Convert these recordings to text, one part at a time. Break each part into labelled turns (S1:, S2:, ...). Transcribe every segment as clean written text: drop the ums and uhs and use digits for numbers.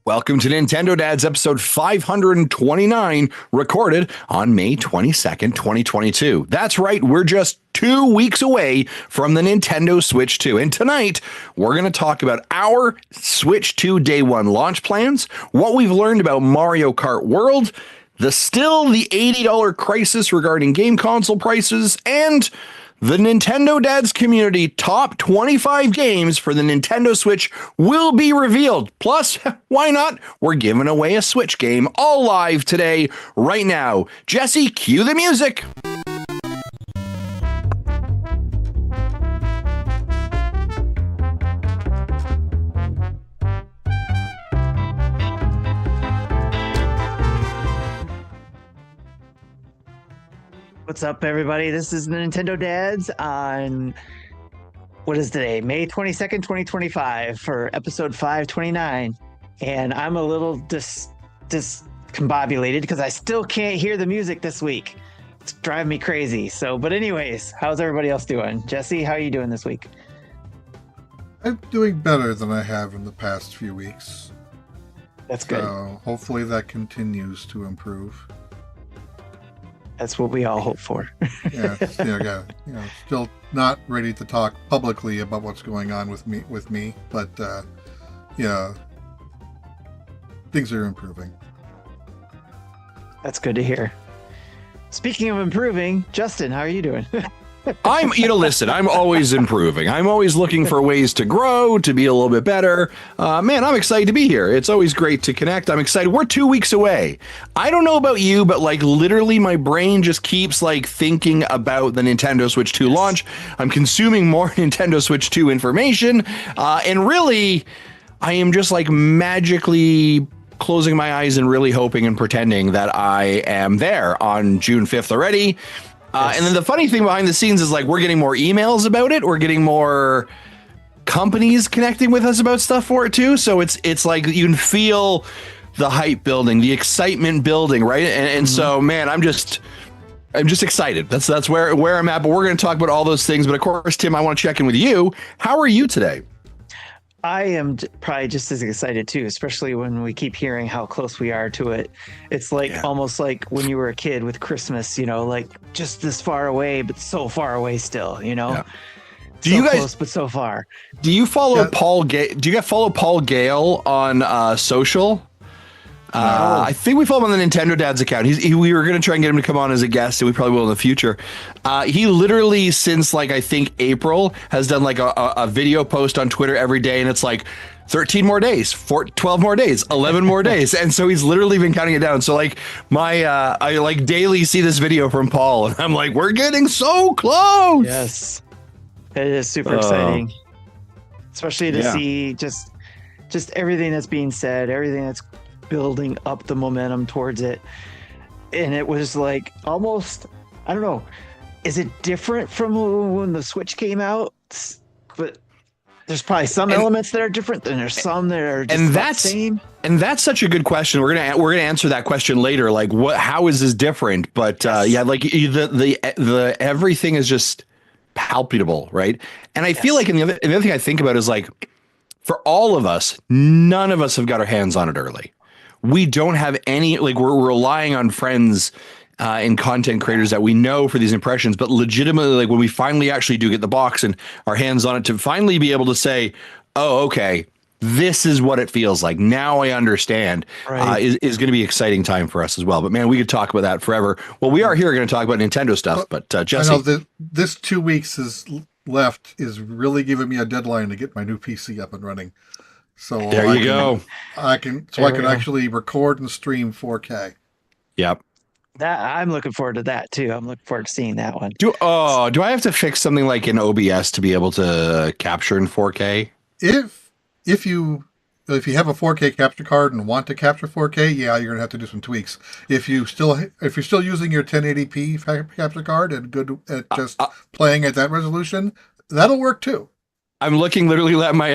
S1: Welcome to Nintendo Dads episode 529, recorded on May 22nd, 2022. That's right, we're just 2 weeks away from the Nintendo Switch 2. And tonight, we're going to talk about our Switch 2 Day 1 launch plans, what we've learned about Mario Kart World, the $80 crisis regarding game console prices, and the Nintendo Dads community top 25 games for the Nintendo Switch will be revealed. Plus, why not? We're giving away a Switch game all live today, right now. Jesse, cue the music.
S2: What's up, everybody? This is the Nintendo Dads on, what is today? May 22nd, 2025 for episode 529. And I'm a little discombobulated because I still can't hear the music this week. It's driving me crazy. But anyways, how's everybody else doing? Jesse, how are you doing this week?
S3: I'm doing better than I have in the past few weeks.
S2: That's good.
S3: So hopefully that continues to improve.
S2: That's what we all hope for.
S3: Yeah, still not ready to talk publicly about what's going on with me, but things are improving.
S2: That's good to hear. Speaking of improving, Justin, how are you doing?
S1: Listen, I'm always improving. I'm always looking for ways to grow, to be a little bit better. Man, I'm excited to be here. It's always great to connect. I'm excited. We're 2 weeks away. I don't know about you, but literally my brain just keeps thinking about the Nintendo Switch 2 launch. I'm consuming more Nintendo Switch 2 information. And really, I am just magically closing my eyes and really hoping and pretending that I am there on June 5th already. Yes. And then the funny thing behind the scenes is we're getting more emails about it. We're getting more companies connecting with us about stuff for it too. So it's like you can feel the hype building, the excitement building, right? And so, man, I'm just excited. That's where I'm at. But we're going to talk about all those things. But of course, Tim, I want to check in with you. How are you today?
S2: I am probably just as excited too, especially when we keep hearing how close we are to it. It's almost like when you were a kid with Christmas, just this far away, but so far away still, Yeah.
S1: Do you guys,
S2: close, but so far.
S1: Do you follow Paul? Do you guys follow Paul Gale on social? No. I think we follow him on the Nintendo Dads account. We were going to try and get him to come on as a guest, and we probably will in the future. He literally, since I think April, has done a video post on Twitter every day, and it's 13 more days, 12 more days, 11 more days. And so he's literally been counting it down. So I daily see this video from Paul, and I'm we're getting so close.
S2: Yes, it is super exciting, especially to see just everything that's being said, everything that's building up the momentum towards it. And it was almost, I don't know, is it different from when the Switch came out? But there's probably some elements that are different, and there's some that are just the same. And
S1: that's such a good question. We're gonna answer that question later. How is this different? But the everything is just palpable, right? And I feel and the other thing I think about is for all of us, none of us have got our hands on it early. We don't have any, we're relying on friends and content creators that we know for these impressions, but legitimately, when we finally actually do get the box and our hands on it, to finally be able to say, oh, okay, this is what it feels like. Now I understand, right. is going to be an exciting time for us as well. But man, we could talk about that forever. Well, we are here going to talk about Nintendo stuff, but Jesse.
S3: I know this 2 weeks left is really giving me a deadline to get my new PC up and running. So
S1: there you go.
S3: I can actually record and stream 4K.
S1: Yep.
S2: That I'm looking forward to that too. I'm looking forward to seeing that one.
S1: Do I have to fix something in OBS to be able to capture in 4K?
S3: If you have a 4K capture card and want to capture 4K, you're gonna have to do some tweaks. If you're still using your 1080p capture card and good at just playing at that resolution, that'll work too.
S1: I'm looking literally at my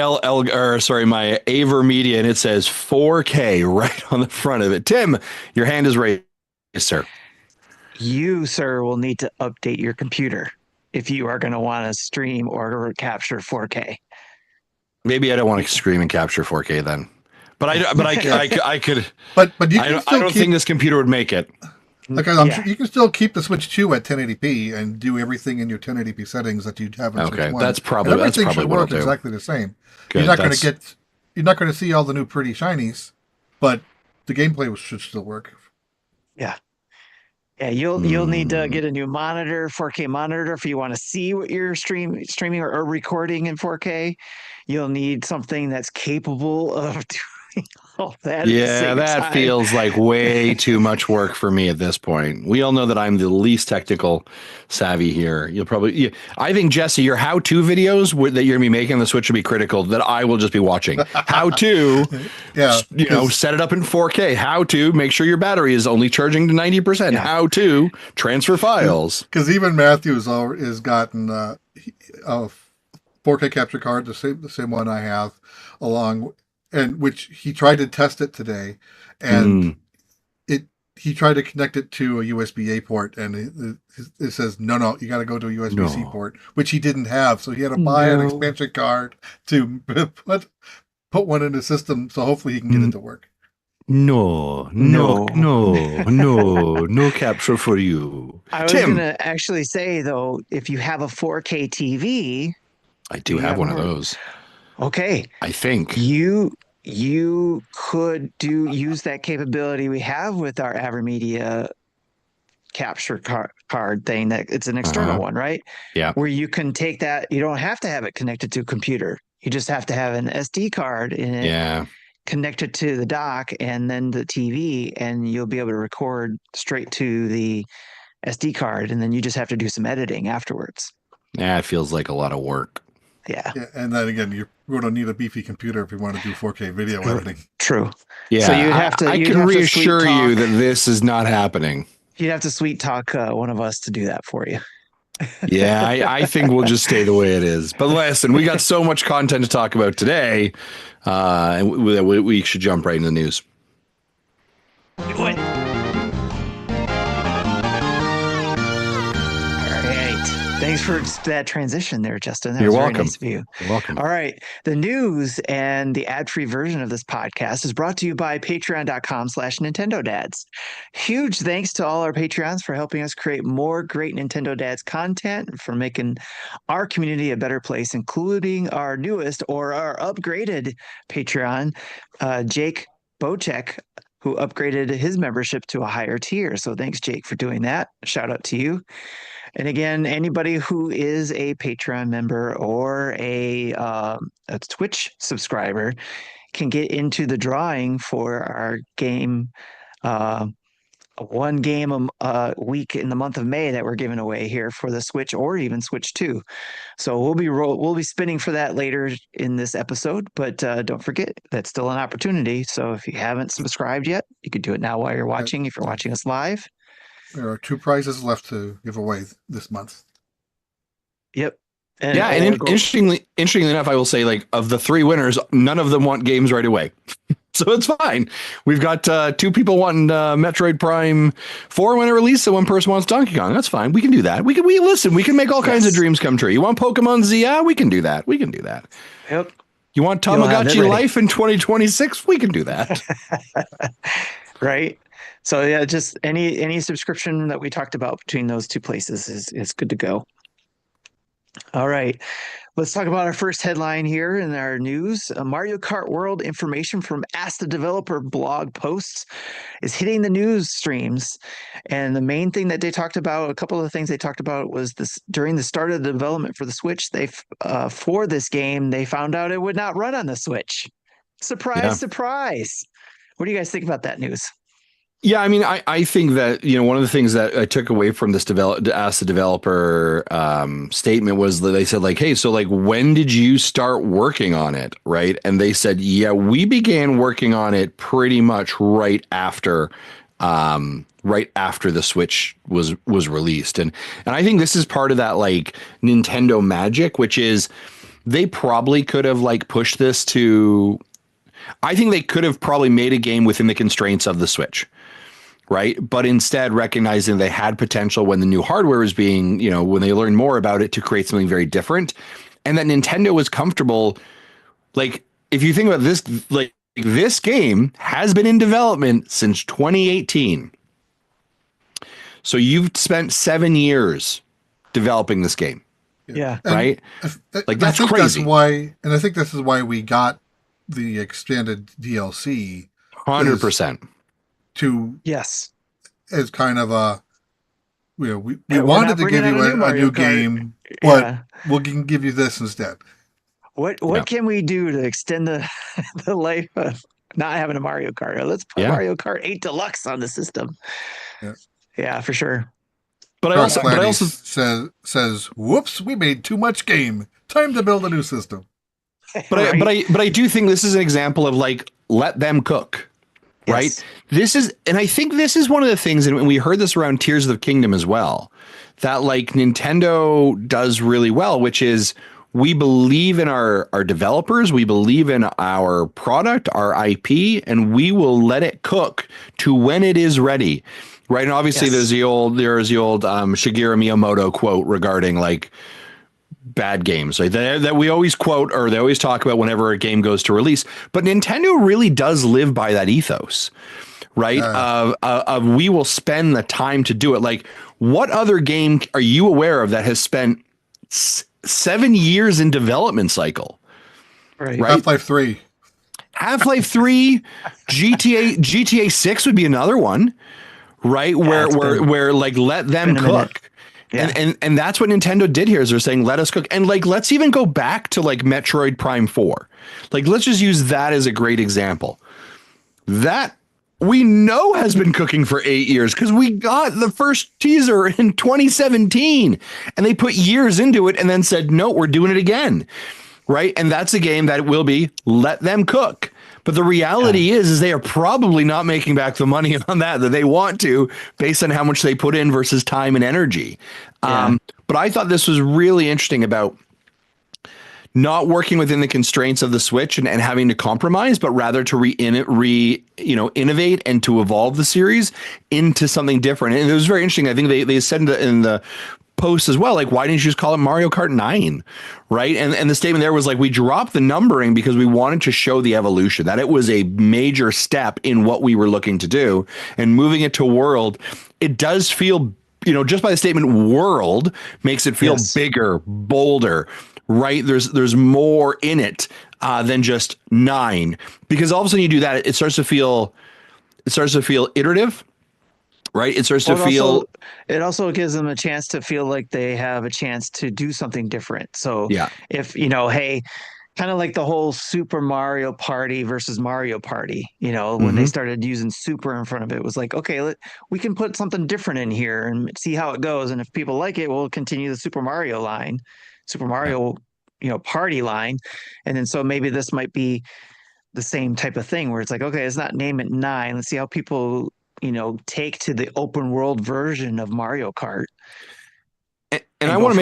S1: my Aver Media, and it says 4K right on the front of it. Tim, your hand is raised, sir.
S2: You, sir, will need to update your computer if you are going to want to stream or capture 4K.
S1: Maybe I don't want to stream and capture 4K then. I could.
S3: But you
S1: I
S3: can
S1: don't,
S3: still
S1: I don't
S3: keep,
S1: think this computer would make it.
S3: like I'm sure you can still keep the Switch 2 at 1080p and do everything in your 1080p settings that you have in Switch 1.
S1: That's probably
S3: and everything
S1: what
S3: should
S1: I'll
S3: work
S1: do.
S3: exactly the same.
S1: Good,
S3: You're not going to see all the new pretty shinies, but the gameplay should still work.
S2: Yeah. Yeah, you'll need to get a new monitor, 4K monitor, if you want to see what you're streaming or recording in 4K. You'll need something that's capable of doing all that.
S1: Yeah, that feels like way too much work for me at this point. We all know that I'm the least technical savvy here. I think, Jesse, your how-to videos that you're gonna be making on the Switch will be critical. That I will just be watching. How to, set it up in 4K. How to make sure your battery is only charging to 90%. Yeah. How to transfer files.
S3: Because even Matthew's has gotten a 4K capture card, the same one I have, and which he tried to test it today, and he tried to connect it to a USB-A port, and it says no, you got to go to a USB-C port, which he didn't have, so he had to buy an expansion card to put one in the system, so hopefully he can get it to work.
S1: No capture for you.
S2: I was going to actually say, though, if you have a 4K TV,
S1: I do have one of those.
S2: Okay.
S1: I think
S2: you could use that capability we have with our AverMedia capture card thing. That it's an external one, right?
S1: Yeah.
S2: Where you can take that. You don't have to have it connected to a computer. You just have to have an SD card in it.
S1: Yeah.
S2: Connected to the dock and then the TV, and you'll be able to record straight to the SD card, and then you just have to do some editing afterwards.
S1: Yeah, it feels like a lot of work.
S2: Yeah,
S3: and then again, you're going to need a beefy computer if you want to do 4K video editing.
S2: True.
S1: Yeah,
S2: so you'd have to.
S1: I can reassure you that this is not happening.
S2: You'd have to sweet talk one of us to do that for you.
S1: Yeah, I think we'll just stay the way it is. But listen, we got so much content to talk about today, and we should jump right into the news.
S2: What? Thanks for that transition there, Justin. That
S1: You're
S2: was
S1: welcome.
S2: Very nice of you.
S1: You're welcome.
S2: All right. The news and the ad-free version of this podcast is brought to you by patreon.com/NintendoDads. Huge thanks to all our Patreons for helping us create more great Nintendo Dads content and for making our community a better place, including our newest or our upgraded Patreon, Jake Bocek, who upgraded his membership to a higher tier. So thanks, Jake, for doing that. Shout out to you. And again, anybody who is a Patreon member or a Twitch subscriber can get into the drawing for our game, one game a week in the month of May that we're giving away here for the Switch or even Switch 2. So we'll be spinning for that later in this episode, but don't forget that's still an opportunity. So if you haven't subscribed yet, you could do it now while you're watching. If you're watching us live.
S3: There are 2 prizes left to give away this month.
S2: Yep.
S1: Interestingly enough, I will say, like, of the 3 winners, none of them want games right away. So it's fine. We've got 2 people wanting Metroid Prime 4 when it releases, and 1 person wants Donkey Kong. That's fine. We can do that. We can make all kinds of dreams come true. You want Pokemon Z? Yeah, we can do that.
S2: Yep.
S1: You want Tamagotchi Life in 2026? We can do that.
S2: Right. So yeah, just any subscription that we talked about between those 2 places is good to go. All right, let's talk about our first headline here in our news. Mario Kart World information from Ask the Developer blog posts is hitting the news streams. And the main thing that they talked about, a couple of the things they talked about was this: during the start of the development for the Switch, for this game, they found out it would not run on the Switch. Surprise. What do you guys think about that news?
S1: Yeah, I mean, I think that, one of the things that I took away from this Ask the Developer statement was that they said, like, hey, so, like, when did you start working on it, right? And they said, yeah, we began working on it pretty much right after the Switch was released. And I think this is part of that, like, Nintendo magic, which is they probably could have, like, pushed this to... I think they could have probably made a game within the constraints of the Switch. Right. But instead, recognizing they had potential when the new hardware was being, when they learned more about it, to create something very different. And that Nintendo was comfortable. Like, if you think about this, like, This game has been in development since 2018. So you've spent 7 years developing this game,
S2: Yeah.
S3: And
S1: right? Like
S3: I
S1: that's
S3: think that's
S1: crazy.
S3: why, and I think this is why we got the expanded DLC is
S1: 100%.
S3: to
S2: Yes.
S3: as kind of a we
S2: We're
S3: wanted
S2: not
S3: to
S2: bringing
S3: give
S2: out
S3: you
S2: a new
S3: a
S2: Mario
S3: new
S2: Kart.
S3: game, but
S2: Yeah.
S3: we'll give you this instead.
S2: What
S1: Yeah.
S2: can we do to extend the the life of not having a Mario Kart? Let's put
S1: Yeah.
S2: Mario Kart 8 Deluxe on the system.
S3: Yeah.
S2: Yeah, for sure.
S1: But
S3: Shark
S1: I
S3: Platy
S1: also,
S3: says, "Whoops, we made too much game. Time to build a new system."
S2: Right?
S1: but I do think this is an example of like, let them cook. Right.
S2: Yes.
S1: This is, and I think this is one of the things, and we heard this around Tears of the Kingdom as well, that like Nintendo does really well, which is we believe in our developers, we believe in our product, our IP, and we will let it cook to when it is ready. Right. And obviously
S2: Yes.
S1: there's the old Shigeru Miyamoto quote regarding like bad games, right? That we always quote, or they always talk about whenever a game goes to release. But Nintendo really does live by that ethos, right?
S3: Yeah.
S1: Of we will spend the time to do it. Like, what other game are you aware of that has spent 7 years in development cycle?
S2: Right.
S1: Right.
S3: Half-Life 3.
S1: Half-Life 3, GTA 6 would be another one, right? Where like let them cook.
S2: Yeah.
S1: And that's what Nintendo did here is they're saying, let us cook. And like, let's even go back to like Metroid Prime 4. Like, let's just use that as a great example. That we know has been cooking for 8 years because we got the first teaser in 2017 and they put years into it and then said, no, we're doing it again. Right. And that's a game that will be let them cook. But the reality is they are probably not making back the money on that they want to based on how much they put in versus time and energy.
S2: Yeah.
S1: But I thought this was really interesting about not working within the constraints of the Switch and having to compromise, but rather to innovate and to evolve the series into something different. And it was very interesting. I think they said in the post as well, like, why didn't you just call it Mario Kart 9? Right. And the statement there was like, we dropped the numbering because we wanted to show the evolution, that it was a major step in what we were looking to do, and moving it to World. It does feel, just by the statement world makes it feel bigger, bolder, right? There's more in it than just 9, because all of a sudden you do that, it starts to feel iterative. Right. It starts to feel.
S2: It also gives them a chance to feel like they have a chance to do something different. So
S1: Yeah.
S2: if, hey, kind of like the whole Super Mario Party versus Mario Party, when they started using super in front of it, it was like, okay, we can put something different in here and see how it goes. And if people like it, we'll continue the Super Mario line, Super Mario, party line. And then so maybe this might be the same type of thing where it's like, okay, let's not name it 9. Let's see how people take to the open world version of Mario Kart.
S1: And I want to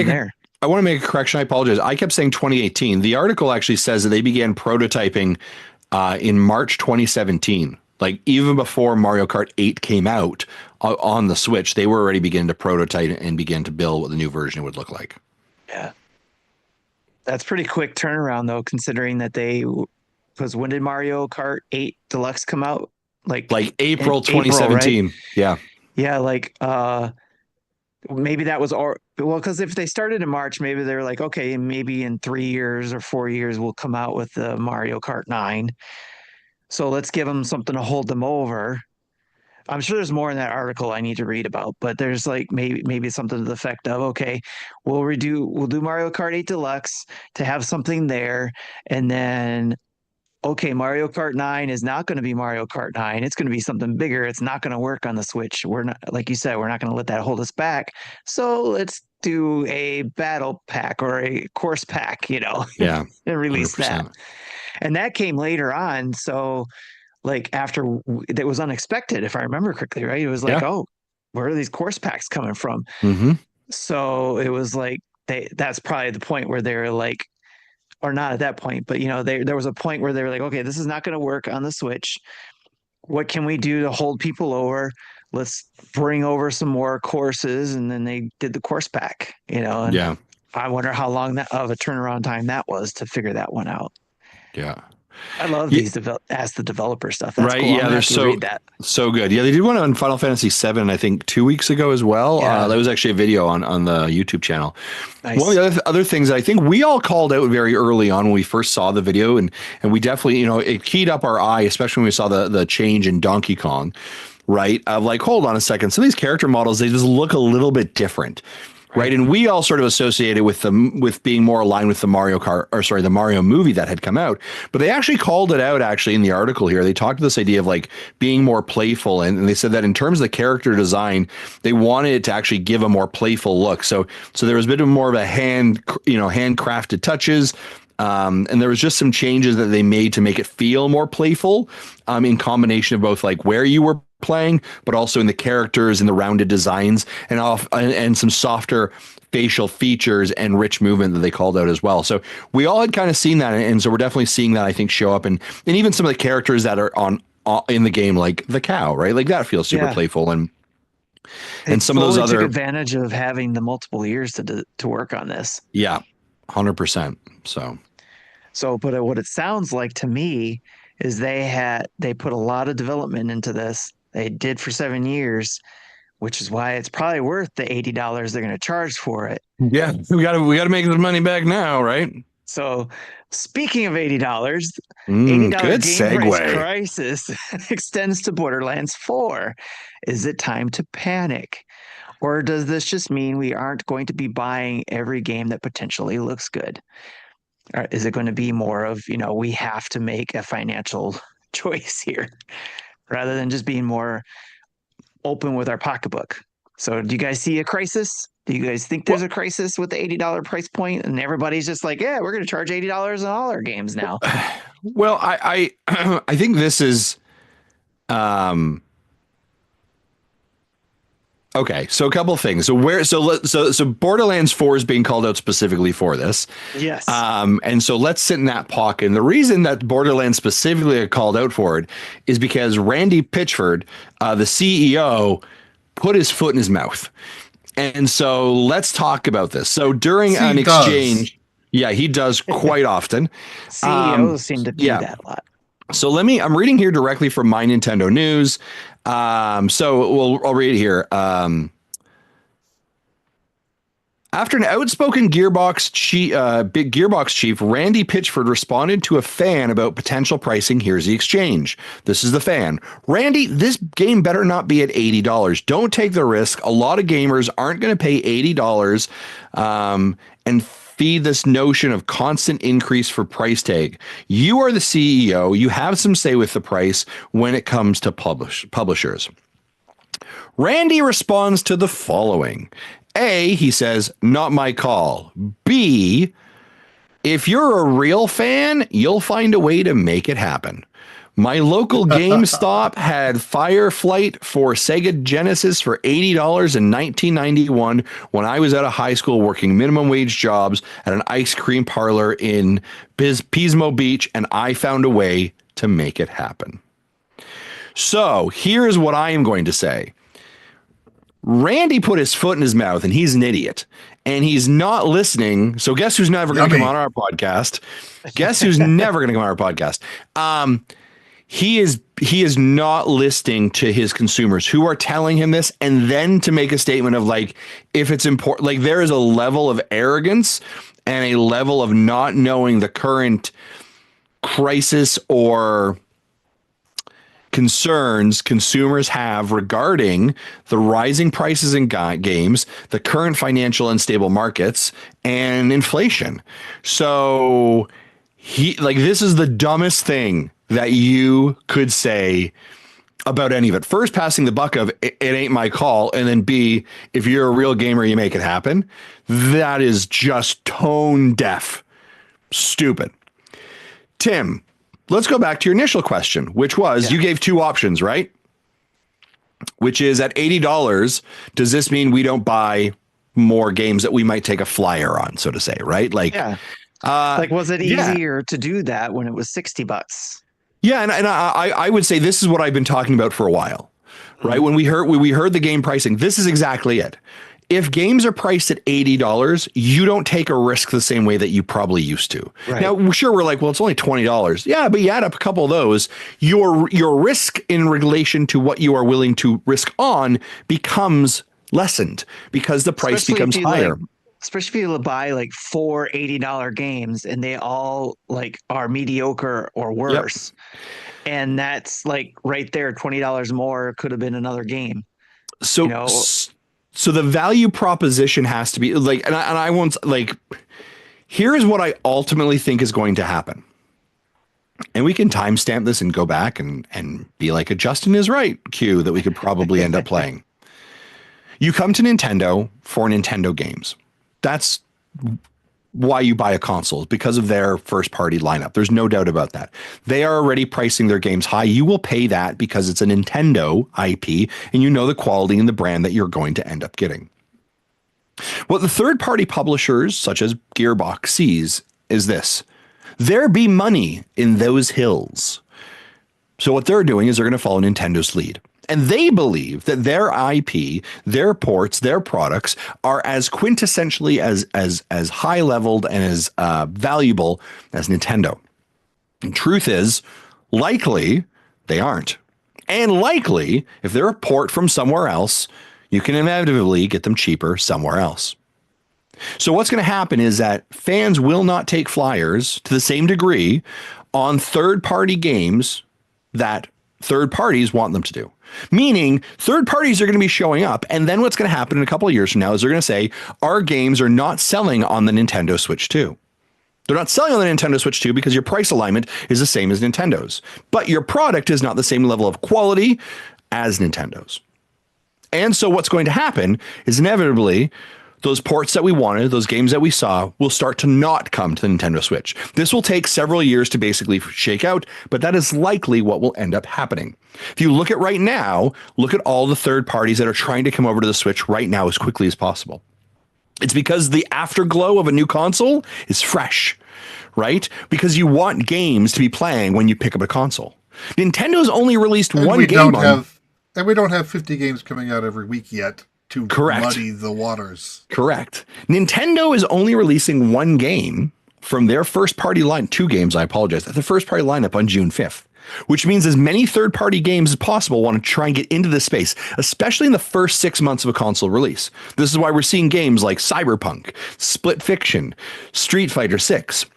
S1: make a correction. I apologize. I kept saying 2018. The article actually says that they began prototyping in March 2017. Like, even before Mario Kart 8 came out on the Switch, they were already beginning to prototype and begin to build what the new version would look like.
S2: Yeah. That's pretty quick turnaround though, considering that because when did Mario Kart 8 Deluxe come out? Like
S1: April 2017.
S2: Right?
S1: Yeah.
S2: Yeah. Like, maybe that was because if they started in March, maybe they're like, okay, maybe in 3 years or 4 years, we'll come out with the Mario Kart 9. So let's give them something to hold them over. I'm sure there's more in that article I need to read about, but there's like maybe something to the effect of, okay, we'll do Mario Kart 8 Deluxe to have something there, and then okay, Mario Kart 9 is not going to be Mario Kart 9. It's going to be something bigger. It's not going to work on the Switch. We're not, like you said, we're not going to let that hold us back. So let's do a battle pack or a course pack,
S1: Yeah.
S2: and release
S1: 100%.
S2: that. And that came later on. So like after it was unexpected, if I remember correctly, right? It was like, oh, where are these course packs coming from?
S1: Mm-hmm.
S2: So it was like that's probably the point where they're like, or not at that point, but there was a point where they were like, okay, this is not going to work on the Switch. What can we do to hold people over? Let's bring over some more courses. And then they did the course pack, and
S1: Yeah.
S2: I wonder how long of a turnaround time that was to figure that one out.
S1: Yeah.
S2: I love these ask the developer stuff. That's
S1: Right?
S2: cool.
S1: Yeah,
S2: I'm
S1: they're
S2: gonna have to read that.
S1: so good. Yeah, they did one on Final Fantasy VII, I think 2 weeks ago as well.
S2: Yeah.
S1: That was actually a video on the YouTube channel. One of
S2: Nice.
S1: the other things that I think we all called out very early on when we first saw the video, and we definitely, it keyed up our eye, especially when we saw the change in Donkey Kong, right? Of like, hold on a second. So these character models, they just look a little bit different. Right. And we all sort of associated with them with being more aligned with the the Mario movie that had come out. But they actually called it out actually in the article here. They talked to this idea of like being more playful. And they said that in terms of the character design, they wanted it to actually give a more playful look. So there was a bit of more of a handcrafted touches. And there was just some changes that they made to make it feel more playful in combination of both like where you were playing, but also in the characters and the rounded designs and some softer facial features and rich movement that they called out as well. So we all had kind of seen that. And so we're definitely seeing that, I think, show up. And even some of the characters that are in the game, like the cow, right? Like that feels super playful. And some of those other
S2: took advantage of having the multiple years to work on this.
S1: Yeah, 100%.
S2: But what it sounds like to me is they put a lot of development into this. They did for 7 years, which is why it's probably worth the $80 they're going to charge for it.
S1: Yeah, we got to make the money back now, right?
S2: So, speaking of $80,
S1: $80 good
S2: game
S1: segue.
S2: price crisis extends to Borderlands 4. Is it time to panic? Or does this just mean we aren't going to be buying every game that potentially looks good? Or is it going to be more of, we have to make a financial choice here rather than just being more open with our pocketbook? So do you guys see a crisis? Do you guys think there's a crisis with the $80 price point and everybody's just like, yeah, we're going to charge $80 on all our games now?
S1: Well, I think this is okay, so a couple of things. So Borderlands 4 is being called out specifically for this.
S2: Yes.
S1: And so let's sit in that pocket. And the reason that Borderlands specifically are called out for it is because Randy Pitchford, the CEO, put his foot in his mouth. And so let's talk about this. So during an exchange, he does quite often.
S2: CEOs seem to do that a lot.
S1: So I'm reading here directly from My Nintendo News. I'll read it here. After an outspoken big Gearbox chief, Randy Pitchford, responded to a fan about potential pricing. Here's the exchange. This is the fan. Randy, this game better not be at $80. Don't take the risk. A lot of gamers aren't going to pay $80 and feed this notion of constant increase for price tag. You are the CEO. You have some say with the price when it comes to publishers. Randy responds to the following. A, he says, not my call. B, if you're a real fan, you'll find a way to make it happen. My local GameStop had Fireflight for Sega Genesis for $80 in 1991 when I was out of high school working minimum wage jobs at an ice cream parlor in Pismo Beach, and I found a way to make it happen. So here's what I am going to say. Randy put his foot in his mouth, and he's an idiot, and he's not listening. So guess who's never going to come on our podcast? Guess who's never going to come on our podcast? He is not listening to his consumers who are telling him this, and then to make a statement of like, if it's important, like there is a level of arrogance and a level of not knowing the current crisis or concerns consumers have regarding the rising prices in games, the current financial unstable markets, and inflation. So this is the dumbest thing that you could say about any of it. First, passing the buck of it ain't my call. And then B, if you're a real gamer, you make it happen. That is just tone deaf. Stupid. Tim, let's go back to your initial question, which was you gave two options, right? Which is at $80, does this mean we don't buy more games that we might take a flyer on, so to say, right? Like,
S2: was it easier to do that when it was $60?
S1: Yeah, and I would say this is what I've been talking about for a while, right? When we heard the game pricing, this is exactly it. if games are priced at $80, you don't take a risk the same way that you probably used to.
S2: Right.
S1: Now, sure, we're like, well, it's only $20. Yeah, but you add up a couple of those, your risk in relation to what you are willing to risk on becomes lessened because the price becomes higher.
S2: Especially if you buy like four $80 games and they all like are mediocre or worse. Yep. And that's like right there, $20 more could have been another game.
S1: So, you know? So the value proposition has to be like, and I won't like, here's what I ultimately think is going to happen. And we can timestamp this and go back and be like a Justin is right cue that we could probably end up playing. You come to Nintendo for Nintendo games. That's why you buy a console, because of their first party lineup. There's no doubt about that. They are already pricing their games high. You will pay that because it's a Nintendo IP and you know the quality and the brand that you're going to end up getting. What the third party publishers such as Gearbox sees is this. There be money in those hills. So what they're doing is they're going to follow Nintendo's lead. And they believe that their IP, their ports, their products are as quintessentially as high leveled and as valuable as Nintendo. And truth is, likely they aren't. And likely, if they're a port from somewhere else, you can inevitably get them cheaper somewhere else. So what's going to happen is that fans will not take flyers to the same degree on third-party games that third parties want them to do. Meaning third parties are going to be showing up. And then what's going to happen in a couple of years from now is they're going to say, our games are not selling on the Nintendo Switch 2. They're not selling on the Nintendo Switch 2 because your price alignment is the same as Nintendo's. But your product is not the same level of quality as Nintendo's. And so what's going to happen is inevitably those ports that we wanted, those games that we saw, will start to not come to the Nintendo Switch. This will take several years to basically shake out, but that is likely what will end up happening. If you look at right now, look at all the third parties that are trying to come over to the Switch right now as quickly as possible. It's because the afterglow of a new console is fresh, right? Because you want games to be playing when you pick up a console. Nintendo's only released one game
S3: and we don't have 50 games coming out every week yet to muddy the waters.
S1: Correct. Nintendo is only releasing one game from their first party line, two games, I apologize, the first party lineup on June 5th, which means as many third party games as possible want to try and get into this space, especially in the first 6 months of a console release. This is why we're seeing games like Cyberpunk, Split Fiction, Street Fighter 6,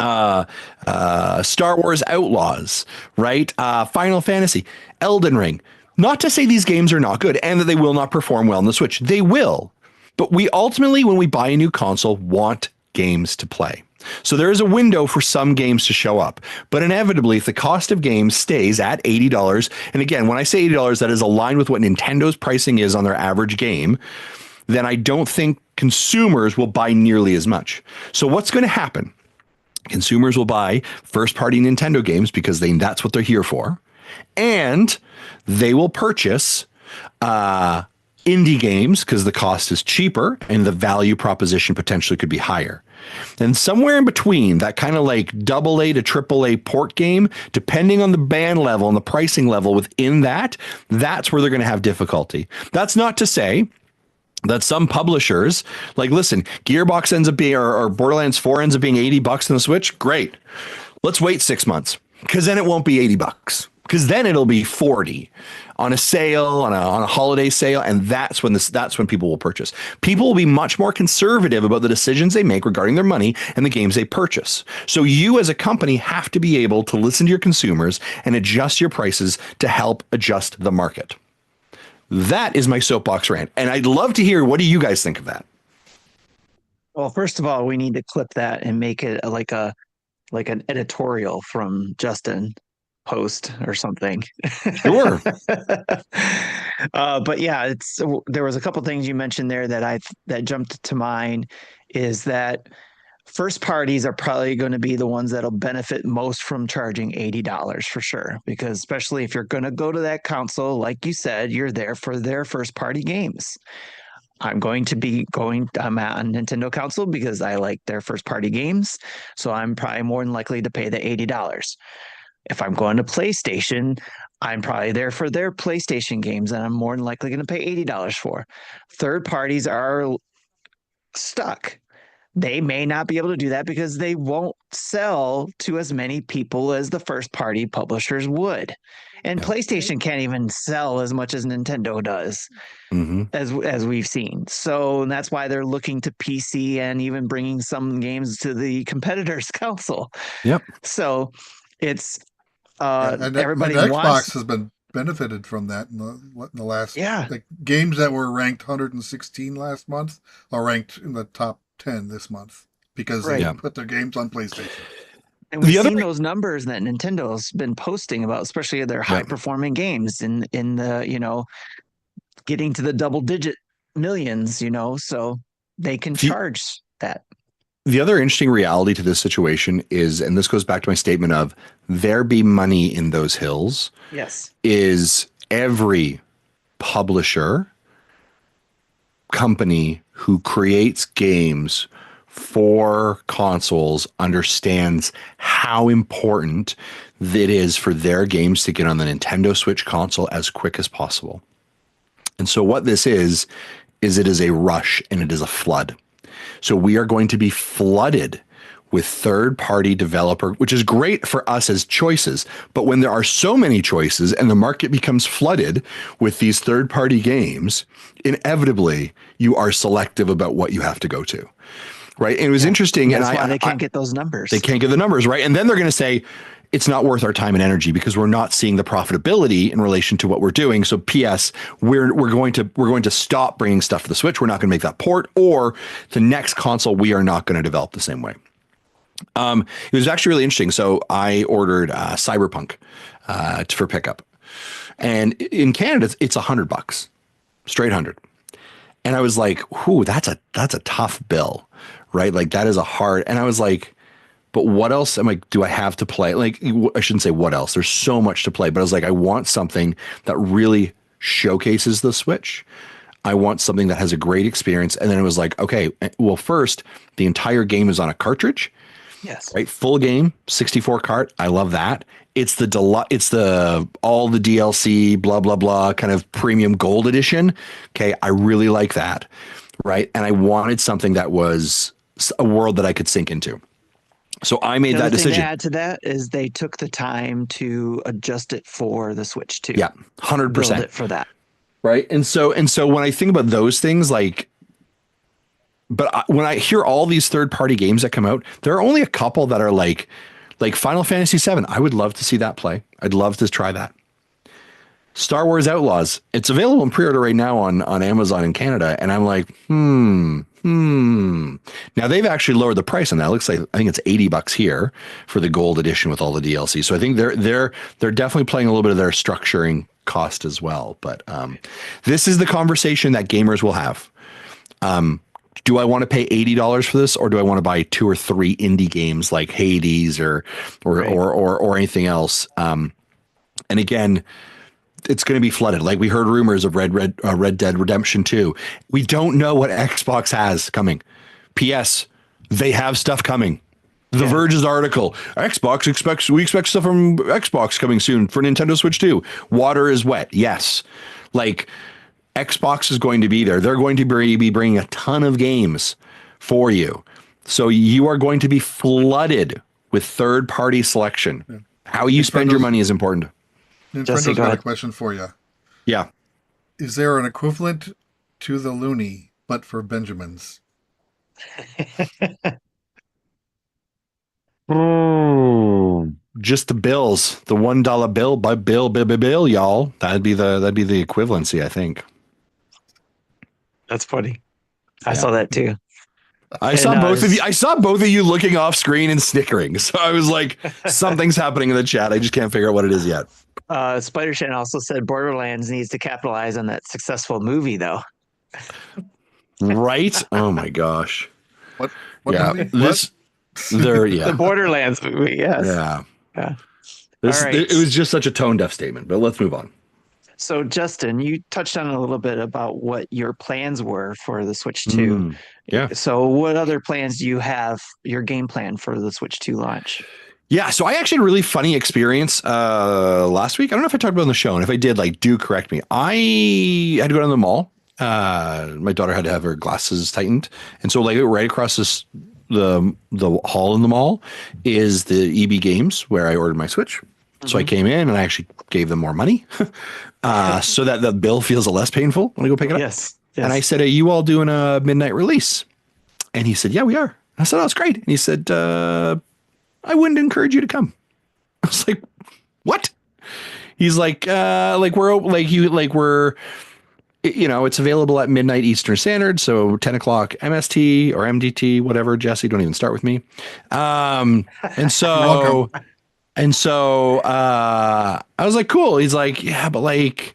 S1: Star Wars Outlaws, right? Final Fantasy, Elden Ring. Not to say these games are not good and that they will not perform well on the Switch. They will. But we ultimately, when we buy a new console, want games to play. So there is a window for some games to show up. But inevitably, if the cost of games stays at $80, and again, when I say $80, that is aligned with what Nintendo's pricing is on their average game, then I don't think consumers will buy nearly as much. So what's going to happen? Consumers will buy first-party Nintendo games because that's what they're here for. And they will purchase indie games because the cost is cheaper and the value proposition potentially could be higher. And somewhere in between, that kind of like AA to AAA port game, depending on the band level and the pricing level within that, that's where they're going to have difficulty. That's not to say that some publishers, like, listen, Gearbox ends up being, or Borderlands 4 ends up being $80 on the Switch. Great. Let's wait 6 months because then it won't be $80. Because then it'll be 40 on a sale, on a holiday sale, and that's when people will purchase. People will be much more conservative about the decisions they make regarding their money and the games they purchase. So you as a company have to be able to listen to your consumers and adjust your prices to help adjust the market. That is my soapbox rant, and I'd love to hear, what do you guys think of that?
S2: Well, first of all, we need to clip that and make it like an editorial from Justin post or something.
S1: Sure.
S2: But yeah, there was a couple things you mentioned there that jumped to mind, is that first parties are probably going to be the ones that'll benefit most from charging $80 for sure, because especially if you're going to go to that console, like you said, you're there for their first party games. I'm at a Nintendo console because I like their first party games, so I'm probably more than likely to pay the $80. if I'm going to PlayStation, I'm probably there for their PlayStation games and I'm more than likely going to pay $80 for. Third parties are stuck. They may not be able to do that because they won't sell to as many people as the first party publishers would. And PlayStation can't even sell as much as Nintendo does, as we've seen. So that's why they're looking to PC and even bringing some games to the competitors' console.
S1: Yep.
S2: So it's
S3: and
S2: everybody
S3: Xbox
S2: wants
S3: has been benefited from that in the last
S2: like
S3: games that were ranked 116 last month are ranked in the top 10 this month because they put their games on PlayStation.
S2: And we've seen those numbers that Nintendo's been posting about, especially their high performing games in the, getting to the double digit millions, so they can charge that.
S1: The other interesting reality to this situation is, and this goes back to my statement of there be money in those hills.
S2: Yes.
S1: Is every publisher company who creates games for consoles understands how important it is for their games to get on the Nintendo Switch console as quick as possible. And so what this is it is a rush and it is a flood. So we are going to be flooded with third-party developer, which is great for us as choices. But when there are so many choices and the market becomes flooded with these third-party games, inevitably you are selective about what you have to go to. Right. And it was interesting.
S2: That's why they can't get those numbers.
S1: They can't get the numbers. Right. And then they're going to say it's not worth our time and energy because we're not seeing the profitability in relation to what we're doing. So PS, we're going to stop bringing stuff to the Switch. We're not going to make that port, or the next console we are not going to develop the same way. It was actually really interesting. So I ordered Cyberpunk for pickup, and in Canada it's $100, straight 100. And I was like, "Ooh, that's a tough bill." Right. Like that is a hard. And I was like, but what else do I have to play? Like, I shouldn't say what else. There's so much to play, but I was like, I want something that really showcases the Switch. I want something that has a great experience. And then it was like, okay, well, first, the entire game is on a cartridge.
S2: Yes.
S1: Right. Full game, 64 cart. I love that. It's the all the DLC, blah, blah, blah, kind of premium gold edition. Okay. I really like that. Right. And I wanted something that was a world that I could sink into. So I made that decision.
S2: To add to that is they took the time to adjust it for the Switch too.
S1: Yeah, 100%
S2: build it for that.
S1: Right. And so when I think about those things, when I hear all these third party games that come out, there are only a couple that are like Final Fantasy VII. I would love to see that play. I'd love to try that. Star Wars Outlaws. It's available in pre-order right now on Amazon in Canada. And I'm like, Now they've actually lowered the price on that. It looks like, I think it's $80 here for the gold edition with all the DLC. So I think they're definitely playing a little bit of their structuring cost as well. But this is the conversation that gamers will have. Do I want to pay $80 for this, or do I want to buy 2 or 3 indie games like Hades or anything else? And again, it's going to be flooded. Like we heard rumors of Red Dead Redemption 2. We don't know what Xbox has coming. P.S. They have stuff coming. The Verge's article. We expect stuff from Xbox coming soon for Nintendo Switch 2. Water is wet. Yes. Like Xbox is going to be there. They're going to be bringing a ton of games for you. So you are going to be flooded with third-party selection. Yeah. How you spend your money is important.
S3: Nintendo's got a question for you.
S1: Yeah.
S3: Is there an equivalent to the Looney, but for Benjamins?
S1: Just the bills, the $1 bill by bill, y'all. That'd be the equivalency, I think.
S2: That's funny. I saw that too.
S1: I saw both of you looking off screen and snickering. So I was like, something's happening in the chat. I just can't figure out what it is yet.
S2: Spider Shan also said Borderlands needs to capitalize on that successful movie, though.
S1: Right? Oh my gosh.
S3: What
S1: yeah.
S3: movie?
S2: The Borderlands movie. Yes.
S1: Yeah. It was just such a tone deaf statement, but let's move on.
S2: So, Justin, you touched on a little bit about what your plans were for the Switch 2.
S1: Yeah.
S2: So what other plans do you have, your game plan for the Switch 2 launch?
S1: Yeah, so I actually had a really funny experience last week. I don't know if I talked about it on the show, and if I did, like, do correct me. I had to go down to the mall. My daughter had to have her glasses tightened, and so like right across the hall in the mall is the EB Games where I ordered my Switch. So I came in and I actually gave them more money, so that the bill feels less painful when I go pick it up.
S2: Yes.
S1: And I said, "Are you all doing a midnight release?" And he said, "Yeah, we are." I said, "Oh, that's great." And he said, "I wouldn't encourage you to come." I was like, "What?" He's like we're it's available at midnight Eastern Standard, so 10 o'clock MST or MDT, whatever. Jesse, don't even start with me. And so I was like, cool. He's like, yeah, but like,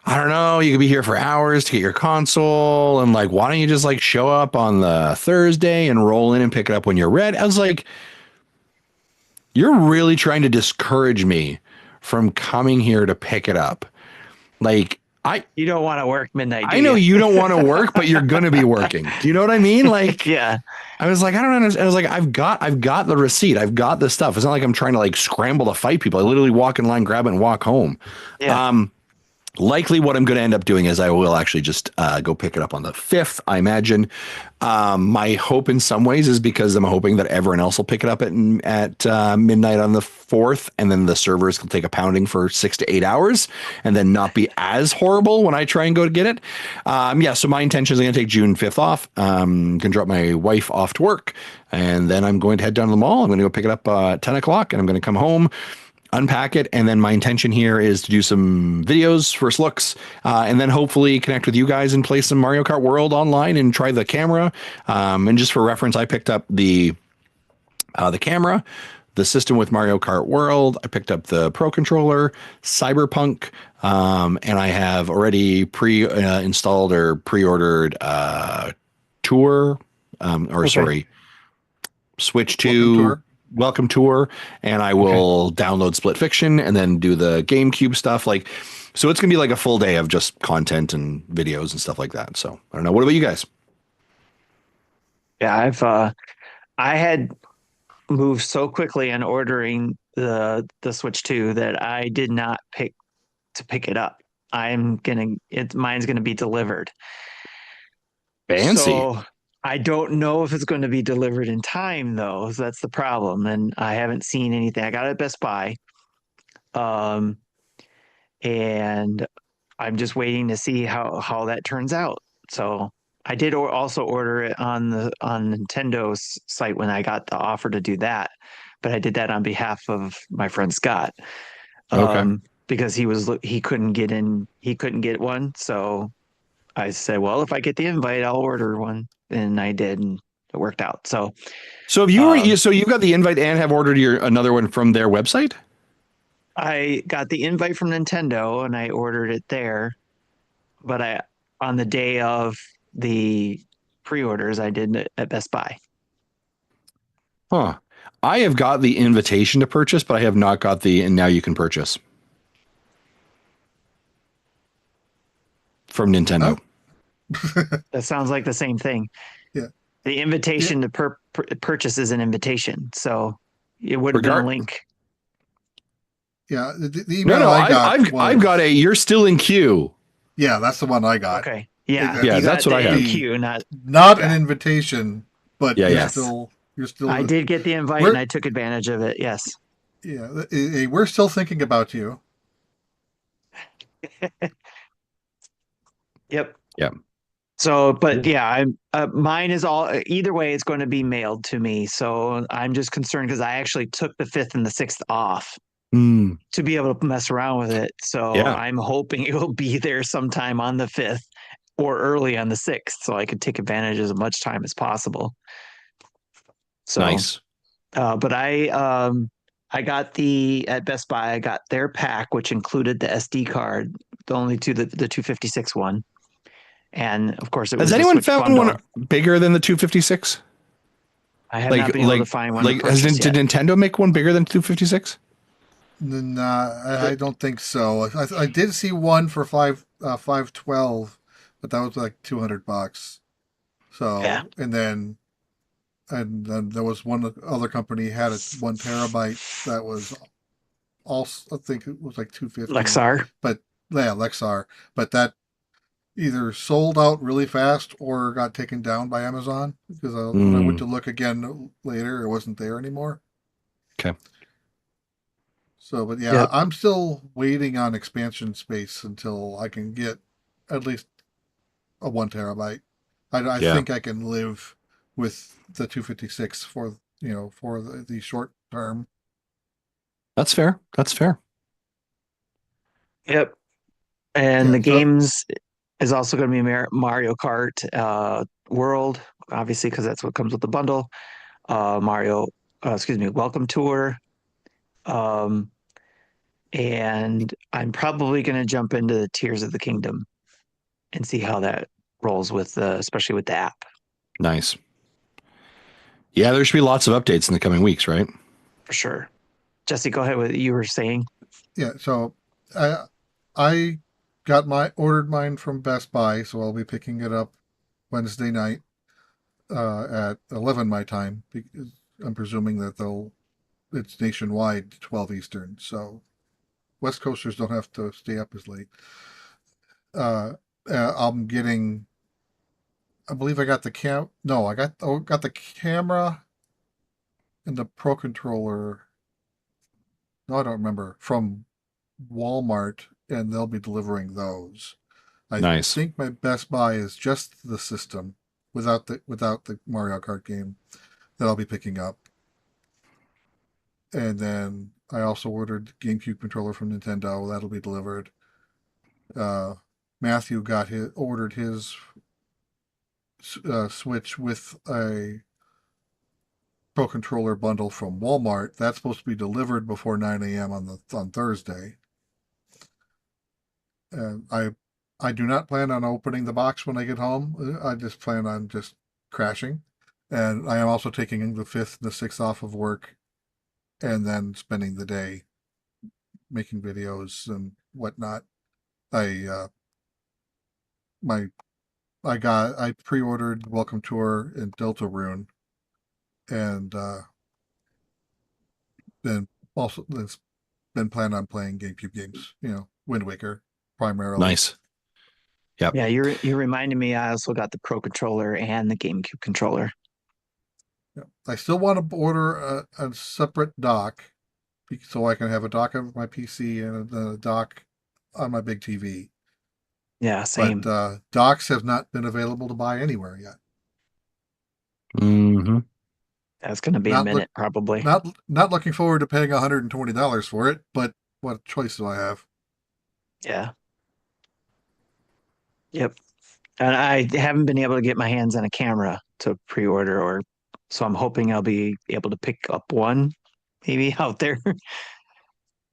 S1: I don't know, you could be here for hours to get your console, and like, why don't you just like show up on the Thursday and roll in and pick it up when you're ready? I was like, you're really trying to discourage me from coming here to pick it up. Like,
S2: you don't want to work midnight.
S1: I know you don't want to work, but you're going to be working. Do you know what I mean? Like,
S2: yeah.
S1: I was like, I don't understand. I was like, I've got the receipt. I've got the stuff. It's not like I'm trying to like scramble to fight people. I literally walk in line, grab it, and walk home.
S2: Yeah.
S1: Likely what I'm going to end up doing is I will actually just go pick it up on the 5th, I imagine. My hope in some ways is because I'm hoping that everyone else will pick it up at midnight on the 4th, and then the servers will take a pounding for 6 to 8 hours and then not be as horrible when I try and go to get it. So my intention is I'm going to take June 5th off. Can drop my wife off to work, and then I'm going to head down to the mall. I'm going to go pick it up at 10 o'clock, and I'm going to come home, unpack it, and then my intention here is to do some videos, first looks, and then hopefully connect with you guys and play some Mario Kart World online and try the camera. And just for reference, I picked up the camera, the system with Mario Kart World. I picked up the Pro Controller, Cyberpunk, and I have already installed or pre-ordered Tour, Switch 2. Welcome Tour, and I will download Split Fiction and then do the GameCube stuff. So it's gonna be like a full day of just content and videos and stuff like that. So I don't know. What about you guys?
S2: Yeah, I had moved so quickly on ordering the Switch 2 that I did not pick it up. Mine's gonna be delivered.
S1: Fancy.
S2: So I don't know if it's going to be delivered in time, though. So that's the problem. And I haven't seen anything. I got it at Best Buy. And I'm just waiting to see how that turns out. So I did also order it on Nintendo's site when I got the offer to do that. But I did that on behalf of my friend Scott. Because he couldn't get one. So I said, well, if I get the invite, I'll order one. And I did, and it worked out. So
S1: if you so you got the invite and have ordered another one from their website?
S2: I got the invite from Nintendo and I ordered it there. But on the day of the pre-orders, I did it at Best Buy.
S1: Huh. I have got the invitation to purchase, but I have not got and now you can purchase from Nintendo.
S3: Oh.
S2: That sounds like the same thing.
S3: Yeah.
S2: The invitation to purchase is an invitation, so it would have been a link.
S3: Yeah, the email
S1: I've got you're still in queue.
S3: Yeah, that's the one I got.
S2: Okay. Yeah.
S1: Yeah, that's what I have.
S2: Queue, not
S3: an invitation, but you're still.
S2: I did get the invite and I took advantage of it. Yes.
S3: Yeah, we're still thinking about you.
S2: Yep.
S1: Yeah.
S2: So, but yeah, mine is all, either way, it's going to be mailed to me. So I'm just concerned because I actually took the 5th and the 6th off to be able to mess around with it. So I'm hoping it will be there sometime on the 5th or early on the 6th. So I could take advantage of as much time as possible. So
S1: nice.
S2: But I got at Best Buy, I got their pack, which included the SD card, the 256 one. And of course,
S1: has anyone found one bigger than the 256?
S2: I have not been able to find one.
S1: Did Nintendo make one bigger than 256?
S3: No, I don't think so. I did see one for 512, but that was like $200. So and then and then there was one other company had it 1 terabyte that was also, I think it was like 250,
S2: Lexar.
S3: but yeah, Lexar, but that either sold out really fast or got taken down by Amazon because when I went
S1: Mm,
S3: to look again later, it wasn't there anymore.
S1: okay.
S3: So, but yeah,
S2: Yep.
S3: I'm still waiting on expansion space until I can get at least a 1 terabyte. I
S1: Yeah.
S3: think I can live with the 256 for for the short term.
S1: That's fair. That's fair.
S2: Yep. And
S3: Yeah.
S2: the
S3: So
S2: games is also going to be Mario Kart World, obviously, because that's what comes with the bundle. Excuse me, Welcome Tour. Um, and I'm probably going to jump into the Tears of the Kingdom and see how that rolls with, especially with the app
S1: Nice. Yeah, there should be lots of updates in the coming weeks, right?
S2: for sure. Jesse, go ahead with what you were saying.
S3: yeah. So I got my ordered mine from Best Buy, so I'll be picking it up Wednesday night at 11 my time. Because I'm presuming that it's nationwide 12 Eastern, so West Coasters don't have to stay up as late. Uh, I'm getting. I believe I got the cam. No, got the camera and the Pro controller. No, I don't remember from Walmart, and they'll be delivering those. I
S1: Nice.
S3: think my Best Buy is just the system without the Mario Kart game that I'll be picking up. And then I also ordered the GameCube controller from Nintendo. That'll be delivered. Uh, Matthew ordered his Switch with a Pro controller bundle from Walmart. That's supposed to be delivered before 9 a.m. on Thursday. And I do not plan on opening the box when I get home. I just plan on just crashing. And I am also taking the 5th and the 6th off of work and then spending the day making videos and whatnot. I my I pre-ordered Welcome Tour and Deltarune, and then also been planning on playing GameCube games. Wind Waker primarily.
S1: Nice. Yep.
S2: Yeah, you reminded me. I also got the Pro controller and the GameCube controller.
S3: Yeah. I still want to order a separate dock so I can have a dock on my PC and a dock on my big TV.
S2: Yeah,
S3: But
S2: same.
S3: docks have not been available to buy anywhere yet.
S1: Hmm.
S2: That's going to be a
S3: Not look
S2: minute, probably.
S3: not looking forward to paying $120 for it, but what choice do I have?
S2: Yeah. Yep. And I haven't been able to get my hands on a camera to pre-order, or so I'm hoping I'll be able to pick up one maybe out there.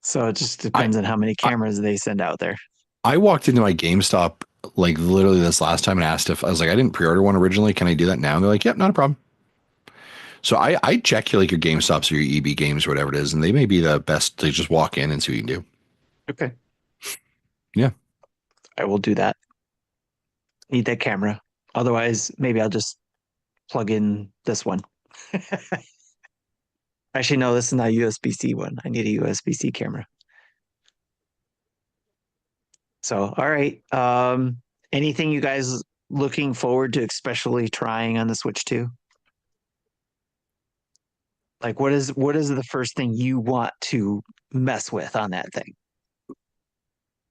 S2: So it just
S1: I,
S2: depends on how many
S1: I
S2: cameras they send out there.
S1: I walked into my GameStop like literally this last time and asked if I was like, I didn't pre-order one originally. Can I do that now? And they're like, yep, not a problem. So I check like your GameStops or your EB games or whatever it is, and they may be the best to just walk in and see what you can do.
S2: Okay.
S1: Yeah.
S2: I will do that. Need that camera. Otherwise, maybe I'll just plug in this one. Actually, no, this is not a USB-C one. I need a USB-C camera. So, all right. Anything you guys looking forward to, especially trying on the Switch 2? Like, what is the first thing you want to mess with on that thing?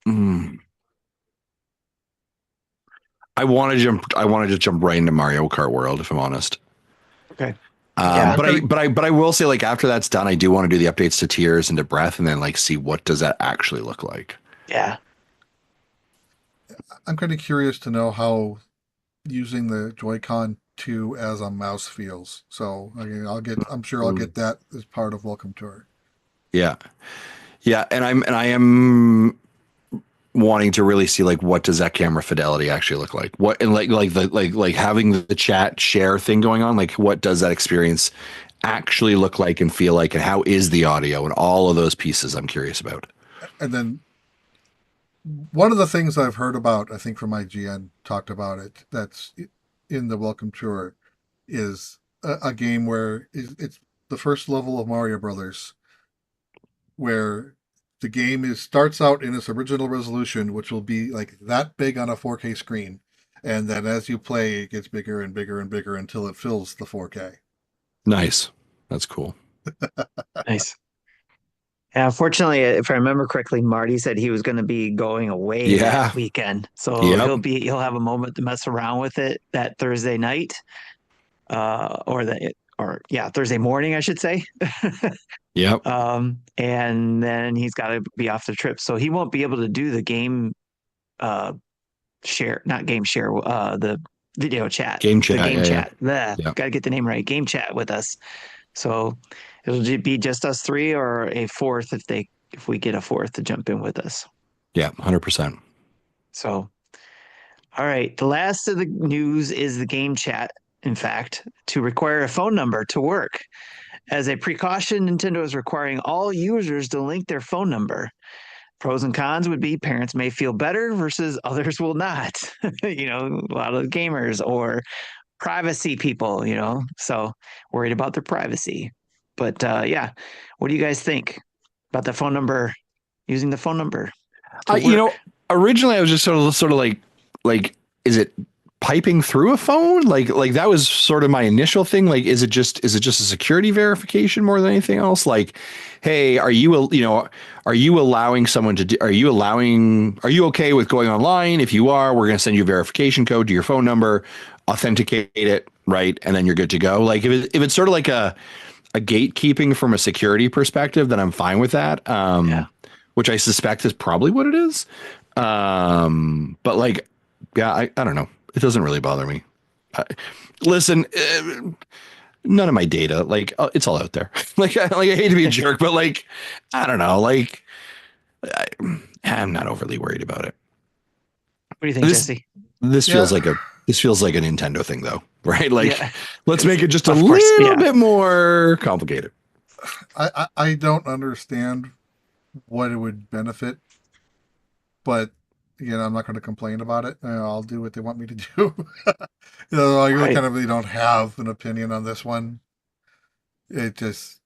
S1: Mm. I want to just jump right into Mario Kart World, if I'm honest.
S2: Okay.
S3: Yeah,
S2: Yeah.
S1: But I will say, like, after that's done, I do want to do the updates to Tears and to Breath, and then like see what does that actually look like.
S2: Yeah.
S3: I'm kind of curious to know how using the Joy-Con 2 as a mouse feels. So I'm sure I'll
S1: Mm.
S3: get that as part of Welcome Tour.
S1: Yeah, yeah, and I am wanting to really see like what does that camera fidelity actually look like? What and like having the chat share thing going on, like what does that experience actually look like and feel like, and how is the audio and all of those pieces I'm curious about.
S3: And then one of the things I've heard about, I think from IGN talked about it, that's in the Welcome Tour is a game where it's the first level of Mario Brothers, where the game starts out in its original resolution, which will be like that big on a 4K screen, and then as you play, it gets bigger and bigger and bigger until it fills the 4K.
S1: Nice. That's cool.
S2: Nice. Yeah, unfortunately, if I remember correctly, Marty said he was going to be going away that weekend, so he'll have a moment to mess around with it that Thursday night, Thursday morning, I should say.
S1: Yep.
S2: And then he's got to be off the trip, so he won't be able to do the game share, not game share, the video chat,
S1: game chat,
S2: the game chat.
S1: Yeah.
S2: Got to get the name right. Game chat with us. So it'll be just us three, or a fourth if we get a fourth to jump in with us.
S1: Yeah, 100%.
S2: So, all right. The last of the news is the game chat. In fact, to require a phone number to work. As a precaution, Nintendo is requiring all users to link their phone number. Pros and cons would be parents may feel better versus others will not. A lot of gamers or privacy people, so worried about their privacy. But what do you guys think about the phone number, using the phone number?
S1: Originally I was just sort of like, is it piping through a phone? Like that was sort of my initial thing. Like, is it just a security verification more than anything else? Like, hey, are you allowing someone to are you okay with going online? If you are, we're going to send you a verification code to your phone number, authenticate it, right? And then you're good to go. Like if it's sort of like a gatekeeping from a security perspective, then I'm fine with that. Which I suspect is probably what it is. But like, yeah, I don't know. It doesn't really bother me. Listen, none of my data, like it's all out there. like I hate to be a jerk, but like, I don't know. Like I'm not overly worried about it.
S2: What do you think, Jesse?
S1: This feels like a Nintendo thing though, right? Like let's make it just a little bit more complicated.
S3: I don't understand what it would benefit, but I'm not going to complain about it. I'll do what they want me to do. I really kind of really don't have an opinion on this one. It just,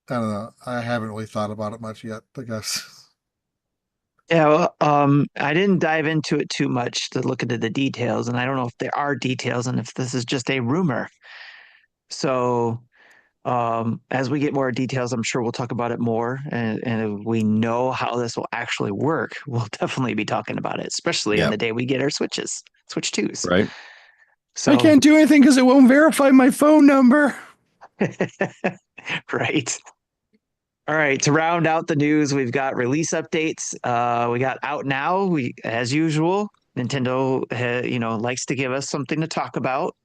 S3: I don't know. I haven't really thought about it much yet, I guess.
S2: Yeah, I didn't dive into it too much to look into the details, and I don't know if there are details and if this is just a rumor. So as we get more details, I'm sure we'll talk about it more. And if we know how this will actually work, we'll definitely be talking about it, especially on the day we get our Switch 2s.
S1: Right.
S2: So
S1: I can't do anything because it won't verify my phone number.
S2: Right. All right. To round out the news, we've got release updates. We got Out Now. As usual, Nintendo, likes to give us something to talk about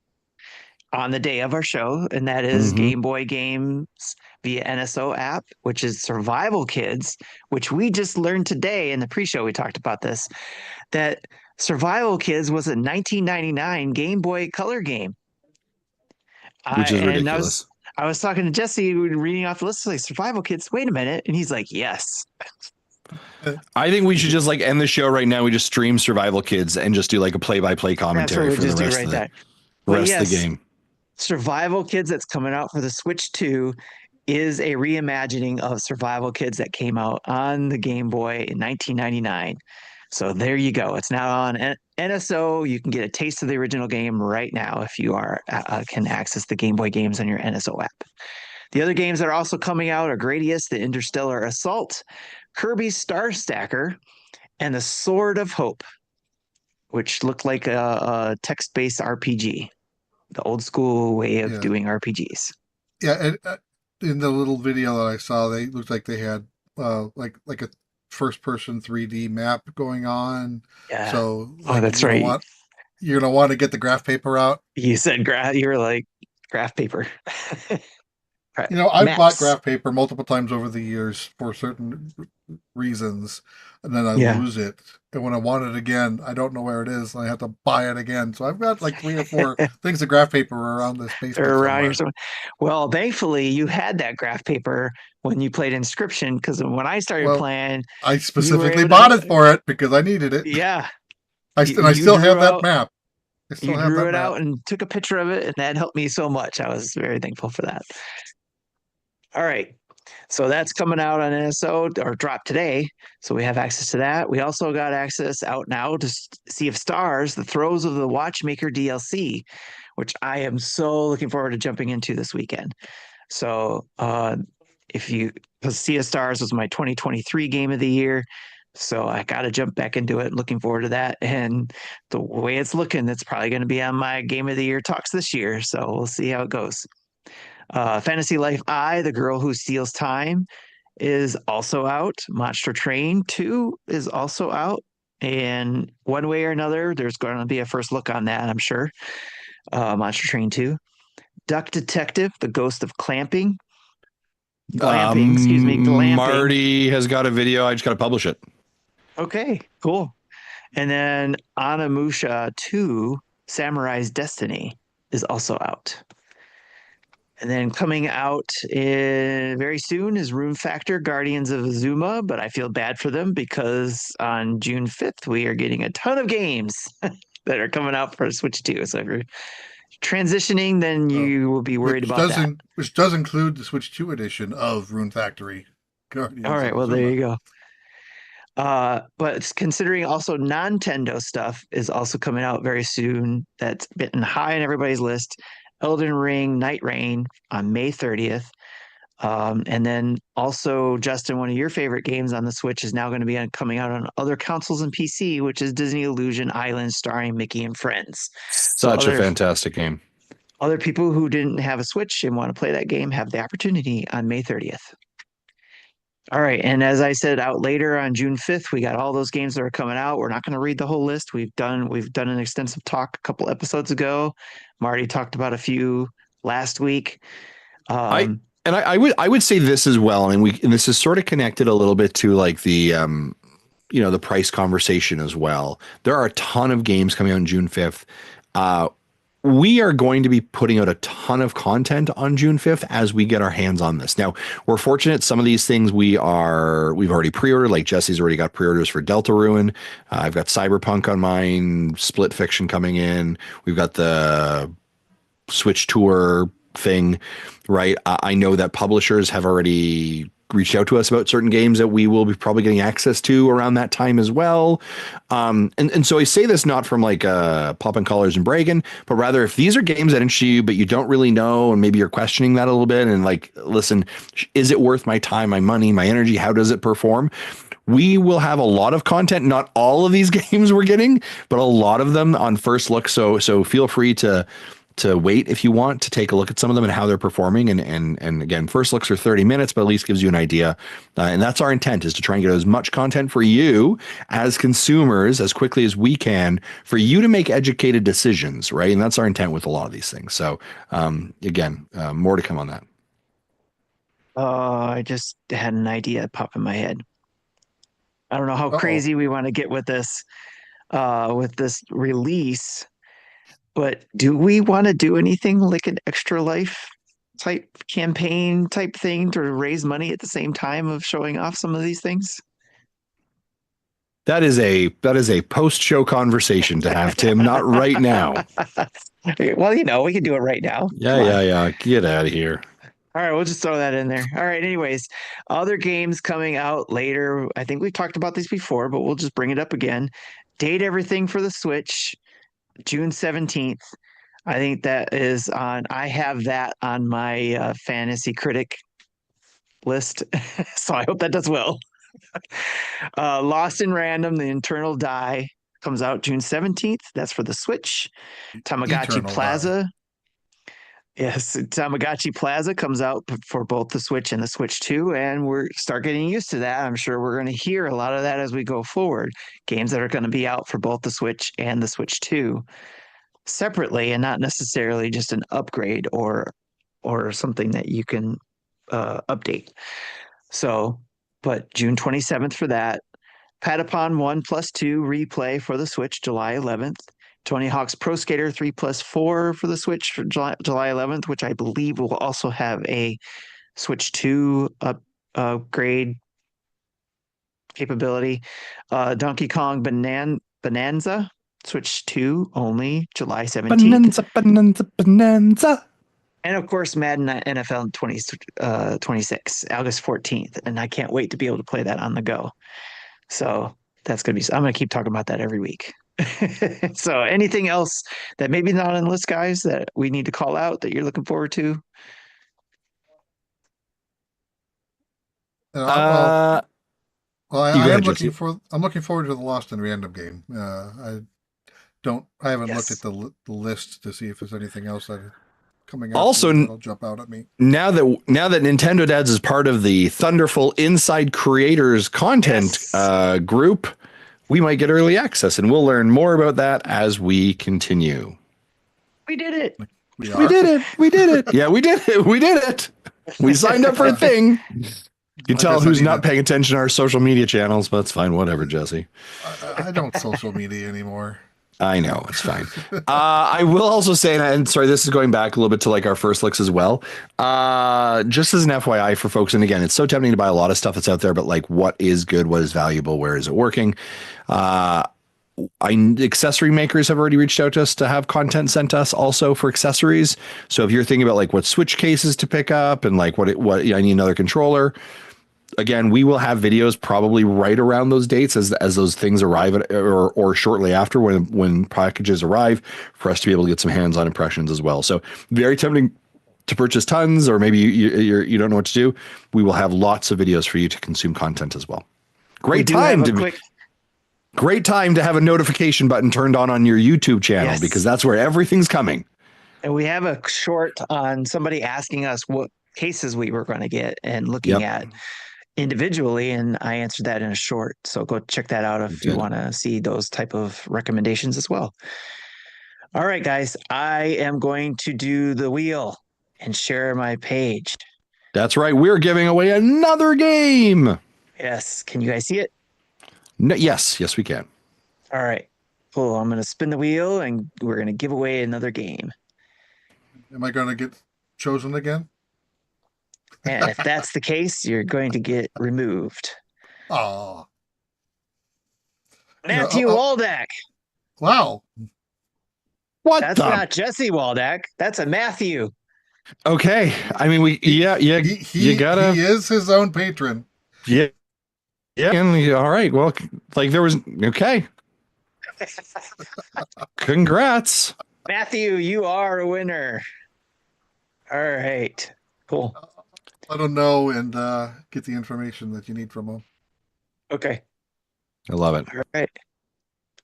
S2: on the day of our show, and that is Game Boy games via NSO app, which is Survival Kids, which we just learned today in the pre-show. We talked about this, that Survival Kids was a 1999 Game Boy Color game,
S1: which is ridiculous.
S2: I was talking to Jesse, reading off the list, like, Survival Kids, wait a minute, and he's like, yes.
S1: I think we should just like end the show right now. We just stream Survival Kids and just do like a play-by-play commentary for the rest of the game.
S2: Survival Kids, that's coming out for the Switch 2, is a reimagining of Survival Kids that came out on the Game Boy in 1999. So there you go. It's now on NSO. You can get a taste of the original game right now if you can access the Game Boy games on your NSO app. The other games that are also coming out are Gradius, the Interstellar Assault, Kirby's Star Stacker, and the Sword of Hope, which looked like a text-based RPG. The old school way of doing RPGs.
S3: Yeah, and in the little video that I saw, they looked like they had like a first-person 3D map going on.
S2: Yeah.
S3: So
S2: that's right.
S3: You're gonna want to get the graph paper out.
S2: You said you were like graph paper.
S3: I've bought graph paper multiple times over the years for certain reasons, and then I lose it. And when I want it again, I don't know where it is, and I have to buy it again. So I've got like 3 or 4 things of graph paper around this basement.
S2: Well, thankfully, you had that graph paper when you played Inscription, because when I started playing,
S3: I specifically bought it for it because I needed it.
S2: Yeah.
S3: I still have that map. I still
S2: You
S3: have
S2: drew
S3: that
S2: it
S3: map.
S2: out and took a picture of it, and that helped me so much. I was very thankful for that. All right. So that's coming out on NSO or drop today. So we have access to that. We also got access out now to Sea of Stars, the Throes of the Watchmaker DLC, which I am so looking forward to jumping into this weekend. So if you, because Sea of Stars was my 2023 game of the year. So I got to jump back into it. Looking forward to that. And the way it's looking, it's probably going to be on my game of the year talks this year. So we'll see how it goes. Fantasy Life I, The Girl Who Steals Time, is also out. Monster Train 2 is also out. And one way or another, there's going to be a first look on that, I'm sure. Monster Train 2. Duck Detective, The Ghost of Clamping. Glamping, excuse me, glamping.
S1: Marty has got a video. I just got to publish it.
S2: Okay, cool. And then Onimusha 2, Samurai's Destiny, is also out. And then coming out very soon is Room Factor Guardians of Azuma, but I feel bad for them because on June 5th, we are getting a ton of games that are coming out for Switch 2. So if you're transitioning, then you will be worried about that.
S3: Which does include the Switch 2 edition of Rune Factory Guardians
S2: All right,
S3: of
S2: well, there
S3: Azuma.
S2: you go. But considering also Nintendo stuff is also coming out very soon. That's been high on everybody's list. Elden Ring Night Rain on May 30th. And then also, Justin, one of your favorite games on the Switch is now going to be coming out on other consoles and PC, which is Disney Illusion Island starring Mickey and Friends. So
S1: Such a fantastic game.
S2: other people who didn't have a Switch and want to play that game have the opportunity on May 30th. All right, and as I said, out later on June 5th, we got all those games that are coming out. We're not going to read the whole list. We've done an extensive talk a couple episodes ago. Marty talked about a few last week.
S1: I would say this as well, and this is sort of connected a little bit to like the the price conversation as well. There are a ton of games coming out on June 5th. We are going to be putting out a ton of content on June 5th as we get our hands on this. Now, we're fortunate some of these things we've already pre-ordered, like Jesse's already got pre-orders for Deltarune. I've got Cyberpunk on mine, Split Fiction coming in. We've got the Switch Tour thing, right? I know that publishers have already reached out to us about certain games that we will be probably getting access to around that time as well. And so I say this not from like popping collars and bragging, but rather if these are games that interest you, but you don't really know, and maybe you're questioning that a little bit and like, listen, is it worth my time, my money, my energy? How does it perform? We will have a lot of content, not all of these games we're getting, but a lot of them on first look. So feel free to wait if you want to take a look at some of them and how they're performing. And again, first looks are 30 minutes, but at least gives you an idea. And that's our intent, is to try and get as much content for you as consumers as quickly as we can for you to make educated decisions, right? And that's our intent with a lot of these things. So again, more to come on that.
S2: I just had an idea pop in my head. I don't know how crazy we want to get with this release. But do we want to do anything like an Extra Life type campaign type thing to raise money at the same time of showing off some of these things?
S1: That is a post-show conversation to have, Tim, not right now.
S2: Well, we can do it right now.
S1: Yeah. Get out of here.
S2: All right, we'll just throw that in there. All right, anyways, other games coming out later. I think we've talked about these before, but we'll just bring it up again. Date Everything for the Switch. June 17th. I think that is I have that on my fantasy critic list. So I hope that does well. Lost in Random, The Internal Die comes out June 17th. That's for the Switch. Tamagotchi
S3: Eternal
S2: Plaza. Yes, Tamagotchi Plaza comes out for both the Switch and the Switch 2, and we're start getting used to that. I'm sure we're going to hear a lot of that as we go forward. Games that are going to be out for both the Switch and the Switch 2 separately, and not necessarily just an upgrade or something that you can update. So, but June 27th for that. Patapon 1+2 replay for the Switch, July 11th. Tony Hawk's Pro Skater 3+4 for the Switch for July 11th, which I believe will also have a Switch 2 upgrade capability. Donkey Kong Bonanza Switch 2 only July 17th.
S1: Bonanza, bonanza, bonanza.
S2: And of course, Madden NFL 26, August 14th. And I can't wait to be able to play that on the go. So that's going to be, I'm going to keep talking about that every week. So anything else that maybe not on the list, guys, that we need to call out that you're looking forward to?
S3: Well, I
S1: You go
S3: am
S1: ahead,
S3: looking
S1: Jesse.
S3: for. I'm looking forward to the Lost in Random game. I haven't looked
S2: Yes.
S3: at the list to see if there's anything else that coming
S1: Also,
S3: afterwards that'll jump out at me.
S1: now that Nintendo Dads is part of the Thunderful Inside Creators content
S2: Yes.
S1: group, we might get early access, and we'll learn more about that as we continue.
S2: We did it.
S3: We
S1: We
S3: are.
S1: did it. We did it. Yeah, we did it. We did it. We signed up for a thing. You can
S3: I
S1: tell
S3: guess I
S1: who's
S3: need
S1: not
S3: to-
S1: paying attention to our social media channels, but it's fine. Whatever, Jesse.
S3: I don't social media anymore.
S1: I know, it's fine. I will also say, and sorry, this is going back a little bit to like our first looks as well. Just as an FYI for folks, and again, it's so tempting to buy a lot of stuff that's out there, but like, what is good, what is valuable, where is it working? Accessory makers have already reached out to us to have content sent to us also for accessories. So if you're thinking about like what switch cases to pick up and like what I need another controller. Again, we will have videos probably right around those dates as those things arrive or shortly after when packages arrive for us to be able to get some hands-on impressions as well. So very tempting to purchase tons, or maybe you don't know what to do. We will have lots of videos for you to consume content as well. Great time to have a notification button turned on your YouTube channel,
S2: Yes.
S1: because that's where everything's coming.
S2: And we have a short on somebody asking us what cases we were going to get and looking at individually, and I answered that in a short. So go check that out if you want to see those type of recommendations as well. All right, guys, I am going to do the wheel and share my page.
S1: That's right. We're giving away another game.
S2: Yes. Can you guys see it?
S1: No, yes, we can.
S2: All right. Cool. I'm going to spin the wheel and we're going to give away another game.
S3: Am I going to get chosen again?
S2: And if that's the case, you're going to get removed.
S3: Oh,
S2: Matthew Waldeck.
S3: Wow.
S1: What?
S2: That's not Jesse Waldeck. That's a Matthew.
S1: Okay. I mean, you gotta.
S3: He is his own patron.
S1: Yeah. All right. Well, like there was. Okay. Congrats.
S2: Matthew, you are a winner. All right. Cool.
S3: Let him know and get the information that you need from him.
S2: Okay.
S1: I love it.
S2: All right.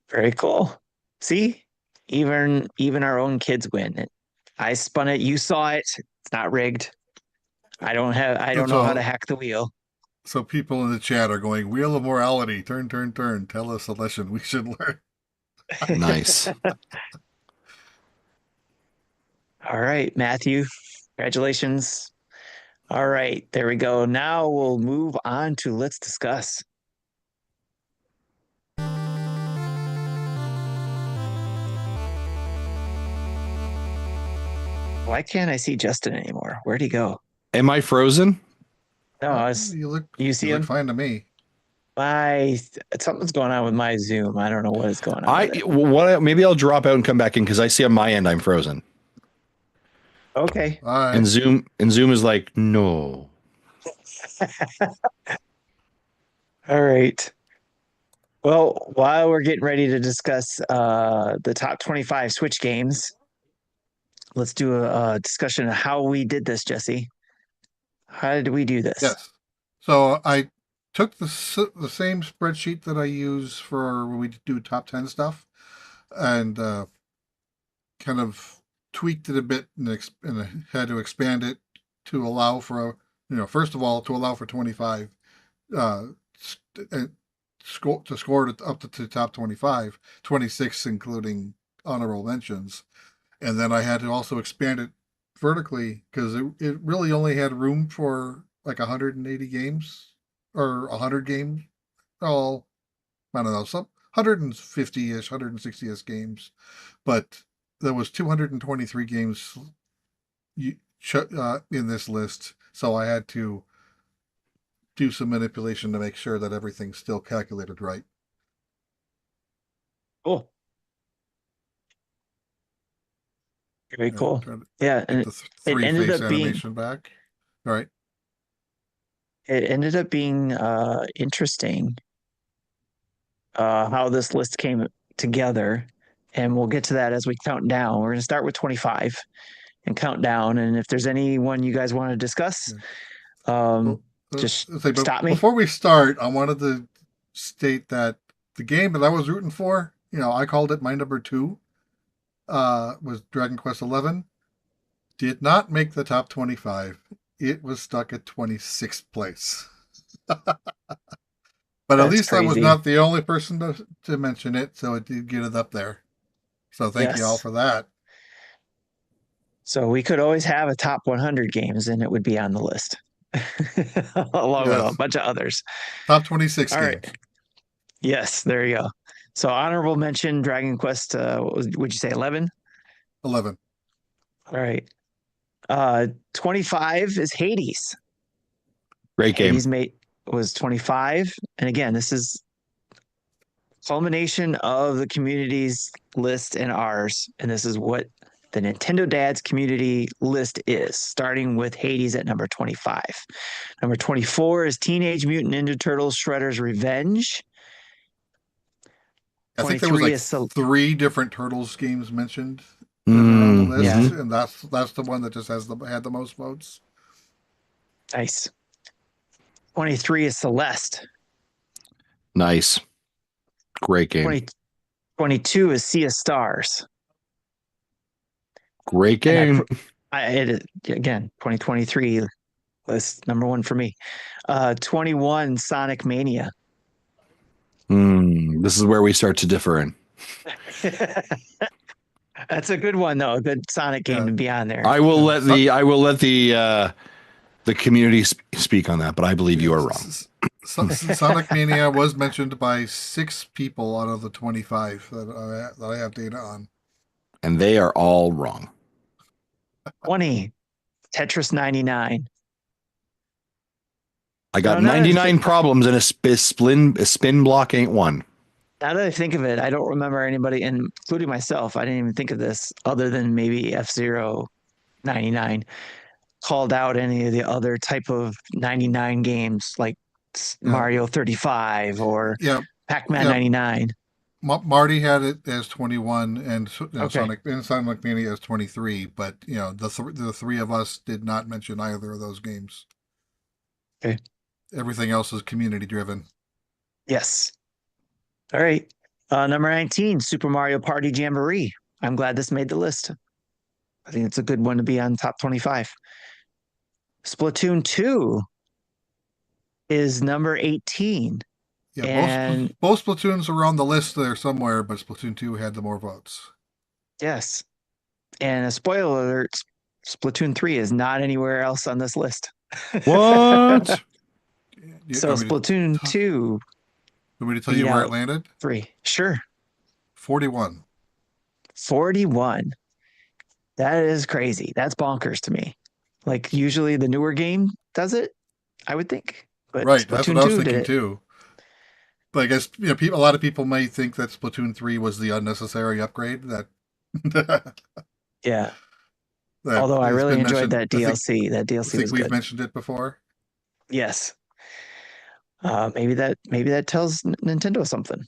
S2: Very cool. See, even our own kids win. I spun it. You saw it. It's not rigged. I don't know how to hack the wheel.
S3: So people in the chat are going, Wheel of Morality, turn. Tell us a lesson we should learn.
S1: Nice.
S2: All right, Matthew. Congratulations. All right, there we go. Now we'll move on to Let's Discuss. Why can't I see Justin anymore? Where'd he go?
S1: Am I frozen?
S2: No, you see him?
S3: Look fine to me.
S2: Something's going on with my Zoom. I don't know what is going on.
S1: Maybe I'll drop out and come back in because I see on my end I'm frozen.
S2: Okay.
S3: All right.
S1: And Zoom is like, no.
S2: All right. Well, while we're getting ready to discuss the top 25 Switch games, let's do a discussion of how we did this, Jesse. How did we do this?
S3: Yes. So I took the same spreadsheet that I use for when we do top 10 stuff and kind of tweaked it a bit and had to expand it to allow for, first of all, to allow for 25 score it up to the top 25, 26 including honorable mentions. And then I had to also expand it vertically because it really only had room for like 180 games or 100 games. Oh, I don't know, some 150-ish, 160-ish games. But there was 223 games in this list. So I had to do some manipulation to make sure that everything's still calculated right.
S2: Cool. Very cool.
S3: Trying to
S2: Yeah,
S3: get
S2: and
S3: the
S2: it ended
S3: three-face
S2: up being
S3: animation back. All right.
S2: interesting how this list came together, and we'll get to that as we count down. We're going to start with 25 and count down, and if there's anyone you guys want to discuss,
S3: Yeah.
S2: um,
S3: Well,
S2: just
S3: let's say, but
S2: stop me.
S3: before we start, I wanted to state that the game that I was rooting for, I called it my number two, was Dragon Quest XI. Did not make the top 25. It was stuck at 26th place. But at
S2: That's
S3: least I was
S2: crazy.
S3: not the only person to mention it, so it did get it up there. So thank you all
S2: Yes.
S3: for that.
S2: So we could always have a top 100 games, and it would be on the list, along with a
S3: Yes.
S2: bunch of others.
S3: Top 26
S2: All right.
S3: games.
S2: Yes, there you go. So honorable mention, Dragon Quest. Would you say 11?
S3: 11.
S2: All right. 25 is Hades.
S1: Great game.
S2: Hades mate was 25, and again, this is culmination of the community's list and ours, and this is what the Nintendo Dads community list is, starting with Hades at number 25. Number 24 is Teenage Mutant Ninja Turtles Shredder's Revenge.
S3: I think there was
S2: 23
S3: like
S2: is
S3: three different Turtles games mentioned that were on the list, and that's the one that just had the most votes.
S2: Nice. 23 is Celeste.
S1: Nice. Great game.
S2: 22 is Sea of Stars.
S1: Great game.
S2: Again, 2023 list number one for me. 21 Sonic Mania.
S1: This is where we start to differ in.
S2: That's a good one though. A good Sonic game to be on there.
S1: I will let the community speak on that, but I believe you are wrong.
S3: Sonic Mania was mentioned by 6 people out of the 25 that I have data on,
S1: and they are all wrong.
S2: 20 Tetris 99.
S1: I got 99 problems, and a spin block ain't one.
S2: Now that I think of it, I don't remember anybody, including myself. I didn't even think of this other than maybe F-Zero 99 called out any of the other type of 99 games like Mario 35 or Pac-Man 99.
S3: Marty had it as 21, and
S2: Okay.
S3: Sonic Mania as 23. But the three of us did not mention either of those games.
S2: Okay.
S3: Everything else is community driven.
S2: Yes. All right. Number 19, Super Mario Party Jamboree. I'm glad this made the list. I think it's a good one to be on top 25. Splatoon 2 is number 18.
S3: Yeah,
S2: And
S3: both Splatoons are on the list there somewhere, but Splatoon 2 had the more votes.
S2: yes. And a spoiler alert, Splatoon 3 is not anywhere else on this list.
S1: What?
S2: So Splatoon 2.
S3: Want me to tell you where it landed?
S2: 3. Sure.
S3: 41.
S2: 41. That is crazy. That's bonkers to me. Like usually the newer game does it, I would think. But
S3: right,
S2: Splatoon
S3: that's what I was
S2: 2
S3: thinking too. But I guess a lot of people may think that Splatoon 3 was the unnecessary upgrade.
S2: Yeah. Although I really enjoyed that DLC. That DLC was good.
S3: We've mentioned it before.
S2: Yes. Maybe that tells Nintendo something.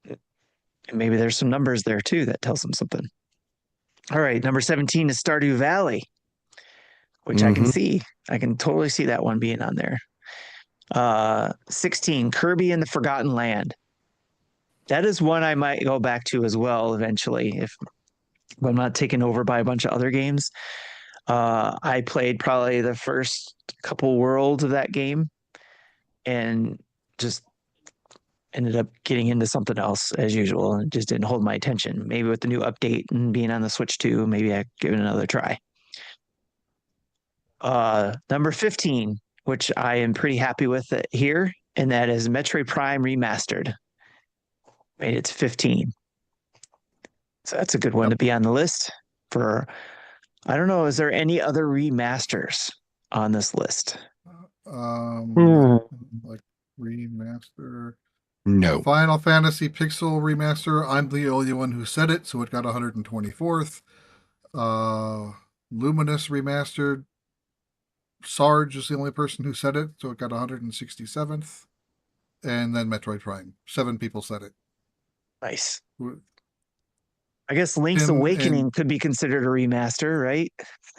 S2: And maybe there's some numbers there too that tells them something. All right, number 17 is Stardew Valley, which I can see. I can totally see that one being on there. 16, Kirby and the Forgotten Land. That is one I might go back to as well eventually if I'm not taken over by a bunch of other games. I played probably the first couple worlds of that game and just ended up getting into something else as usual and just didn't hold my attention. Maybe with the new update and being on the Switch 2, maybe I give it another try. Number 15, which I am pretty happy with it here, and that is Metroid Prime Remastered. Made it to 15. So that's a good one to be on the list for. I don't know, is there any other remasters on this list?
S3: Like remaster.
S1: No.
S3: Final Fantasy Pixel Remaster. I'm the only one who said it, so it got 124th. Luminous Remastered. Sarge is the only person who said it, so it got 167th. And then Metroid Prime. 7 people said it.
S2: Nice. I guess Link's Awakening could be considered a remaster, right?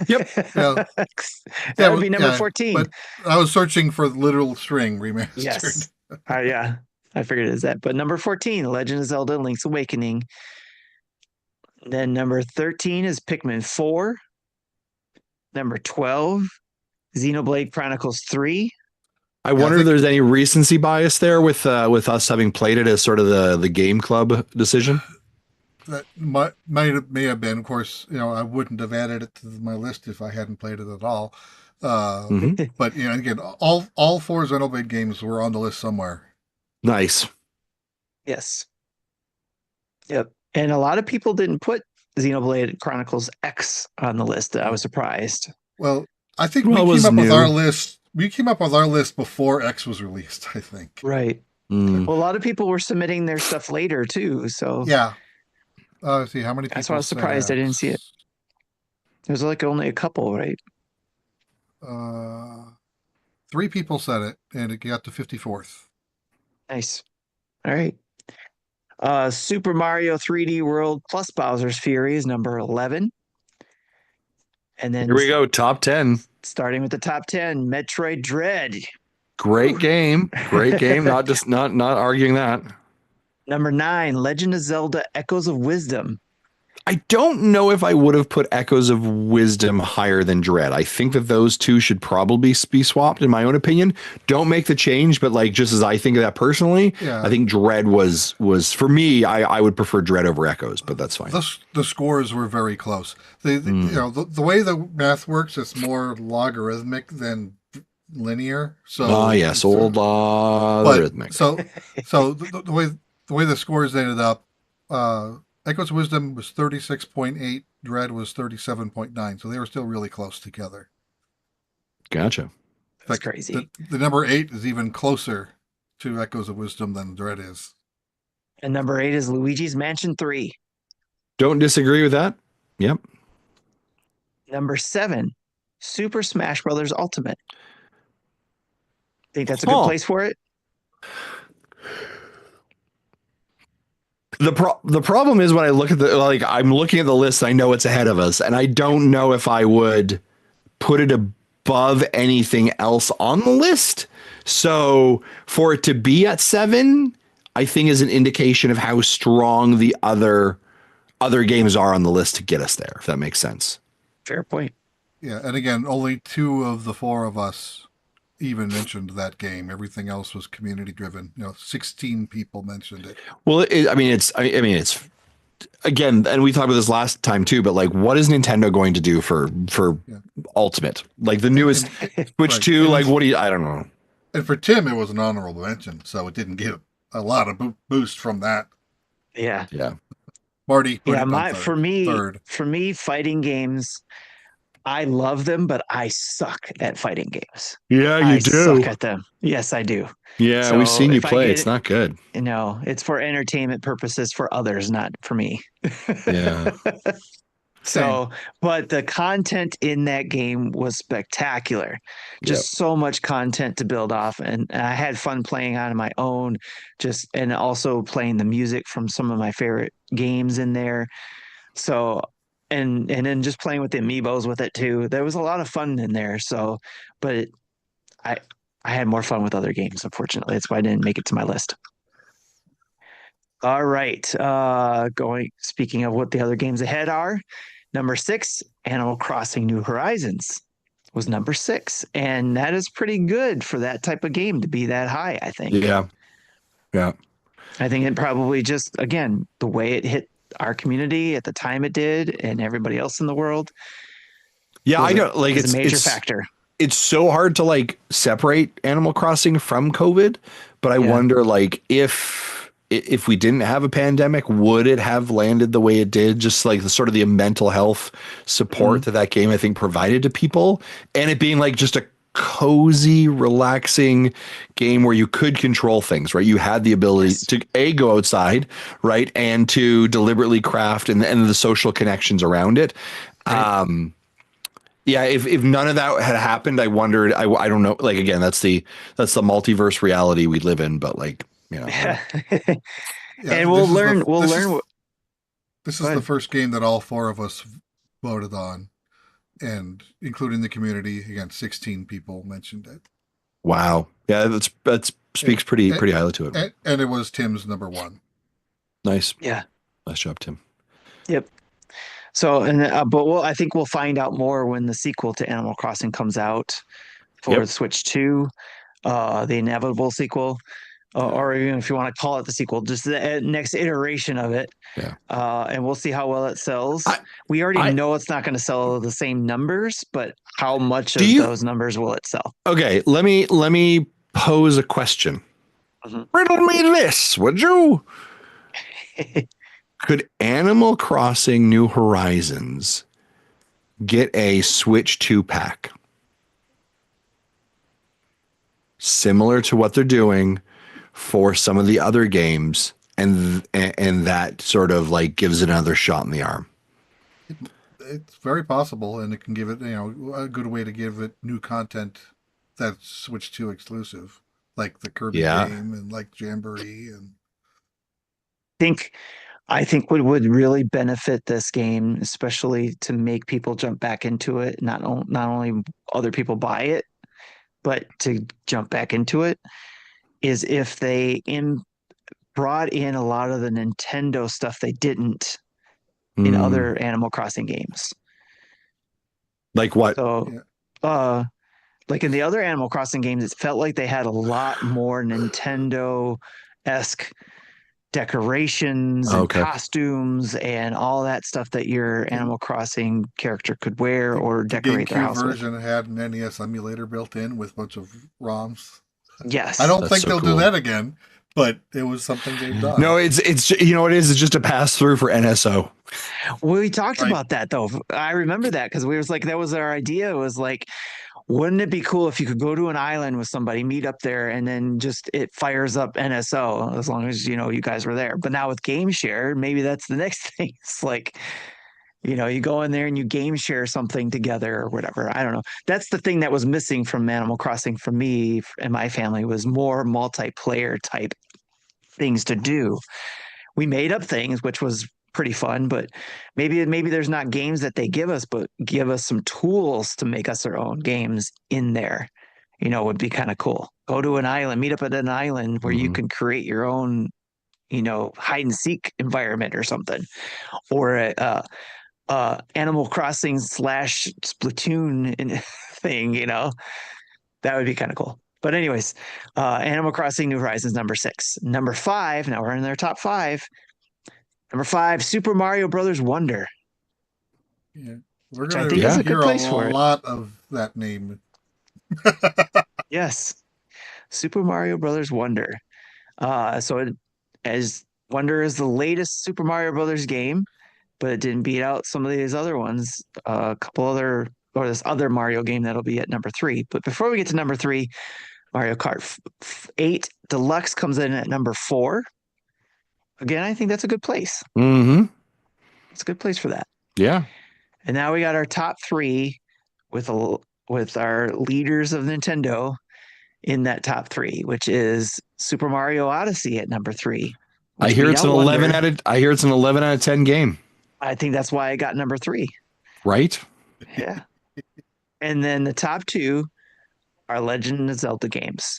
S1: Yep.
S3: Yeah.
S2: That would be number 14.
S3: But I was searching for literal string remastered.
S2: Yes. Yeah. I figured it is that. But number 14, Legend of Zelda Link's Awakening. Then number 13 is Pikmin 4. Number 12, Xenoblade Chronicles 3.
S1: I wonder if there's any recency bias there with us having played it as sort of the game club decision.
S3: That may have been. Of course, I wouldn't have added it to my list if I hadn't played it at all. But again, all 4 Xenoblade games were on the list somewhere.
S1: Nice.
S2: Yes. Yep. And a lot of people didn't put Xenoblade Chronicles X on the list. I was surprised.
S3: Well, I think we came up with our list. We came up with our list before X was released, I think.
S2: Right. Well, a lot of people were submitting their stuff later too. So
S3: yeah. Let's see how many people.
S2: That's why I was surprised I didn't see it. There's like only a couple, right?
S3: 3 people said it, and it got to 54th.
S2: Nice. All right. Super Mario 3D World plus Bowser's Fury is number 11. And then
S1: here we go, top 10.
S2: Starting with the top 10, Metroid Dread.
S1: Great game. Great game. Not arguing that.
S2: Number 9, Legend of Zelda Echoes of Wisdom.
S1: I don't know if I would have put Echoes of Wisdom higher than Dread. I think that those two should probably be swapped, in my own opinion. Don't make the change, but just as I think of that personally, I think Dread was for me. I would prefer Dread over Echoes, but that's fine.
S3: The scores were very close. The way the math works, it's more logarithmic than linear. So
S1: yes, old logarithmic.
S3: So the way the scores ended up. Echoes of Wisdom was 36.8, Dread was 37.9, so they were still really close together.
S1: Gotcha.
S2: That's crazy.
S3: The number 8 is even closer to Echoes of Wisdom than Dread is.
S2: And number 8 is Luigi's Mansion 3.
S1: Don't disagree with that. Yep.
S2: Number 7, Super Smash Brothers Ultimate. Think that's a good place for it?
S1: The problem is when I look at I'm looking at the list, I know it's ahead of us, and I don't know if I would put it above anything else on the list. So for it to be at 7, I think is an indication of how strong the other games are on the list to get us there, if that makes sense.
S2: Fair point.
S3: Yeah, and again, only 2 of the 4 of us even mentioned that game. Everything else was community driven. 16 people mentioned it.
S1: Well, it's again, and we talked about this last time too, but what is Nintendo going to do for Ultimate? The newest Switch 2, I don't know.
S3: And for Tim, it was an honorable mention, so it didn't get a lot of boost from that.
S2: Yeah.
S1: Yeah.
S3: Marty.
S2: For me, fighting games, I love them, but I suck at fighting games.
S1: Yeah, you do.
S2: I suck at them. Yes, I do.
S1: Yeah, so we've seen you play. It's not good.
S2: It's for entertainment purposes for others, not for me.
S1: Yeah.
S2: So, but the content in that game was spectacular. Just so much content to build off. And I had fun playing on my own, and also playing the music from some of my favorite games in there. So, and then just playing with the amiibos with it too. There was a lot of fun in there. So, but I had more fun with other games, unfortunately. That's why I didn't make it to my list. All right. Speaking of what the other games ahead are, number 6, Animal Crossing New Horizons was number 6. And that is pretty good for that type of game to be that high, I think.
S1: Yeah. Yeah.
S2: I think it probably just, again, the way it hit our community at the time it did and everybody else in the world.
S1: Yeah, I know.
S2: It's a major factor.
S1: It's so hard to separate Animal Crossing from COVID, but I wonder if we didn't have a pandemic, would it have landed the way it did? Just the mental health support that game, I think, provided to people, and it being just a cozy, relaxing game where you could control things, right? You had the ability to go outside, right, and to deliberately craft and the social connections around it. Right. Yeah, if none of that had happened, I wondered. I don't know. Like again, that's the multiverse reality we live in. But like, you know,
S2: and we'll learn.
S3: This is the first game that all four of us voted on, and including the community. Again, 16 people mentioned it.
S1: Wow. Yeah, that speaks pretty highly to it.
S3: And it was Tim's number one.
S1: Nice.
S2: Yeah.
S1: Nice job, Tim.
S2: Yep. So, but I think we'll find out more when the sequel to Animal Crossing comes out for the Switch 2, the inevitable sequel, or even if you want to call it the sequel, just the next iteration of it.
S1: Yeah.
S2: And we'll see how well it sells. We already know it's not going to sell the same numbers, but how much of those numbers will it sell?
S1: Okay, let me pose a question. Riddle me this, would you? Could Animal Crossing New Horizons get a Switch 2 pack? Similar to what they're doing for some of the other games, and that sort of like gives it another shot in the arm.
S3: It's very possible, and it can give it, a good way to give it new content that's Switch 2 exclusive, like the Kirby game and like Jamboree. And
S2: I think what would really benefit this game, especially to make people jump back into it, not only other people buy it, but to jump back into it, is if they brought in a lot of the Nintendo stuff they didn't in other Animal Crossing games.
S1: Like what?
S2: So, like in the other Animal Crossing games, it felt like they had a lot more Nintendo-esque decorations and costumes and all that stuff that your Animal Crossing character could wear or decorate their house with.
S3: The GameCube version had an NES emulator built in with a bunch of ROMs.
S2: Yes.
S3: I don't think they'll do that again, but it was something they've done.
S1: No, it's what it is. It's just a pass through for NSO.
S2: We talked about that though. I remember that because we was like, that was our idea. It was like, wouldn't it be cool if you could go to an island with somebody, meet up there, and then just it fires up NSO as long as you guys were there. But now with game share, maybe that's the next thing. It's like, you go in there and you game share something together or whatever. I don't know. That's the thing that was missing from Animal Crossing for me and my family was more multiplayer type things to do. We made up things, which was pretty fun, but maybe there's not games that they give us, but give us some tools to make us our own games in there. Would be kind of cool. Go to an island, meet up at an island where you can create your own, hide and seek environment or something, or Animal Crossing / Splatoon thing. That would be kind of cool. But anyways, Animal Crossing New Horizons number 6. Number 5. Now we're in their top 5. Number 5, Super Mario Brothers Wonder.
S3: Yeah, we're going to hear a lot of that name.
S2: Yes, Super Mario Brothers Wonder. As Wonder is the latest Super Mario Brothers game, but it didn't beat out some of these other ones. This other Mario game that'll be at number 3. But before we get to number 3, Mario Kart 8 Deluxe comes in at number 4. Again, I think that's a good place. It's a good place for that.
S1: Yeah.
S2: And now we got our top 3 with our leaders of Nintendo in that top 3, which is Super Mario Odyssey at number 3.
S1: I hear it's an 11 out of 10 game.
S2: I think that's why I got number 3.
S1: Right?
S2: Yeah. And then the top 2 are Legend of Zelda games.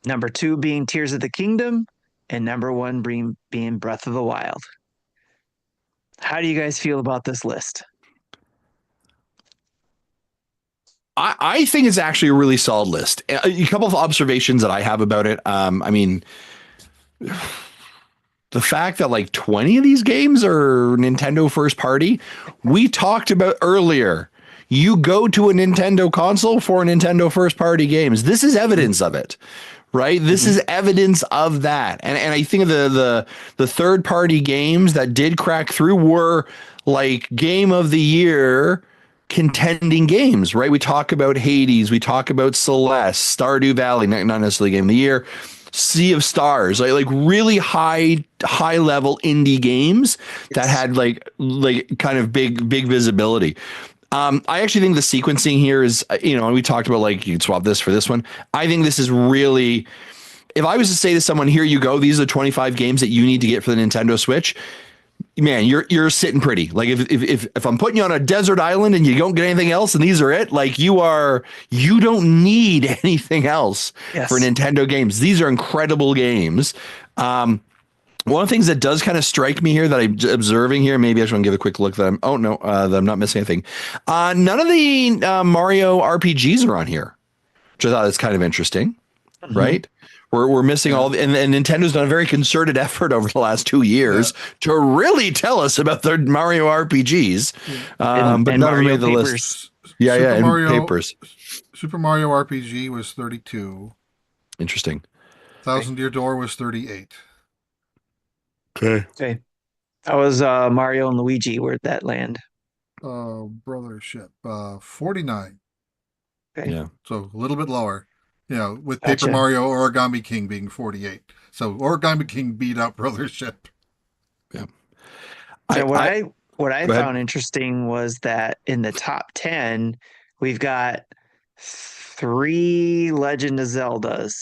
S2: Number 2 being Tears of the Kingdom, and number 1 being Breath of the Wild. How do you guys feel about this list?
S1: I think it's actually a really solid list. A couple of observations that I have about it. I mean, the fact that like 20 of these games are Nintendo first party, we talked about earlier. You go to a Nintendo console for Nintendo first party games. This is evidence of it. Right. This is evidence of that. And I think the third party games that did crack through were like Game of the Year contending games, right? We talk about Hades, we talk about Celeste, Stardew Valley, not necessarily Game of the Year, Sea of Stars, like really high level indie games that
S2: Yes.
S1: had like kind of big visibility. I actually think the sequencing here is, and we talked about like you could swap this for this one. I think this is really, if I was to say to someone, here you go, these are the 25 games that you need to get for the Nintendo Switch, man, you're sitting pretty. Like if I'm putting you on a desert island and you don't get anything else and these are it, like you don't need anything else for
S2: Yes.
S1: Nintendo games. These are incredible games. One of the things that does kind of strike me here that I'm observing here, maybe I just want to give a quick look that that I'm not missing anything. None of the Mario RPGs are on here, which I thought is kind of interesting, right? We're missing all, and Nintendo's done a very concerted effort over the last 2 years to really tell us about their Mario RPGs, but none of them made the list. Yeah,
S3: Super
S1: and
S3: Mario,
S1: papers.
S3: Super Mario RPG was 32.
S1: Interesting.
S3: Thousand Year Door was 38.
S1: Okay.
S2: Okay. That was Mario and Luigi. Where'd that land?
S3: Brothership, 49.
S2: Okay.
S1: Yeah.
S3: So a little bit lower. With
S2: Gotcha.
S3: Paper Mario Origami King being 48. So Origami King beat out Brothership.
S1: Yeah.
S2: So what I
S1: Go ahead.
S2: found interesting was that in the top 10, we've got 3 Legend of Zeldas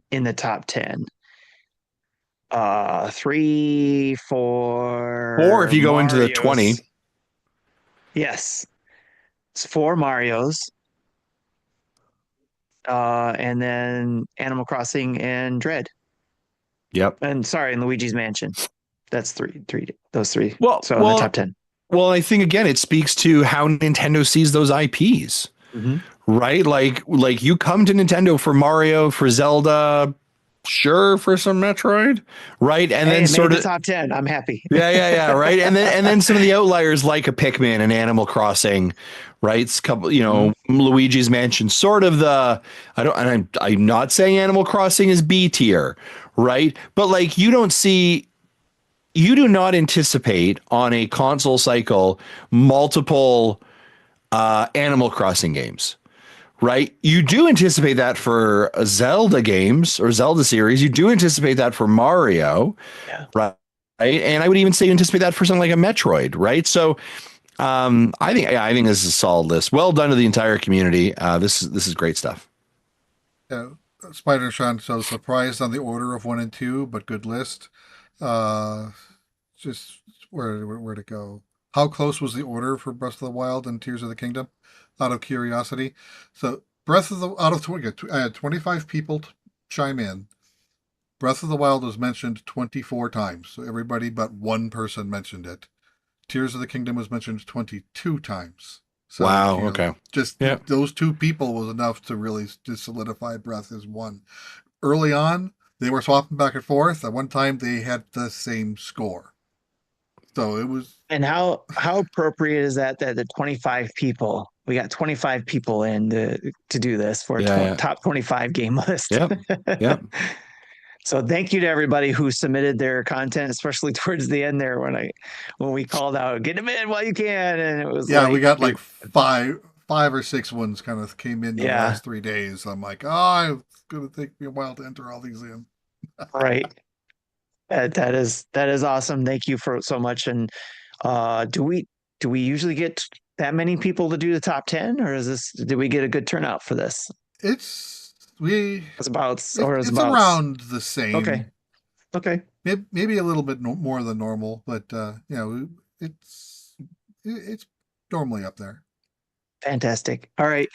S2: in the top 10. 3, 4.
S1: Or if you go into the 20.
S2: Yes. It's 4 Marios. And then Animal Crossing and Dread.
S1: Yep.
S2: And sorry, and Luigi's Mansion. That's those 3.
S1: Well,
S2: So in the top 10.
S1: Well, I think again, it speaks to how Nintendo sees those IPs, right? Like you come to Nintendo for Mario, for Zelda, sure, for some Metroid, right? And then sort of
S2: top 10. I'm happy.
S1: yeah, right. And then some of the outliers like a Pikmin and Animal Crossing, right? It's a couple, Luigi's Mansion, sort of I'm not saying Animal Crossing is B tier, right? But like you do not anticipate on a console cycle multiple Animal Crossing games, right? You do anticipate that for Zelda games or Zelda series. You do anticipate that for Mario, right? And I would even say you anticipate that for something like a Metroid, right? So I think this is a solid list. Well done to the entire community. This is great stuff.
S3: Spider Sean, so surprised on the order of 1 and 2, but good list. Just where to go? How close was the order for Breath of the Wild and Tears of the Kingdom? Out of curiosity, so out of 20, I had 25 people chime in. Breath of the Wild was mentioned 24 times, so everybody but one person mentioned it. Tears of the Kingdom was mentioned 22 times. So,
S1: wow. Okay.
S3: Just those 2 people was enough to really just solidify Breath as one. Early on, they were swapping back and forth. At one time, they had the same score. So it was.
S2: And how appropriate is that the 25 people, we got 25 people in to do this for a top 25 game list.
S1: Yep.
S2: So thank you to everybody who submitted their content, especially towards the end there when we called out, get them in while you can. And it was
S3: we got like five or 6 ones kind of came in the last 3 days. I'm like, it's going to take me a while to enter all these in.
S2: Right. That is awesome. Thank you so much. And do we usually get that many people to do the top 10, or did we get a good turnout for this?
S3: It's
S2: about
S3: around the same.
S2: Okay.
S3: Maybe a little bit more than normal, but it's normally up there.
S2: Fantastic. All right.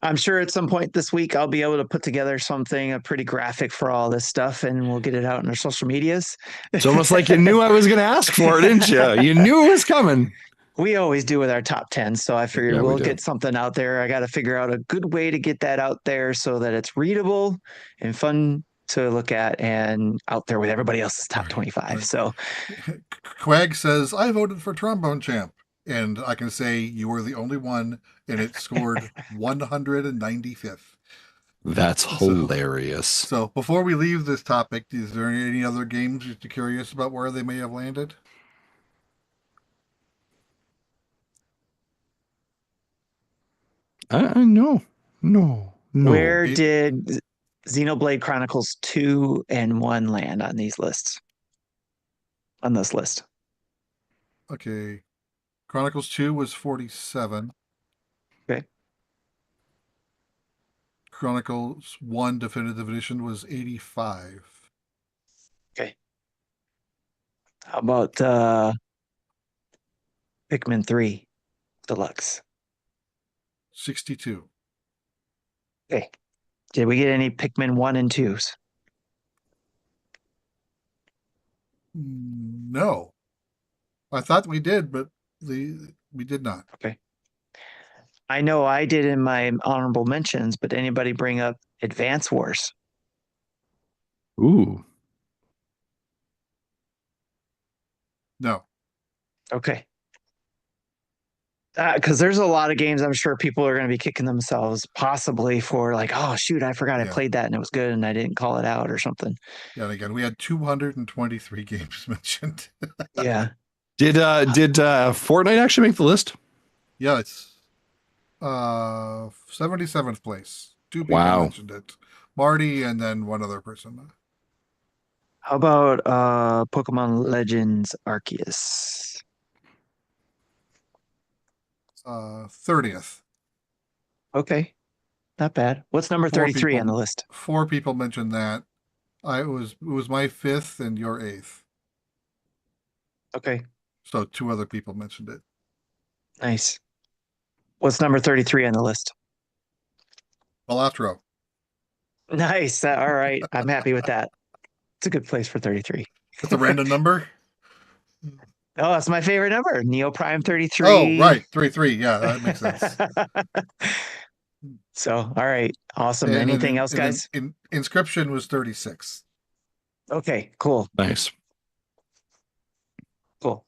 S2: I'm sure at some point this week I'll be able to put together a pretty graphic for all this stuff, and we'll get it out in our social medias.
S1: It's almost like you knew I was going to ask for it, didn't you? You knew it was coming.
S2: We always do with our top 10, so I figured we'll get something out there. I got to figure out a good way to get that out there so that it's readable and fun to look at and out there with everybody else's top 25. Right. So
S3: Quag says, I voted for Trombone Champ. And I can say you were the only one, and it scored 195th.
S1: That's hilarious.
S3: So before we leave this topic, is there any other games you're curious about where they may have landed?
S1: No, no, no.
S2: Where did Xenoblade Chronicles 2 and 1 land on these lists? On this list.
S3: Okay. Chronicles 2 was 47.
S2: Okay.
S3: Chronicles 1 Definitive Edition was 85.
S2: Okay. How about Pikmin 3 Deluxe?
S3: 62.
S2: Okay. Did we get any Pikmin 1 and 2s?
S3: No. I thought we did, but we did not.
S2: Okay. I know I did in my honorable mentions, but anybody bring up Advance Wars?
S1: Ooh.
S3: No.
S2: Okay. Because there's a lot of games I'm sure people are going to be kicking themselves possibly for like, oh, shoot, I forgot I
S3: Yeah.
S2: played that and it was good and I didn't call it out or something.
S3: Yeah, and again, we had 223 games mentioned.
S2: Yeah.
S1: Did Fortnite actually make the list?
S3: Yeah, it's 77th place. Two people
S1: Wow.
S3: mentioned it. Marty and then one other person.
S2: How about Pokemon Legends Arceus?
S3: 30th.
S2: Okay. Not bad. What's number 33 on the list?
S3: 4 people mentioned that. It was my 5th and your 8th.
S2: Okay.
S3: So 2 other people mentioned it.
S2: Nice. What's number 33 on the list?
S3: Balatro.
S2: Nice. All right. I'm happy with that. It's a good place for 33.
S3: That's a random number?
S2: Oh, that's my favorite number. Neo Prime 33.
S3: Oh, right. 33. Yeah, that makes sense.
S2: So, all right. Awesome.
S3: And
S2: Anything
S3: then,
S2: else, guys?
S3: Inscription was 36.
S2: Okay, cool.
S1: Nice.
S2: Cool.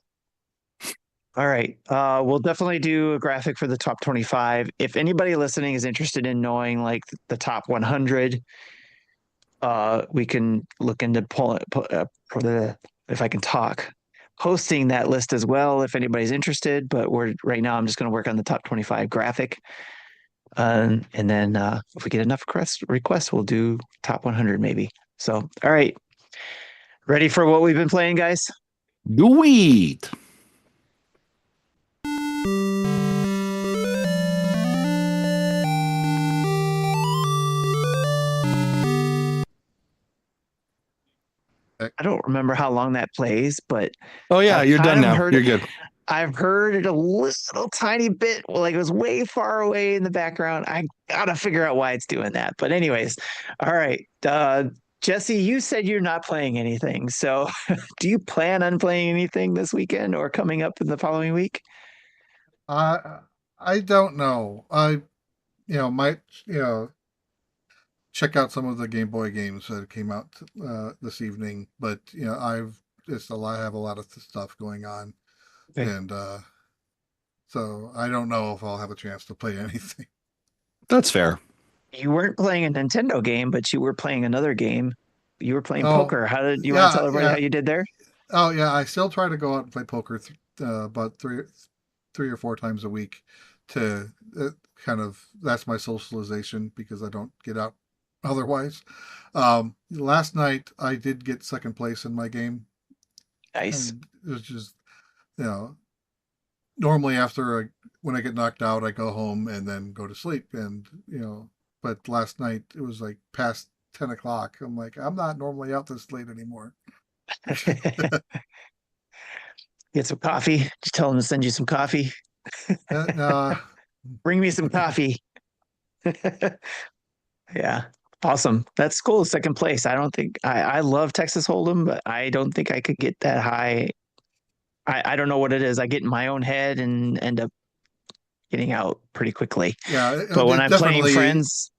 S2: All right. We'll definitely do a graphic for the top 25. If anybody listening is interested in knowing like the top 100, we can look into if I can talk, posting that list as well if anybody's interested. But right now I'm just going to work on the top 25 graphic. And then if we get enough requests, we'll do top 100 maybe. So, all right. Ready for what we've been playing, guys?
S1: Do it.
S2: I don't remember how long that plays, but
S1: Oh yeah,
S2: I've
S1: you're done
S2: kind of
S1: now.
S2: heard
S1: You're
S2: it.
S1: good.
S2: I've heard it a little tiny bit, like it was way far away in the background. I gotta figure out why it's doing that. But anyways, all right. Jesse, you said you're not playing anything. So do you plan on playing anything this weekend or coming up in the following week?
S3: I don't know. I might check out some of the Game Boy games that came out this evening, but I have a lot of stuff going on,
S2: Okay.
S3: and so I don't know if I'll have a chance to play anything.
S1: That's fair.
S2: You weren't playing a Nintendo game, but you were playing another game. You were playing
S3: Oh,
S2: poker. How did you want to tell everybody how you did there?
S3: Oh yeah, I still try to go out and play poker about three or 4 times a week to that's my socialization because I don't get out otherwise. Last night I did get second place in my game.
S2: Nice.
S3: And it was just, you know, normally when I get knocked out, I go home and then go to sleep. And, but last night it was like past 10 o'clock. I'm like, I'm not normally out this late anymore.
S2: Get some coffee. Just tell them to send you some coffee.
S3: No,
S2: Bring me some coffee. Yeah. Awesome. That's cool. Second place. I don't think I love Texas Hold'em, but I don't think I could get that high. I don't know what it is. I get in my own head and end up getting out pretty quickly.
S3: yeah,
S2: But when I'm playing friends,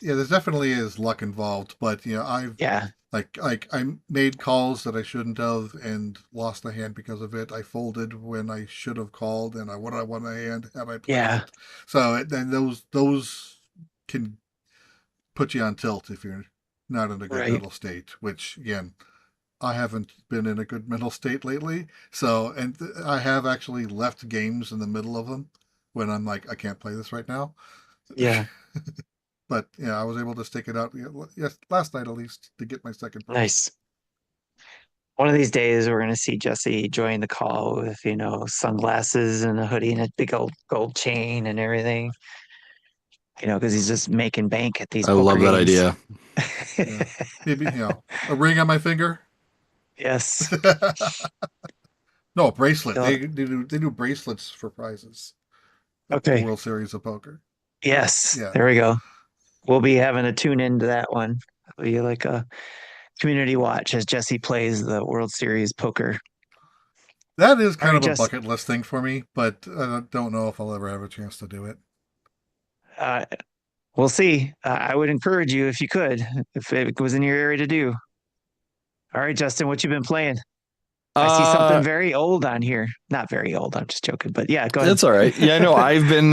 S3: yeah, there definitely is luck involved. But
S2: yeah,
S3: like I made calls that I shouldn't have and lost a hand because of it. I folded when I should have called, and I would have won a hand had I played
S2: yeah,
S3: it. So then those can put you on tilt if you're not in a good
S2: right.
S3: mental state. Which again, I haven't been in a good mental state lately. So I have actually left games in the middle of them when I'm like I can't play this right now.
S2: Yeah.
S3: But yeah, I was able to stick it out. Yes, last night at least to get my second prize.
S2: Nice. One of these days, we're going to see Jesse join the call with, sunglasses and a hoodie and a big old gold chain and everything, because he's just making bank at these
S1: I
S2: poker
S1: love that
S2: games.
S1: idea.
S3: Yeah, maybe a ring on my finger.
S2: Yes.
S3: No, a bracelet.
S2: Uh,
S3: They do bracelets for prizes at the
S2: Okay.
S3: World Series of Poker.
S2: Yes.
S3: Yeah,
S2: There we go. We'll be having to tune into that one. It'll be like a community watch as Jesse plays the World Series poker.
S3: that is
S2: All
S3: kind
S2: right,
S3: of a
S2: Jesse.
S3: bucket list thing for me, but I don't know if I'll ever have a chance to do it.
S2: Uh, we'll see. I would encourage you if you could, if it was in your area to do. All right, Justin, what you been playing? I see something
S1: Uh,
S2: very old on here. Not very old. I'm just joking. But yeah, go
S1: That's all right. Yeah, I know.
S2: ahead.
S1: I've been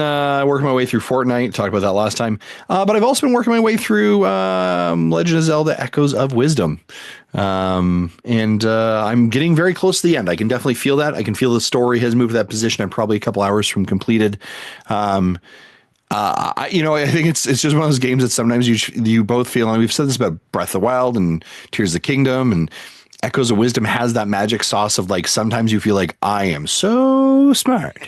S1: working my way through Fortnite. Talked about that last time. But I've also been working my way through Legend of Zelda: Echoes of Wisdom, and I'm getting very close to the end. I can definitely feel that. I can feel the story has moved to that position. I'm probably a couple hours from completed. Um, I think it's just one of those games that sometimes you both feel, and we've said this about Breath of the Wild and Tears of the Kingdom, and Echoes of Wisdom has that magic sauce of like sometimes you feel like I am so smart,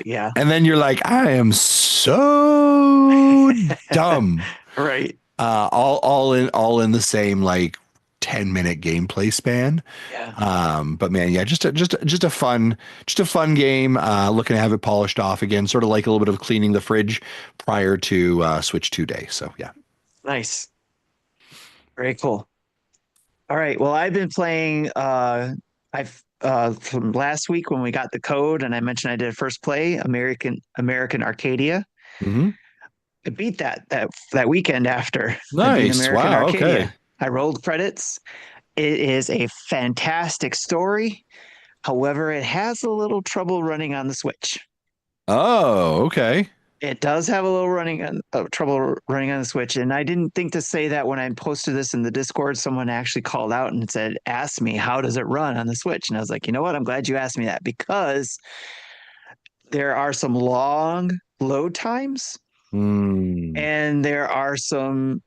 S2: Yeah.
S1: and then you're like I am so dumb.
S2: Right.
S1: All in the same like 10-minute gameplay span.
S2: Yeah.
S1: But man, yeah, just a fun game. Looking to have it polished off again, sort of like a little bit of cleaning the fridge prior to Switch 2 day. So yeah.
S2: Nice. Very cool. All right. Well, I've been playing I've from last week when we got the code and I mentioned I did a first play, American Arcadia.
S1: Hmm.
S2: I beat that weekend after I beat
S1: Nice.
S2: American
S1: Wow. Okay.
S2: Arcadia. I rolled credits. It is a fantastic story. However, it has a little trouble running on the Switch.
S1: Oh, okay.
S2: It does have a little trouble running on the Switch, and I didn't think to say that when I posted this in the Discord. Someone actually called out and said, "Ask me how does it run on the Switch?" And I was like, you know what? I'm glad you asked me that because there are some long load times,
S1: Hmm.
S2: and there are some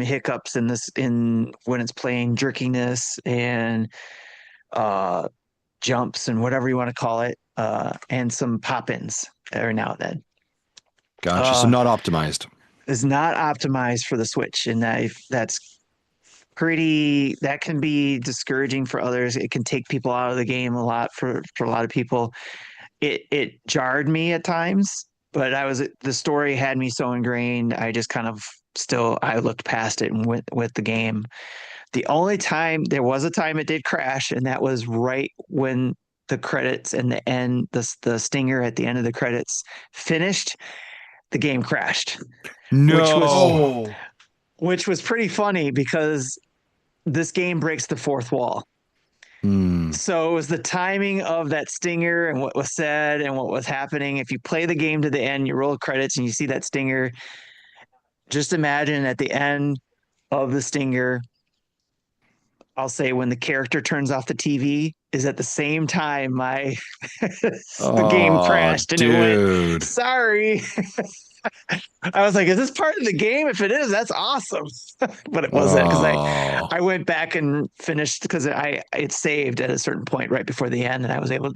S2: hiccups in this in when it's playing jerkiness and uh jumps and whatever you want to call it, and some pop-ins every now and then.
S1: Gotcha. So
S2: Uh,
S1: not optimized.
S2: is not optimized for the Switch, and that can be discouraging for others. It can take people out of the game a lot for a lot of people. It jarred me at times, but the story had me so ingrained. I just kind of still I looked past it and went with the game. The only time there was a time it did crash, and that was right when the credits and the stinger at the end of the credits finished. The game crashed, which was
S1: No.
S3: Oh,
S2: which was pretty funny because this game breaks the fourth wall.
S1: Hmm.
S2: So it was the timing of that stinger and what was said and what was happening. If you play the game to the end, you roll credits and you see that stinger, just imagine at the end of the stinger, I'll say when the character turns off the TV is at the same time the game
S1: Oh,
S2: crashed and it went,
S1: dude.
S2: sorry. I was like, is this part of the game? If it is, that's awesome. But it wasn't because I
S1: Oh.
S2: I went back and finished because it saved at a certain point right before the end, and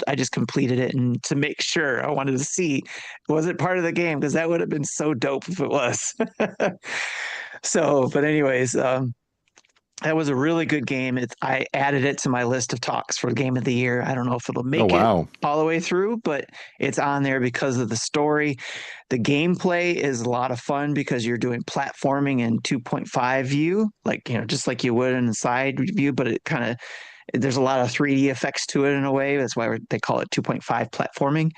S2: I just completed it, and to make sure I wanted to see was it part of the game because that would have been so dope if it was. So, but anyways, that was a really good game. I added it to my list of talks for game of the year. I don't know if it'll
S1: Oh,
S2: make it
S1: wow.
S2: all the way through, but it's on there because of the story. The gameplay is a lot of fun because you're doing platforming in 2.5 view, like, just like you would in a side view, but there's a lot of 3D effects to it in a way. That's why they call it 2.5 platforming.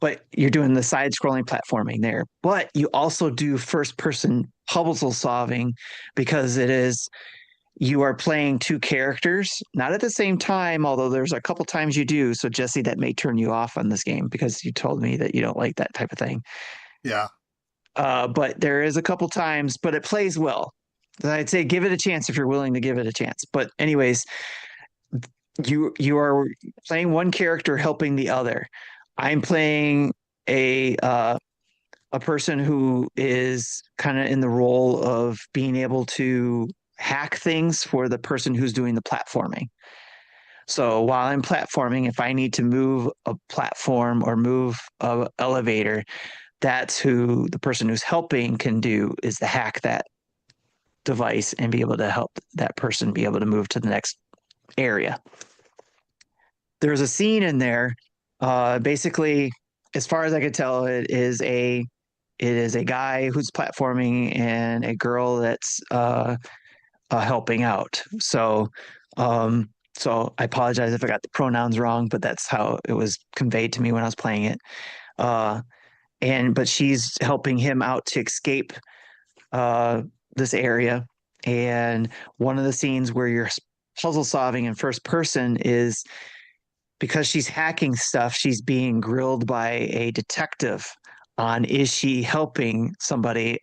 S2: But you're doing the side scrolling platforming there. But you also do first person puzzle solving because you are playing two characters, not at the same time, although there's a couple times you do. So Jesse, that may turn you off on this game because you told me that you don't like that type of thing.
S3: yeah.
S2: But there is a couple times, but it plays well. I'd say give it a chance if you're willing to give it a chance. But anyways, you are playing one character helping the other. I'm playing a a person who is kind of in the role of being able to hack things for the person who's doing the platforming. So while I'm platforming, if I need to move a platform or move a elevator, that's who the person who's helping can do, is to hack that device and be able to help that person be able to move to the next area. There's a scene in there. Basically, as far as I could tell, it is a guy who's platforming and a girl that's helping out. So I apologize if I got the pronouns wrong, but that's how it was conveyed to me when I was playing it. But she's helping him out to escape this area. And one of the scenes where you're puzzle solving in first person is, because she's hacking stuff, she's being grilled by a detective on, is she helping somebody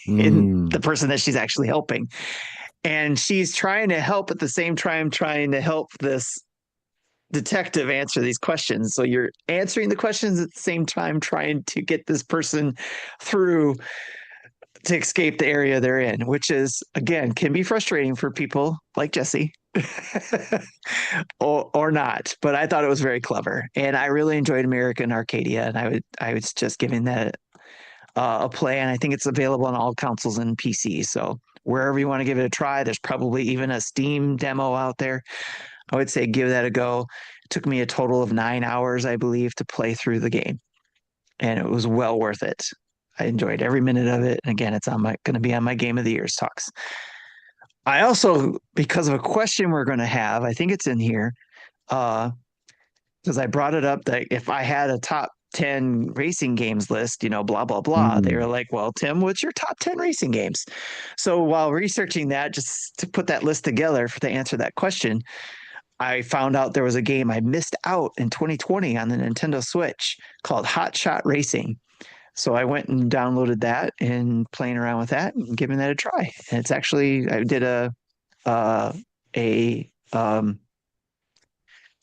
S2: in the person that she's actually helping. And she's trying to help at the same time trying to help this detective answer these questions. So you're answering the questions at the same time trying to get this person through to escape the area they're in, which is, again, can be frustrating for people like Jesse. or not, but I thought it was very clever, and I really enjoyed American Arcadia, and I was just giving that a play, and I think it's available on all consoles and PC. So wherever you want to give it a try, there's probably even a Steam demo out there. I would say give that a go. It took me a total of 9 hours, I believe, to play through the game, and it was well worth it. I enjoyed every minute of it, and again, it's going to be on my Game of the Year's talks. I also, because of a question we're going to have, I think it's in here, because I brought it up that if I had a top 10 racing games list, blah, blah, blah, they were like, well, Tim, what's your top 10 racing games? So while researching that, just to put that list together to answer that question, I found out there was a game I missed out in 2020 on the Nintendo Switch called Hotshot Racing. So I went and downloaded that and playing around with that and giving that a try. And it's actually, I did a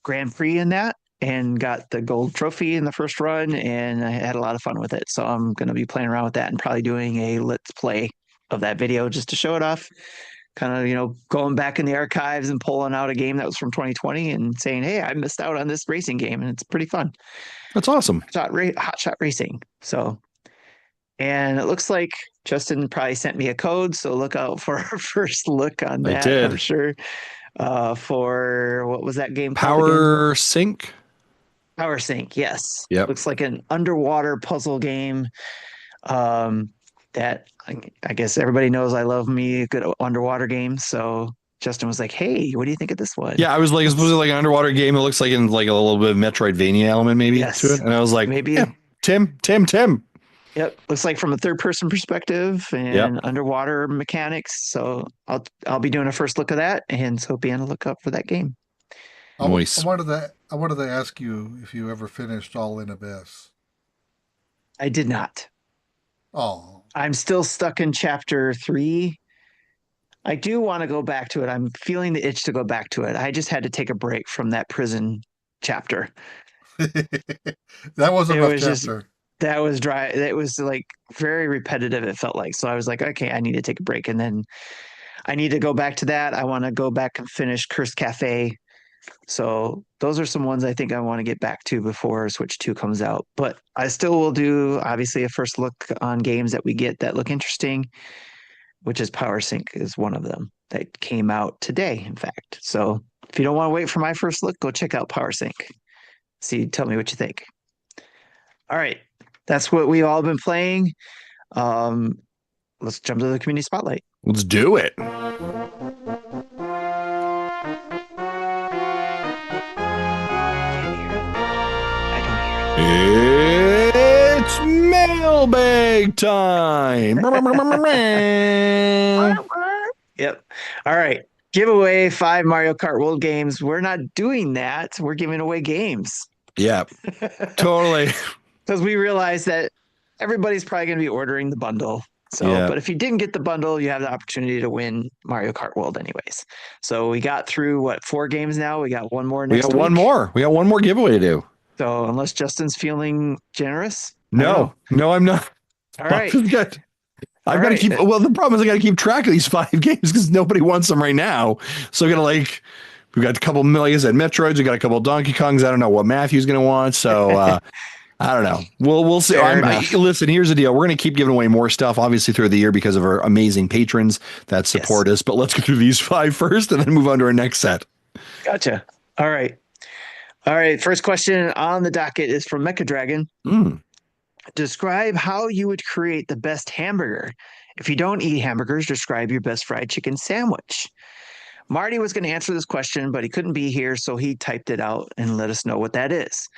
S2: Grand Prix in that and got the gold trophy in the first run, and I had a lot of fun with it. So I'm going to be playing around with that and probably doing a let's play of that video just to show it off. Kind of, going back in the archives and pulling out a game that was from 2020 and saying, hey, I missed out on this racing game, and it's pretty fun.
S1: That's awesome.
S2: Hotshot Racing. So, and it looks like Justin probably sent me a code, so look out for our first look on that. I did. I'm sure. For what was that game called again?
S1: Power Sync.
S2: Power Sync, yes.
S1: Yep.
S2: Looks like an underwater puzzle game. That I guess everybody knows I love me a good underwater game. So Justin was like, "Hey, what do you think of this one?"
S1: Yeah, I was like, it's supposed to be like an underwater game. It looks like in like a little bit of Metroidvania element maybe to it. And I was like, maybe yeah, Tim.
S2: Yep, looks like from a third-person perspective and underwater mechanics. So I'll be doing a first look of that, and so be on the lookout for that game.
S3: Nice. I wanted to ask you if you ever finished All in Abyss.
S2: I did not.
S3: Oh,
S2: I'm still stuck in chapter 3. I do want to go back to it. I'm feeling the itch to go back to it. I just had to take a break from that prison chapter.
S3: That was a rough chapter.
S2: That was dry. It was like very repetitive, it felt like. So I was like, okay, I need to take a break. And then I need to go back to that. I want to go back and finish Cursed Cafe. So those are some ones I think I want to get back to before Switch 2 comes out. But I still will do, obviously, a first look on games that we get that look interesting, which is Power Sync is one of them that came out today, in fact. So if you don't want to wait for my first look, go check out Power Sync. Tell me what you think. All right. That's what we've all been playing. Let's jump to the community spotlight.
S1: Let's do it. It's mailbag time.
S2: Yep. All right. Give away 5 Mario Kart World games. We're not doing that. We're giving away games.
S1: Yeah, totally.
S2: Because we realize that everybody's probably going to be ordering the bundle. So, But if you didn't get the bundle, you have the opportunity to win Mario Kart World anyways. So we got through 4 games now. We got one more next week.
S1: We got one more giveaway to do.
S2: So unless Justin's feeling generous, I don't know.
S1: No, I'm not.
S2: All right. All
S1: I've got to
S2: right.
S1: keep. Well, the problem is I got to keep track of these 5 games because nobody wants them right now. So I got to like. We've got a couple million, like I said, Metroids. We got a couple Donkey Kongs. I don't know what Matthew's going to want. So I don't know. We'll see.
S2: Fair enough.
S1: Listen, here's the deal. We're going to keep giving away more stuff, obviously, through the year because of our amazing patrons that support us. But let's go through these 5 first and then move on to our next set.
S2: Gotcha. All right. All right. First question on the docket is from Mecha Dragon. Describe how you would create the best hamburger. If you don't eat hamburgers, describe your best fried chicken sandwich. Marty was going to answer this question, but he couldn't be here, so he typed it out and let us know what that is.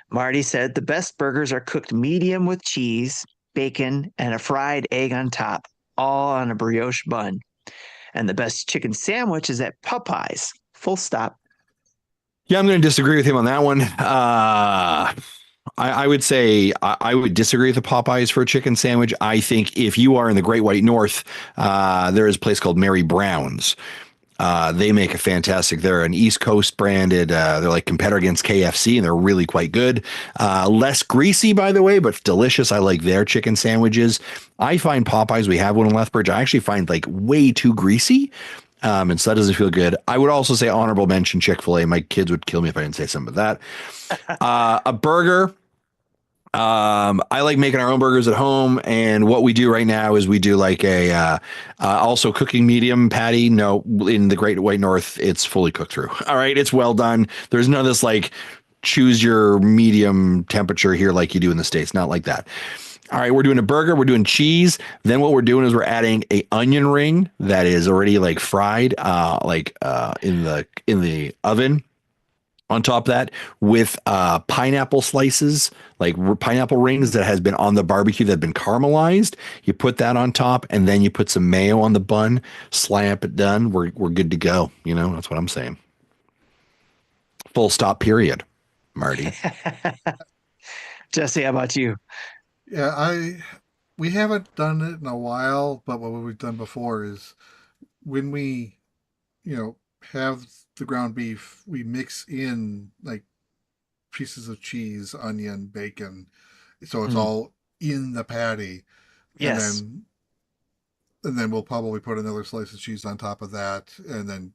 S2: Marty said the best burgers are cooked medium with cheese, bacon, and a fried egg on top, all on a brioche bun. And the best chicken sandwich is at Popeyes. Full stop.
S1: Yeah, I'm going to disagree with him on that one. I would say I would disagree with the Popeyes for a chicken sandwich. I think if you are in the Great White North, there is a place called Mary Brown's. They make a fantastic. They're an East Coast branded. They're like competitor against KFC, and they're really quite good. Less greasy, by the way, but delicious. I like their chicken sandwiches. I find Popeyes. We have one in Lethbridge. I actually find like way too greasy. And so that doesn't feel good. I would also say honorable mention Chick-fil-A. My kids would kill me if I didn't say some of that. A burger. I like making our own burgers at home, and what we do right now is we do like a also cooking medium patty. No, in the Great White North, it's fully cooked through. All right, it's well done. There's none of this like choose your medium temperature here like you do in the States. Not like that. All right, we're doing a burger. We're doing cheese. Then what we're doing is we're adding a onion ring that is already like fried, in the oven. On top of that, with pineapple slices, like pineapple rings that has been on the barbecue that have been caramelized. You put that on top, and then you put some mayo on the bun. Slap it done. We're good to go. You know, that's what I'm saying. Full stop. Period. Marty.
S2: Jesse, how about you?
S3: Yeah, we haven't done it in a while, but what we've done before is when we, have the ground beef, we mix in like pieces of cheese, onion, bacon, so it's all in the patty.
S2: Yes.
S3: And then we'll probably put another slice of cheese on top of that, and then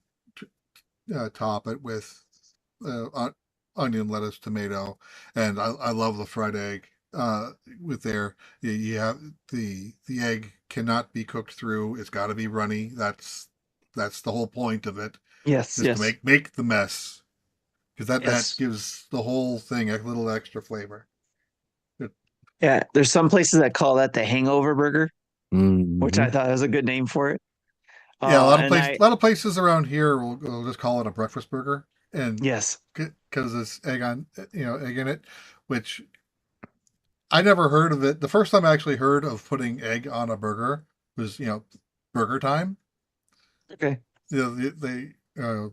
S3: top it with onion, lettuce, tomato, and I love the fried egg. With there, you have the egg cannot be cooked through. It's got to be runny. That's the whole point of it.
S2: Yes.
S3: Just to make the mess, because that
S2: Yes.
S3: gives the whole thing a little extra flavor.
S2: Yeah, there's some places that call that the hangover burger, which I
S1: Mhm.
S2: thought was a good name for it.
S3: Yeah, a
S2: And
S3: lot of places around here will just call it a breakfast burger, and
S2: yes,
S3: because it's egg in it, which I never heard of it. The first time I actually heard of putting egg on a burger was Burger Time.
S2: okay,
S3: They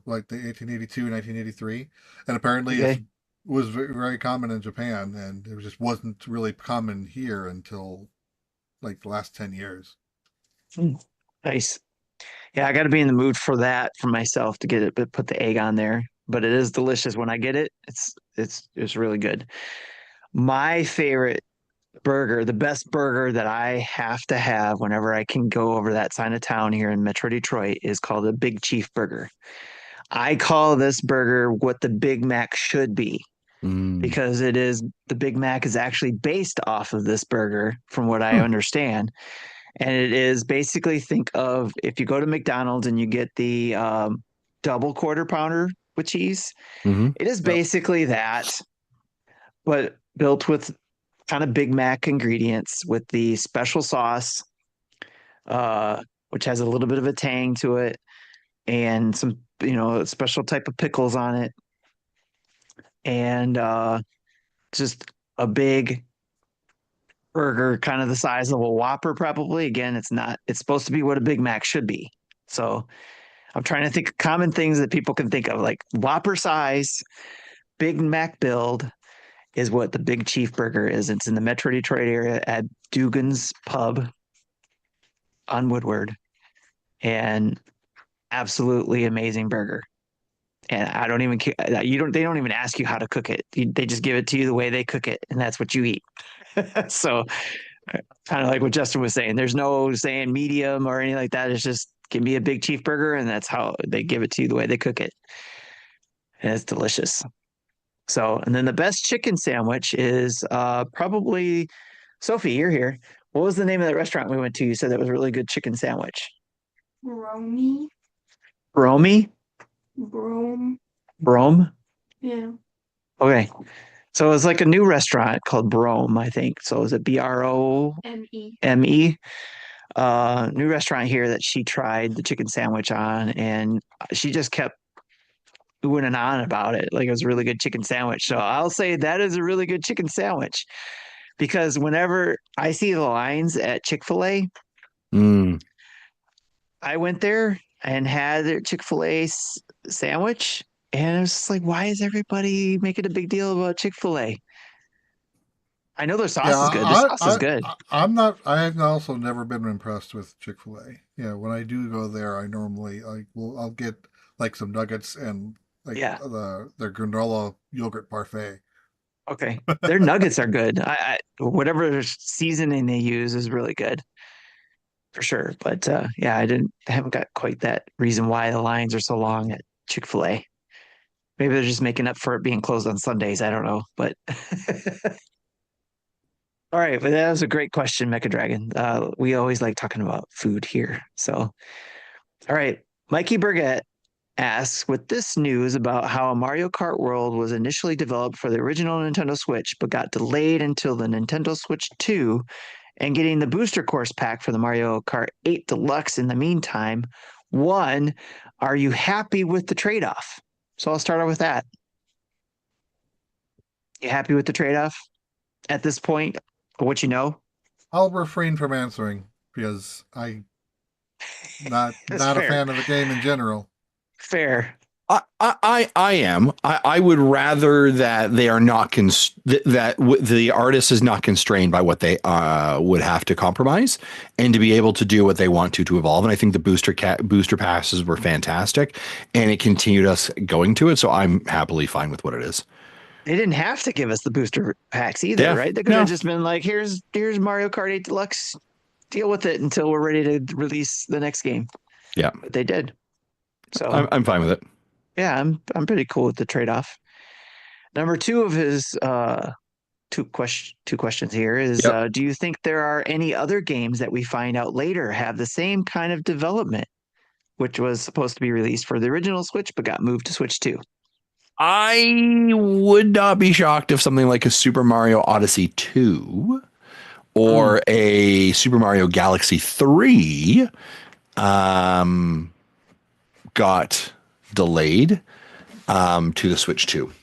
S3: like the 1882, 1983, and apparently
S2: okay,
S3: was very, very common in Japan, and it just wasn't really common here until like the last 10 years.
S2: nice. Yeah, I got to be in the mood for that for myself to get it, but put the egg on there. But it is delicious when I get it. It's really good. My favorite burger, the best burger that I have to have whenever I can go over that side of town here in Metro Detroit is called a Big Chief Burger. I call this burger what the Big Mac should be because the Big Mac is actually based off of this burger, from what I understand. And it is basically, think of if you go to McDonald's and you get the double quarter pounder with cheese,
S1: Mm-hmm.
S2: it is
S3: Yep.
S2: basically that, but built with kind of Big Mac ingredients with the special sauce, which has a little bit of a tang to it, and some, a special type of pickles on it, and just a big burger, kind of the size of a Whopper, probably. Again, it's not, it's supposed to be what a Big Mac should be. So I'm trying to think of common things that people can think of, like Whopper size, Big Mac build is what the Big Chief Burger is. It's in the Metro Detroit area at Dugan's Pub on Woodward, and absolutely amazing burger. and I don't even care. They don't even ask you how to cook it. They just give it to you the way they cook it, and that's what you eat. So, kind of like what Justin was saying. There's no saying medium or anything like that. It's just give me a big chief burger, and that's how they give it to you the way they cook it, and it's delicious. So, and then the best chicken sandwich is probably Sophie. You're here. What was the name of that restaurant we went to? You said that was a really good chicken sandwich.
S4: Romy.
S2: Bromy?
S4: Brome.
S2: Brome?
S4: Yeah.
S2: Okay. So it was like a new restaurant called Brome, I think. So is it
S4: M-E.
S2: BROME? New restaurant here that she tried the chicken sandwich on, and she just kept oohing and on about it. Like it was a really good chicken sandwich. So I'll say that is a really good chicken sandwich because whenever I see the lines at Chick-fil-A,
S1: Mm.
S2: I went there and had their Chick-fil-A sandwich, and I was just like, why is everybody making a big deal about Chick-fil-A? I know their sauce is good. Their sauce is good.
S3: I'm not. I have also never been impressed with Chick-fil-A. Yeah, when I do go there, I normally I'll get like some nuggets and like
S2: Yeah.
S3: their granola yogurt parfait.
S2: Okay. Their nuggets are good. Whatever seasoning they use is really good for sure. But yeah, I haven't got quite that reason why the lines are so long at Chick-fil-A. Maybe they're just making up for it being closed on Sundays. I don't know, but all right. But that was a great question, Mecha Dragon. We always like talking about food here. So, all right. Mikey Burgett asks, with this news about how Mario Kart World was initially developed for the original Nintendo Switch, but got delayed until the Nintendo Switch 2 and getting the booster course pack for the Mario Kart 8 Deluxe in the meantime, one, are you happy with the trade-off? So I'll start out with that. You happy with the trade-off at this point? What you know?
S3: I'll refrain from answering because I'm not a fan of the game in general.
S2: Fair.
S1: I am. I would rather that they are not the artist is not constrained by what they would have to compromise, and to be able to do what they want to evolve. And I think the booster passes were fantastic, and it continued us going to it. So I'm happily fine with what it is.
S2: They didn't have to give us the booster packs either, right? They could have just been like, here's Mario Kart 8 Deluxe. Deal with it until we're ready to release the next game.
S1: Yeah,
S2: but they did. So
S1: I'm fine with it.
S2: Yeah, I'm pretty cool with the trade-off. Number two of his two questions here is, do you think there are any other games that we find out later have the same kind of development, which was supposed to be released for the original Switch but got moved to Switch 2?
S1: I would not be shocked if something like a Super Mario Odyssey 2 or a Super Mario Galaxy 3 got delayed to the Switch 2.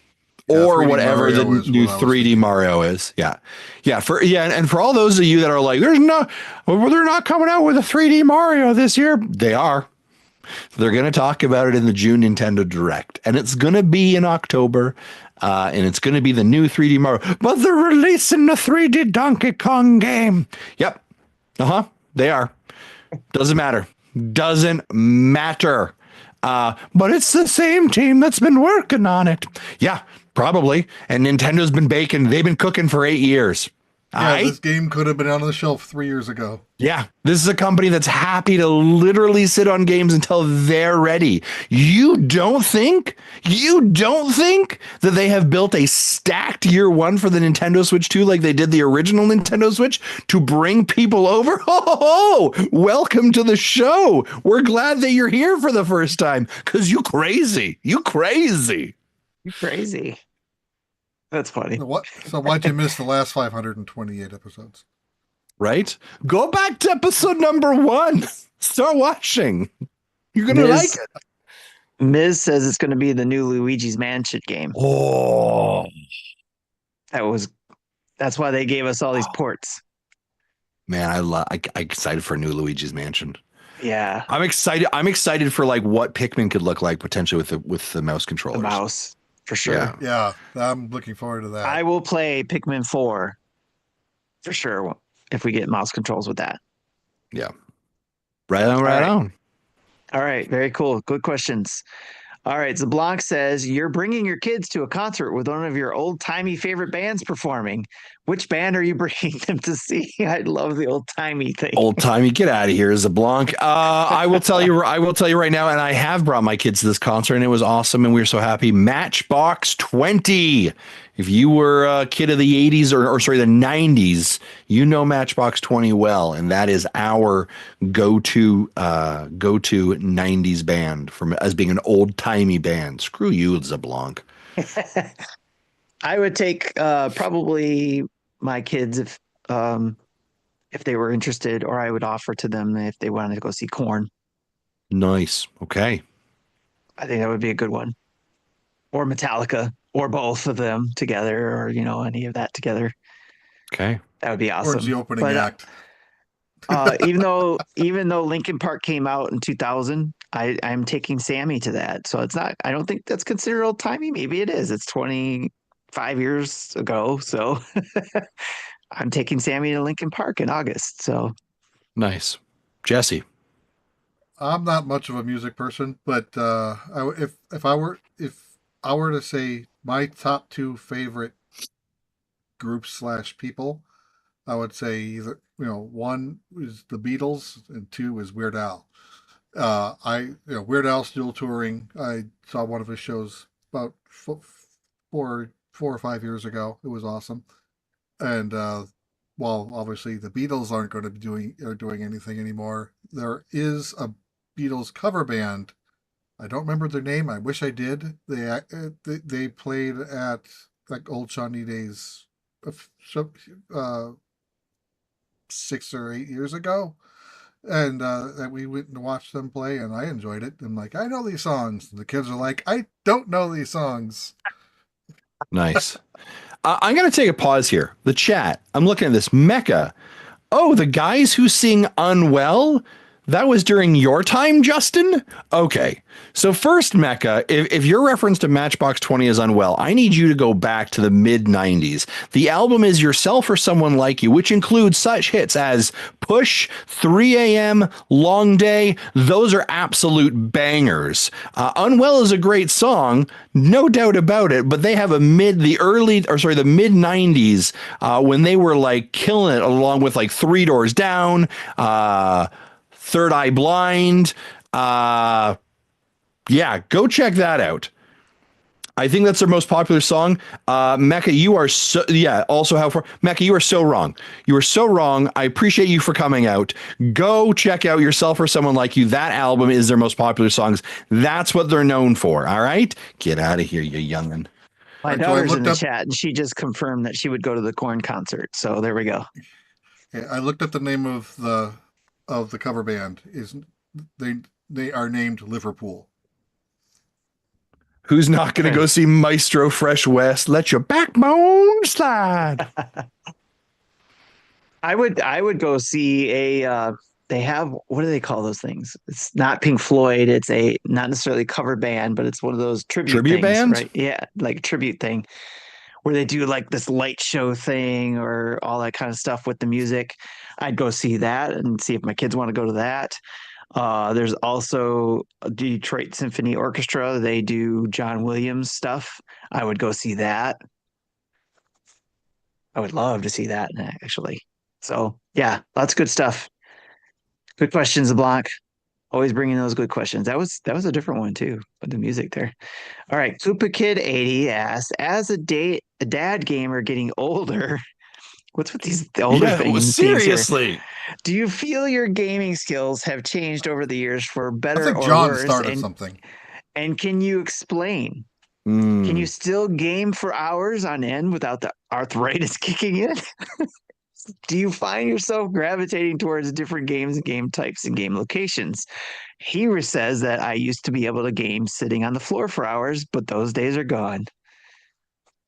S1: Or whatever the new 3D Mario is. Yeah. And for all those of you that are like, they're not coming out with a 3D Mario this year. They are. They're going to talk about it in the June Nintendo Direct, and it's going to be in October, and it's going to be the new 3D Mario, but they're releasing the 3D Donkey Kong game. Yep. They are. Doesn't matter. But it's the same team that's been working on it. Yeah, probably. And Nintendo's been they've been cooking for 8 years.
S3: Yeah, this game could have been on the shelf 3 years ago.
S1: Yeah, this is a company that's happy to literally sit on games until they're ready. You don't think that they have built a stacked year one for the Nintendo Switch 2 like they did the original Nintendo Switch to bring people over? Oh, welcome to the show. We're glad that you're here for the first time because you crazy.
S2: That's funny.
S3: So why'd you miss the last 528 episodes?
S1: Right? Go back to episode number 1. Start watching. You're going to like it.
S2: Miz says it's going to be the new Luigi's Mansion game.
S1: Oh.
S2: That's why they gave us all these ports.
S1: Man, I'm excited for new Luigi's Mansion.
S2: Yeah.
S1: I'm excited for like what Pikmin could look like potentially with the mouse controllers.
S2: The mouse. For sure.
S3: Yeah, I'm looking forward to that.
S2: I will play Pikmin 4 for sure if we get mouse controls with that.
S1: Yeah. Right on.
S2: All right. Very cool. Good questions. All right. Zablanc says you're bringing your kids to a concert with one of your old timey favorite bands performing. Which band are you bringing them to see? I love the old timey thing.
S1: Old timey, get out of here, Zablanc. I will tell you. I will tell you right now, and I have brought my kids to this concert, and it was awesome, and we were so happy. Matchbox 20. If you were a kid of the 80s or sorry, the 90s, you know Matchbox 20 well, and that is our go-to 90s band from as being an old timey band. Screw you, Zablanc.
S2: I would take probably my kids if they were interested, or I would offer to them if they wanted to go see Korn.
S1: Nice. Okay.
S2: I think that would be a good one. Or Metallica, or both of them together, or any of that together.
S1: Okay.
S2: That would be awesome.
S3: Or it's the opening
S2: But,
S3: act.
S2: even though Linkin Park came out in 2000, I'm taking Sammy to that. So it's not. I don't think that's considered old timey. Maybe it is. It's 25 years ago. So I'm taking Sammy to Linkin Park in August. So
S1: Nice. Jesse.
S3: I'm not much of a music person, but if I were to say my top two favorite groups / people, I would say either one is the Beatles and two is Weird Al. Weird Al still touring. I saw one of his shows about 4 or 5 years ago. It was awesome. And while obviously the Beatles aren't going to be doing anything anymore, there is a Beatles cover band. I don't remember their name. I wish I did. They played at like Old Shawnee Days 6 or 8 years ago, and we went and watched them play, and I enjoyed it. I'm like, I know these songs. And the kids are like, I don't know these songs.
S1: Nice. I'm going to take a pause here. The chat. I'm looking at this. Mecca. Oh, the guys who sing Unwell? That was during your time, Justin? Okay. So first, Mecca, if your reference to Matchbox 20 is Unwell, I need you to go back to the mid-90s. The album is Yourself or Someone Like You, which includes such hits as Push, 3 a.m., Long Day. Those are absolute bangers. Unwell is a great song, no doubt about it, but they have the mid-90s when they were like killing it, along with like Three Doors Down, Third Eye Blind. Yeah, go check that out. I think that's their most popular song. Mecca, you are so, yeah, also how far, Mecca, you are so wrong. You are so wrong. I appreciate you for coming out. Go check out Yourself or Someone Like You. That album is their most popular songs. That's what they're known for. All right? Get out of here, you youngin'.
S2: My daughter's in the chat, and she just confirmed that she would go to the Korn concert. So there we go.
S3: Yeah, I looked at the name of the cover band. They are named Liverpool.
S1: Who's not going to go see Maestro Fresh West? Let your backbone slide.
S2: I would go see they have, what do they call those things? It's not Pink Floyd. It's a not necessarily cover band, but it's one of those tribute things,
S1: bands,
S2: right? Yeah, like a tribute thing where they do like this light show thing or all that kind of stuff with the music. I'd go see that and see if my kids want to go to that. There's also a Detroit Symphony Orchestra. They do John Williams stuff. I would go see that. I would love to see that, actually. So yeah, lots of good stuff. Good questions, LeBlanc. Always bringing those good questions. That was a different one too, but the music there. All right, Koopa Kid 80 asks, as a dad gamer getting older, what's with these older things?
S1: Seriously.
S2: Do you feel your gaming skills have changed over the years for better
S3: I think
S2: or
S3: John
S2: worse?
S3: started something.
S2: And can you explain? Can you still game for hours on end without the arthritis kicking in? Do you find yourself gravitating towards different games and game types and game locations? He says that I used to be able to game sitting on the floor for hours, but those days are gone.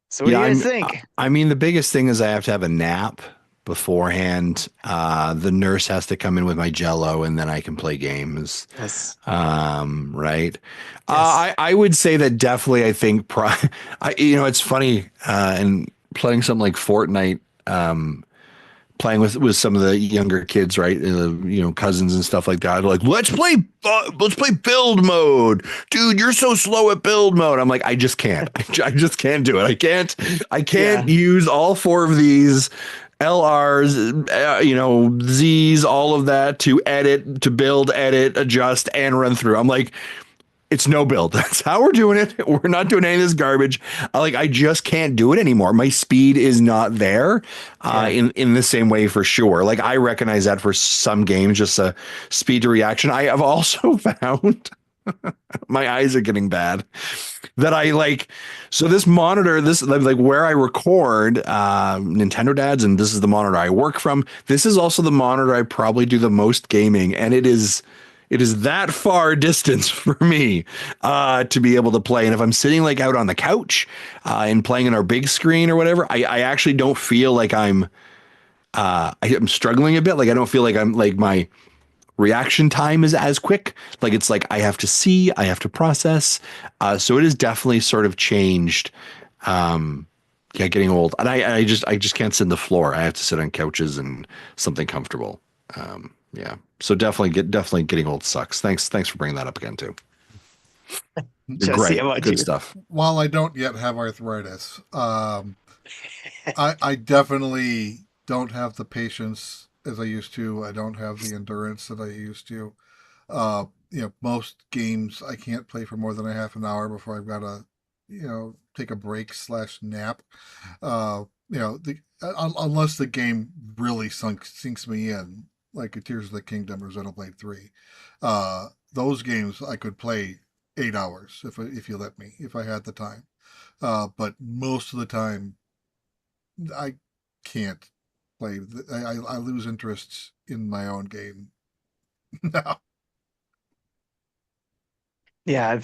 S2: So what do you guys think?
S1: I mean, the biggest thing is I have to have a nap beforehand. The nurse has to come in with my Jello, and then I can play games.
S2: Yes.
S1: Right.
S2: Yes.
S1: I would say that definitely. I think it's funny. And playing something like Fortnite. playing with some of the younger kids, right? Cousins and stuff like that. Like, let's play build mode, dude. You're so slow at build mode. I'm like, I just can't. I just can't do it. I can't use all 4 of these LRs, Z's, all of that to edit, to build, edit, adjust, and run through. I'm like, it's no build. That's how we're doing it. We're not doing any of this garbage. I just can't do it anymore. My speed is not there in the same way, for sure. Like, I recognize that for some games, just a speed to reaction. I have also found my eyes are getting bad that so this monitor, this like where I record Nintendo Dads, and this is the monitor I work from. This is also the monitor I probably do the most gaming, and it is that far distance for me to be able to play. And if I'm sitting like out on the couch and playing on our big screen or whatever, I actually don't feel like I'm struggling a bit. Like, I don't feel like I'm like my reaction time is as quick. Like, it's like I have to see, I have to process. So it is definitely sort of changed. Getting old, and I just can't sit on the floor. I have to sit on couches and something comfortable. So definitely getting old sucks. Thanks for bringing that up again too. Great, good stuff.
S3: While I don't yet have arthritis, I definitely don't have the patience as I used to. I don't have the endurance that I used to. Most games I can't play for more than a half an hour before I've got to, take a break / nap. Unless the game really sinks me in, like a Tears of the Kingdom or Xenoblade 3. Those games I could play 8 hours if you let me, if I had the time. But most of the time, I can't play. I lose interest in my own game now.
S2: Yeah,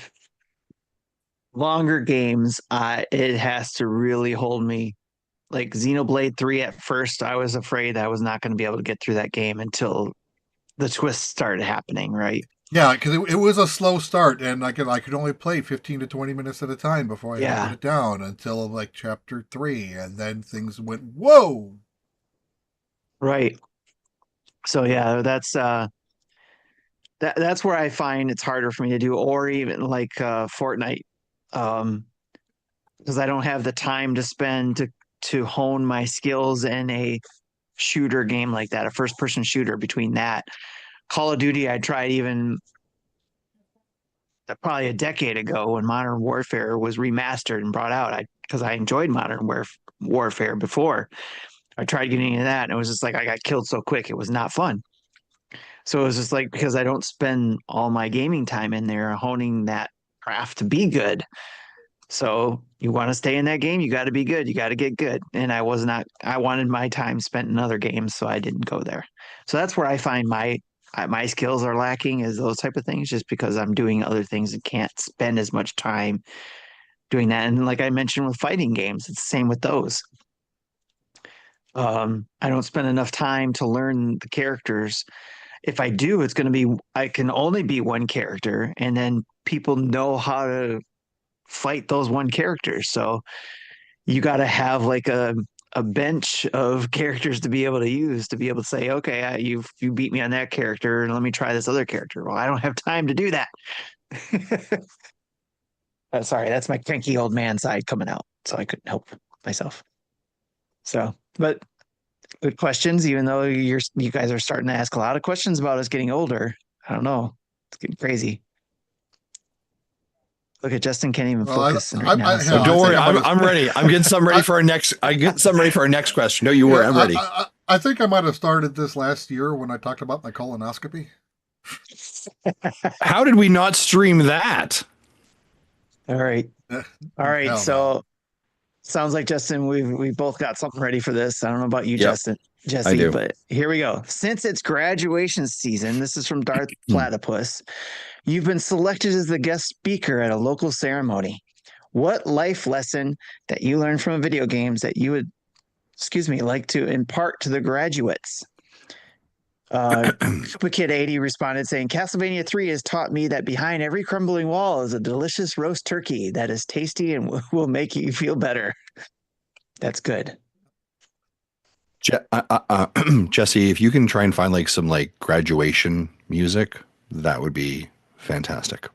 S2: longer games, it has to really hold me. Like Xenoblade 3, at first, I was afraid I was not going to be able to get through that game until the twists started happening, right?
S3: Yeah, because it was a slow start, and I could only play 15 to 20 minutes at a time before I had to put it down until like chapter 3, and then things went, whoa!
S2: Right. So yeah, that's where I find it's harder for me to do, or even like Fortnite, because I don't have the time to spend to hone my skills in a shooter game like that, a first person shooter. Between that, Call of Duty, I tried even probably a decade ago when Modern Warfare was remastered and brought out. Because I enjoyed Modern Warfare before. I tried getting into that, and it was just like I got killed so quick, it was not fun. So it was just like, because I don't spend all my gaming time in there honing that craft to be good. So you want to stay in that game, you got to be good. You got to get good. And I wanted my time spent in other games, so I didn't go there. So that's where I find my skills are lacking, is those type of things, just because I'm doing other things and can't spend as much time doing that. And like I mentioned with fighting games, it's the same with those. I don't spend enough time to learn the characters. If I do, I can only be one character, and then people know how to fight those one characters. So you got to have like a bench of characters to be able to use, to be able to say, okay, you beat me on that character, and let me try this other character. Well, I don't have time to do that. Sorry, that's my cranky old man side coming out, so I couldn't help myself. So, but good questions, even though you guys are starting to ask a lot of questions about us getting older. I don't know. It's getting crazy. Look at Justin, can't even focus right now.
S1: So don't worry, I'm ready. I'm getting something ready for our next. Question. No, you were. I'm ready.
S3: I think I might have started this last year when I talked about my colonoscopy.
S1: How did we not stream that?
S2: All right. So sounds like, Justin, we both got something ready for this. I don't know about you, Jesse, but here we go. Since it's graduation season, this is from Darth Platypus. You've been selected as the guest speaker at a local ceremony. What life lesson that you learned from video games that you would, like to impart to the graduates? Super Kid 80 responded saying, Castlevania 3 has taught me that behind every crumbling wall is a delicious roast turkey that is tasty and will make you feel better. That's good.
S1: Jesse, if you can try and find like some like graduation music, that would be fantastic.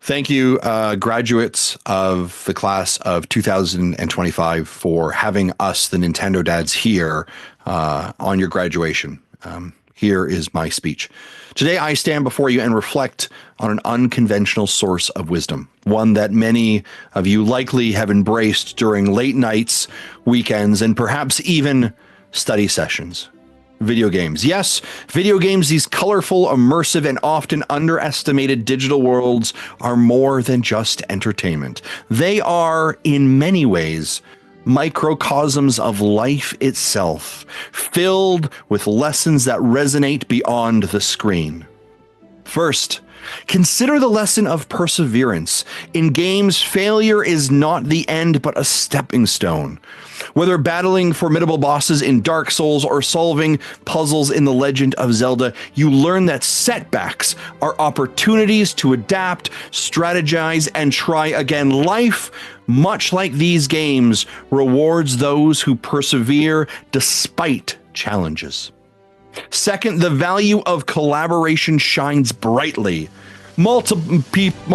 S1: Thank you, graduates of the class of 2025, for having us, the Nintendo Dads, here on your graduation. Here is my speech. Today, I stand before you and reflect on an unconventional source of wisdom, one that many of you likely have embraced during late nights, weekends, and perhaps even study sessions. Video games. Yes, video games, these colorful, immersive, and often underestimated digital worlds are more than just entertainment. They are, in many ways, microcosms of life itself, filled with lessons that resonate beyond the screen. First, consider the lesson of perseverance. In games, failure is not the end, but a stepping stone. Whether battling formidable bosses in Dark Souls or solving puzzles in The Legend of Zelda, you learn that setbacks are opportunities to adapt, strategize, and try again. Life, much like these games, rewards those who persevere despite challenges. Second, the value of collaboration shines brightly. Multiplayer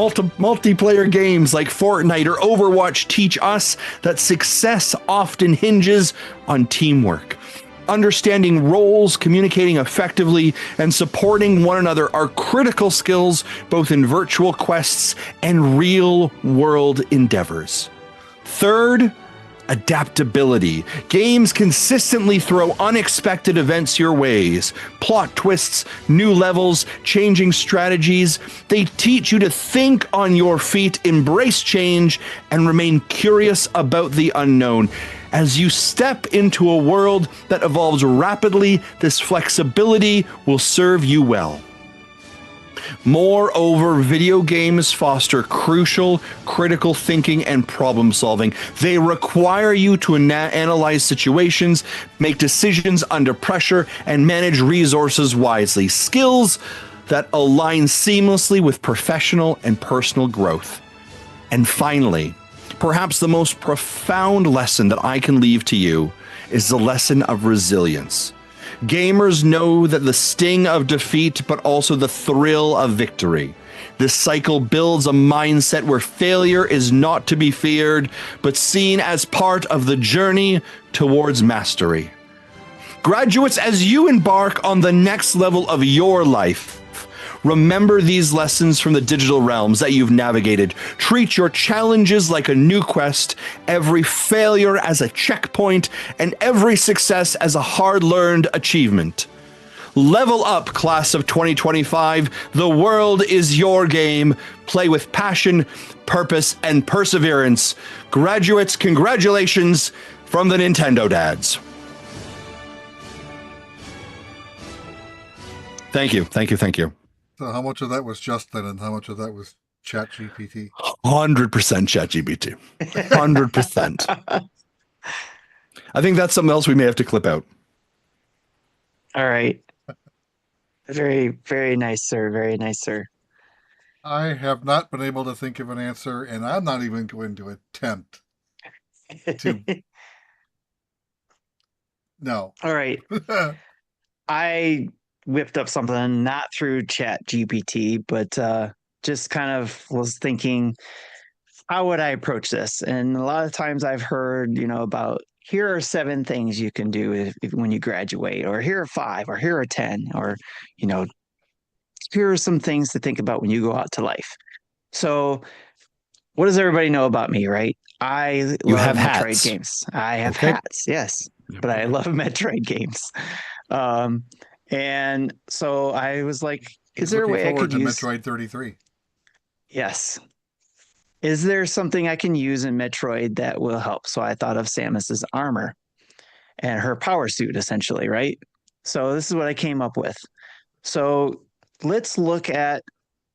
S1: games like Fortnite or Overwatch teach us that success often hinges on teamwork. Understanding roles, communicating effectively, and supporting one another are critical skills both in virtual quests and real-world endeavors. Third, adaptability. Games consistently throw unexpected events your ways. Plot twists, new levels, changing strategies. They teach you to think on your feet, embrace change, and remain curious about the unknown. As you step into a world that evolves rapidly, this flexibility will serve you well. Moreover, video games foster crucial, critical thinking and problem solving. They require you to analyze situations, make decisions under pressure, and manage resources wisely. Skills that align seamlessly with professional and personal growth. And finally, perhaps the most profound lesson that I can leave to you is the lesson of resilience. Gamers know that the sting of defeat, but also the thrill of victory. This cycle builds a mindset where failure is not to be feared, but seen as part of the journey towards mastery. Graduates, as you embark on the next level of your life, remember these lessons from the digital realms that you've navigated. Treat your challenges like a new quest, every failure as a checkpoint, and every success as a hard-learned achievement. Level up, class of 2025. The world is your game. Play with passion, purpose, and perseverance. Graduates, congratulations from the Nintendo Dads. Thank you, thank you, thank you.
S3: So how much of that was Justin and how much of that was Chat GPT?
S1: 100% Chat GPT. 100%. I think that's something else we may have to clip out.
S2: All right. Very, very nice, sir. Very nice, sir.
S3: I have not been able to think of an answer, and I'm not even going to attempt to. No.
S2: All right. I whipped up something not through Chat GPT, but just kind of was thinking, how would I approach this? And a lot of times I've heard, about here are 7 things you can do when you graduate, or here are 5, or here are 10, or, here are some things to think about when you go out to life. So what does everybody know about me, right? I love Metroid games. I have hats, yes, but I love Metroid games. And so I was like, is there a way I could use
S3: Metroid 33?
S2: Yes. Is there something I can use in Metroid that will help? So I thought of Samus's armor and her power suit, essentially, right? So this is what I came up with. So let's look at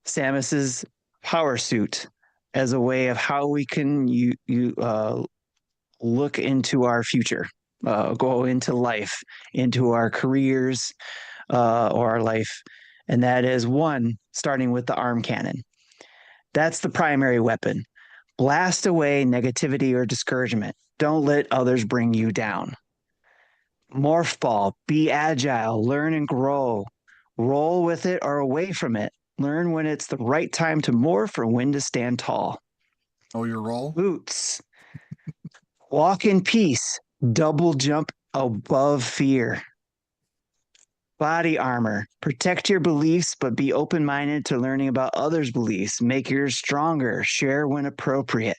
S2: Samus's power suit as a way of how we can look into our future, go into life, into our careers, or our life. And that is 1, starting with the arm cannon. That's the primary weapon. Blast away negativity or discouragement. Don't let others bring you down. Morph ball, be agile, learn and grow. Roll with it or away from it. Learn when it's the right time to morph or when to stand tall.
S3: Oh, your roll?
S2: Boots, walk in peace, double jump above fear. Body armor, protect your beliefs, but be open minded to learning about others' beliefs. Make yours stronger, share when appropriate.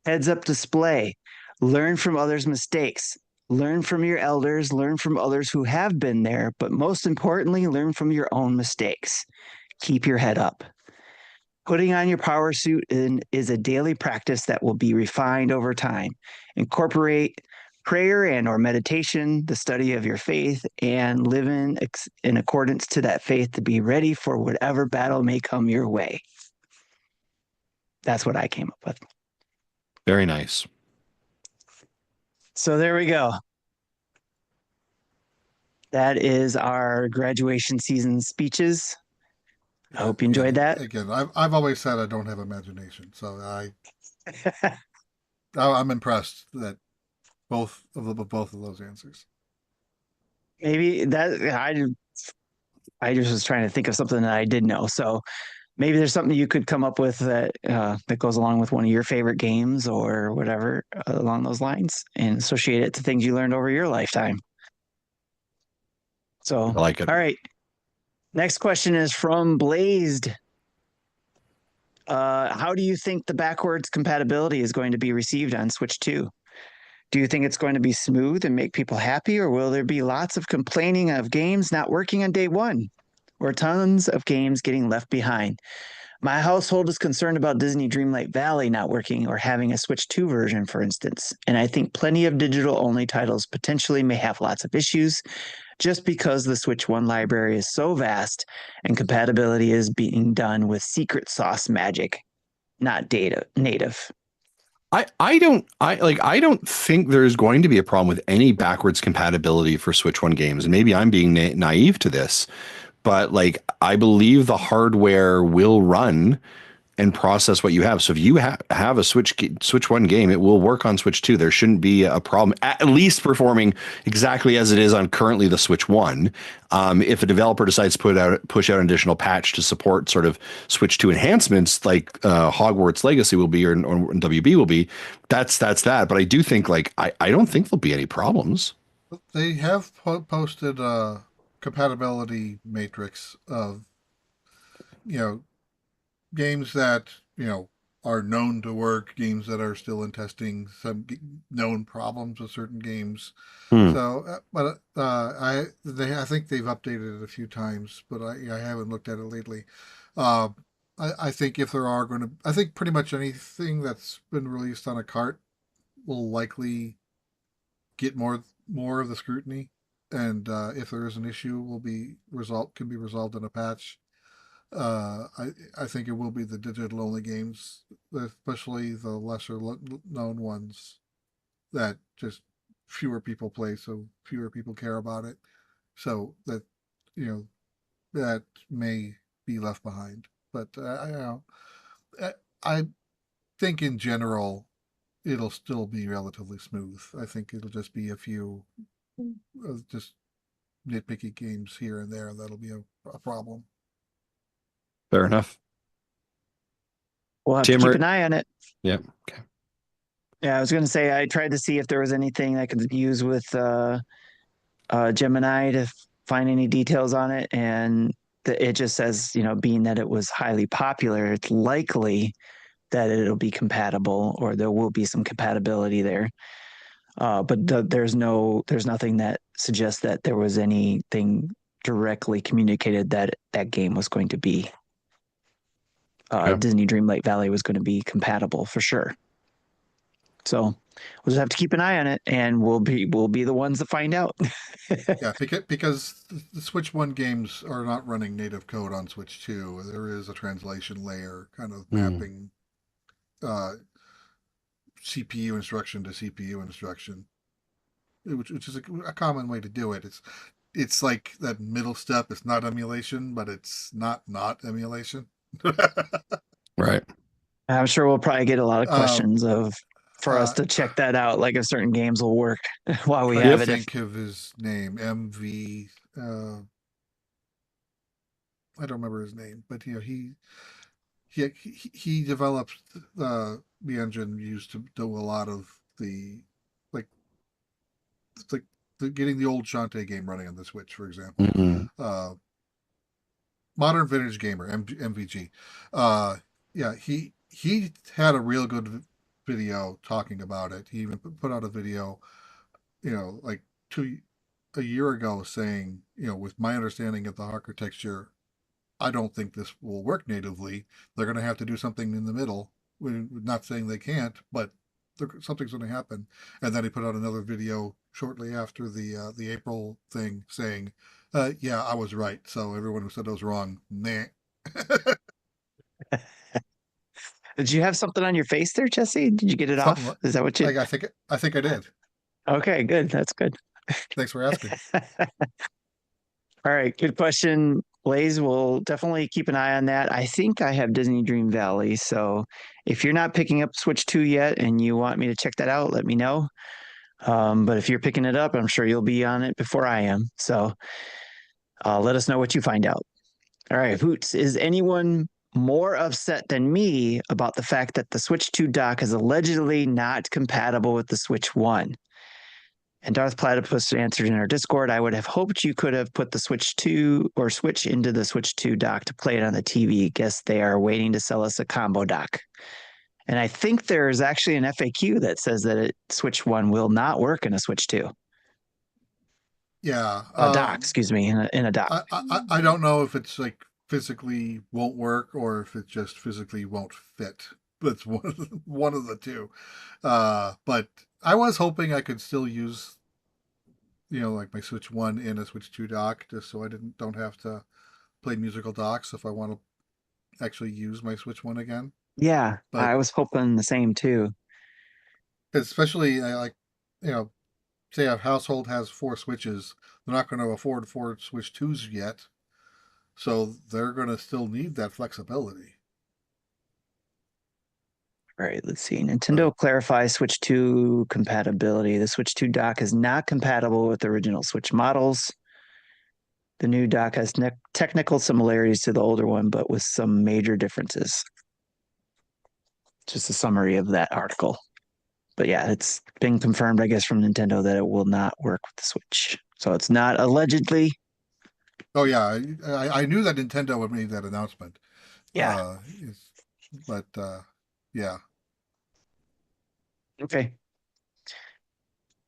S2: Heads up display, learn from others' mistakes. Learn from your elders, learn from others who have been there, but most importantly, learn from your own mistakes. Keep your head up. Putting on your power suit is a daily practice that will be refined over time. Incorporate prayer and or meditation, the study of your faith, and live in accordance to that faith to be ready for whatever battle may come your way. That's what I came up with.
S1: Very nice.
S2: So there we go. That is our graduation season speeches. I hope you enjoyed that.
S3: Again, I've always said I don't have imagination, so I'm impressed that both of those answers.
S2: Maybe that I just was trying to think of something that I did know. So maybe there's something you could come up with that that goes along with one of your favorite games or whatever along those lines, and associate it to things you learned over your lifetime. So
S1: I like it.
S2: All right. Next question is from Blazed. How do you think the backwards compatibility is going to be received on Switch 2? Do you think it's going to be smooth and make people happy, or will there be lots of complaining of games not working on day one, or tons of games getting left behind? My household is concerned about Disney Dreamlight Valley not working or having a Switch 2 version, for instance. And I think plenty of digital-only titles potentially may have lots of issues just because the Switch 1 library is so vast and compatibility is being done with secret sauce magic, not data native.
S1: I don't think there's going to be a problem with any backwards compatibility for Switch 1 games. And maybe I'm being naive to this, but like I believe the hardware will run and process what you have. So if you have a Switch 1 game, it will work on Switch 2. There shouldn't be a problem, at least performing exactly as it is on currently the Switch 1. If a developer decides to push out an additional patch to support sort of Switch 2 enhancements like Hogwarts Legacy will be or WB will be, that's that. But I do think I don't think there'll be any problems.
S3: They have posted a compatibility matrix of, games that are known to work, games that are still in testing, some known problems with certain games. So, but I think they've updated it a few times, but I haven't looked at it lately. I think if there are I think pretty much anything that's been released on a cart will likely get more of the scrutiny, and if there is an issue, can be resolved in a patch. I think it will be the digital only games, especially the lesser known ones that just fewer people play, so fewer people care about it. So that that may be left behind. But I think in general it'll still be relatively smooth. I think it'll just be a few just nitpicky games here and there that'll be a problem.
S1: Fair enough.
S2: We'll have to keep an eye on it.
S1: Yeah. Okay.
S2: Yeah, I was going to say I tried to see if there was anything I could use with Gemini to find any details on it, and it just says, being that it was highly popular, it's likely that it'll be compatible, or there will be some compatibility there. But there's nothing that suggests that there was anything directly communicated that that game was going to be. Disney Dreamlight Valley was going to be compatible for sure. So we'll just have to keep an eye on it, and we'll be the ones that find out.
S3: Yeah, because the Switch 1 games are not running native code on Switch 2. There is a translation layer kind of mapping CPU instruction to CPU instruction, which is a common way to do it. It's like that middle step. It's not emulation, but it's not emulation.
S1: Right.
S2: I'm sure we'll probably get a lot of questions of for us to check that out, like if certain games will work while we
S3: Trying
S2: have
S3: to
S2: it.
S3: think of his name, MV. I don't remember his name, but he developed the engine used to do a lot of the like like getting the old Shantae game running on the Switch, for example. Modern Vintage Gamer, MVG. Yeah, he had a real good video talking about it. He even put out a video, like a year ago saying, with my understanding of the architecture, I don't think this will work natively. They're going to have to do something in the middle. We're not saying they can't, but something's going to happen. And then he put out another video shortly after the April thing saying, yeah, I was right. So everyone who said I was wrong, nah.
S2: Did you have something on your face there, Jesse? Did you get it
S3: Something
S2: off? Is that what you?
S3: like I think I did.
S2: Okay, good. That's good.
S3: Thanks for asking.
S2: All right, good question, Blaze. We'll definitely keep an eye on that. I think I have Disney Dream Valley, so if you're not picking up Switch 2 yet and you want me to check that out, let me know. But if you're picking it up, I'm sure you'll be on it before I am. So let us know what you find out. All right, Hoots, is anyone more upset than me about the fact that the Switch 2 dock is allegedly not compatible with the Switch 1? And Darth Platypus answered in our Discord, I would have hoped you could have put the Switch 2 or Switch into the Switch 2 dock to play it on the TV. Guess they are waiting to sell us a combo dock. And I think there's actually an FAQ that says that Switch 1 will not work in a Switch 2.
S3: Yeah.
S2: A dock, excuse me, in a dock.
S3: I don't know if it's like physically won't work or if it just physically won't fit. That's one of the two. But I was hoping I could still use, like my Switch 1 in a Switch 2 dock, just so I don't have to play musical docks if I want to actually use my Switch 1 again.
S2: Yeah,
S3: But
S2: I was hoping the same too.
S3: especially like, say a household has 4 Switches, they're not going to afford 4 Switch 2s yet. So they're going to still need that flexibility.
S2: All right, let's see. Nintendo clarifies Switch 2 compatibility. The Switch 2 dock is not compatible with the original Switch models. The new dock has technical similarities to the older one, but with some major differences. Just a summary of that article. But yeah, it's been confirmed, I guess, from Nintendo that it will not work with the Switch. So it's not allegedly.
S3: Oh yeah, I knew that Nintendo would make that announcement.
S2: Yeah.
S3: But yeah.
S2: Okay.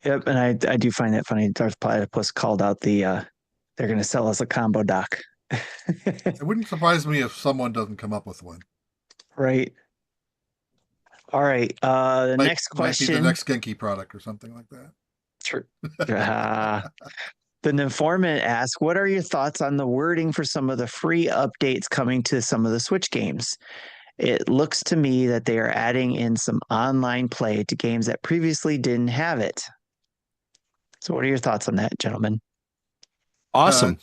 S2: Yep, and I do find that funny. Darth Platypus called out they're going to sell us a combo dock.
S3: It wouldn't surprise me if someone doesn't come up with one.
S2: Right. All right. The next question
S3: might be the next Genki product or something like that.
S2: True. The informant asks, what are your thoughts on the wording for some of the free updates coming to some of the Switch games? It looks to me that they are adding in some online play to games that previously didn't have it. So what are your thoughts on that, gentlemen?
S1: Awesome.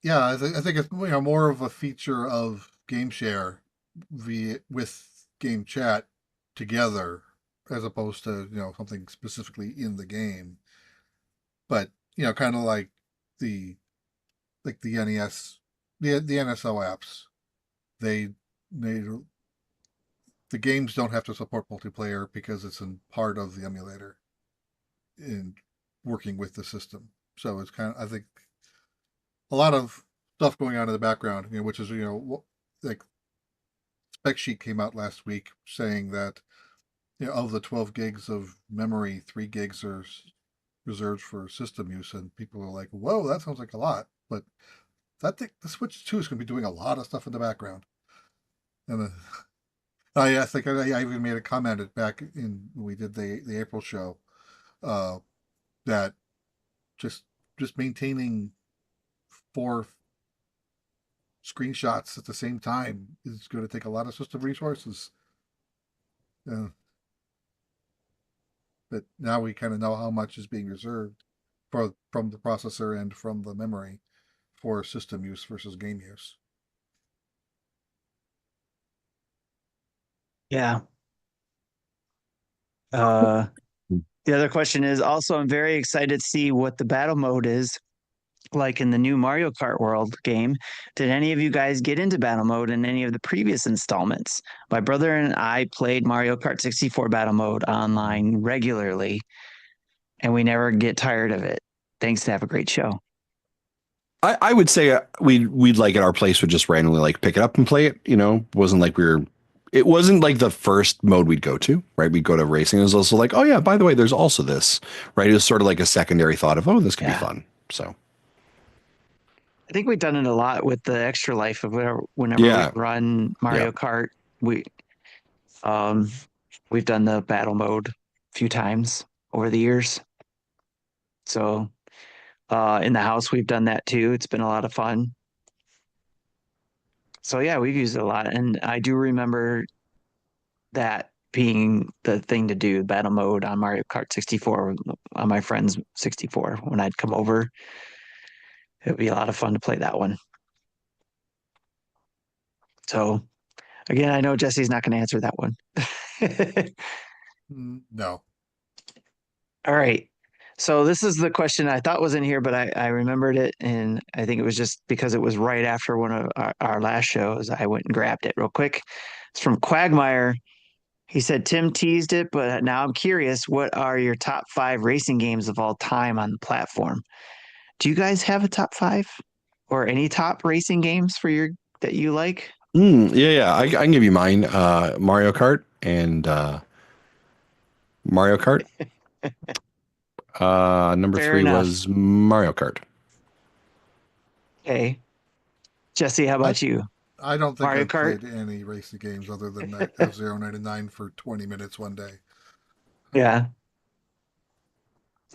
S3: Yeah, I think it's more of a feature of GameShare with GameChat together as opposed to something specifically in the game. But kind of like the NES, the NSO apps, the games don't have to support multiplayer because it's in part of the emulator in working with the system. So it's I think a lot of stuff going on in the background, which is like spec sheet came out last week saying that of the 12 gigs of memory, 3 gigs are reserved for system use, and people are like, "Whoa, that sounds like a lot." But the Switch 2 is going to be doing a lot of stuff in the background. And I think I even made a comment back when we did the April show that just maintaining 4 screenshots at the same time is going to take a lot of system resources. But now we kind of know how much is being reserved from the processor and from the memory for system use versus game use.
S2: Yeah. Uh, the other question is also, I'm very excited to see what the battle mode is like in the new Mario Kart World game. Did any of you guys get into battle mode in any of the previous installments? My brother and I played Mario Kart 64 battle mode online regularly, and we never get tired of it. Thanks to have a great show.
S1: I would say we'd like at our place would just randomly like pick it up and play it. Wasn't like it wasn't like the first mode we'd go to, right? We'd go to racing. It was also like, oh yeah, by the way, there's also this, right? It was sort of like a secondary thought of, oh, this could be fun. So
S2: I think we've done it a lot with the extra life of whenever we
S1: yeah,
S2: run Mario Kart. We um we've done the battle mode a few times over the years. So in the house we've done that too. It's been a lot of fun. So yeah, we've used it a lot. And I do remember that being the thing to do, battle mode on Mario Kart 64 on my friend's 64 when I'd come over. It would be a lot of fun to play that one. So again, I know Jesse's not going to answer that one.
S3: No.
S2: All right. So this is the question I thought was in here, but I remembered it, and I think it was just because it was right after one of our last shows. I went and grabbed it real quick. It's from Quagmire. He said Tim teased it, but now I'm curious. What are your top 5 racing games of all time on the platform? Do you guys have a top 5 or any top racing games for your that you like?
S1: yeah. I can give you mine. Mario Kart and Mario Kart. Number
S2: Fair
S1: 3
S2: enough.
S1: was Mario Kart.
S2: Okay. Jesse, how about you?
S3: I don't think
S2: Mario
S3: I've
S2: Kart?
S3: played any racing games other than that F-Zero 99 for 20 minutes one day.
S2: Yeah.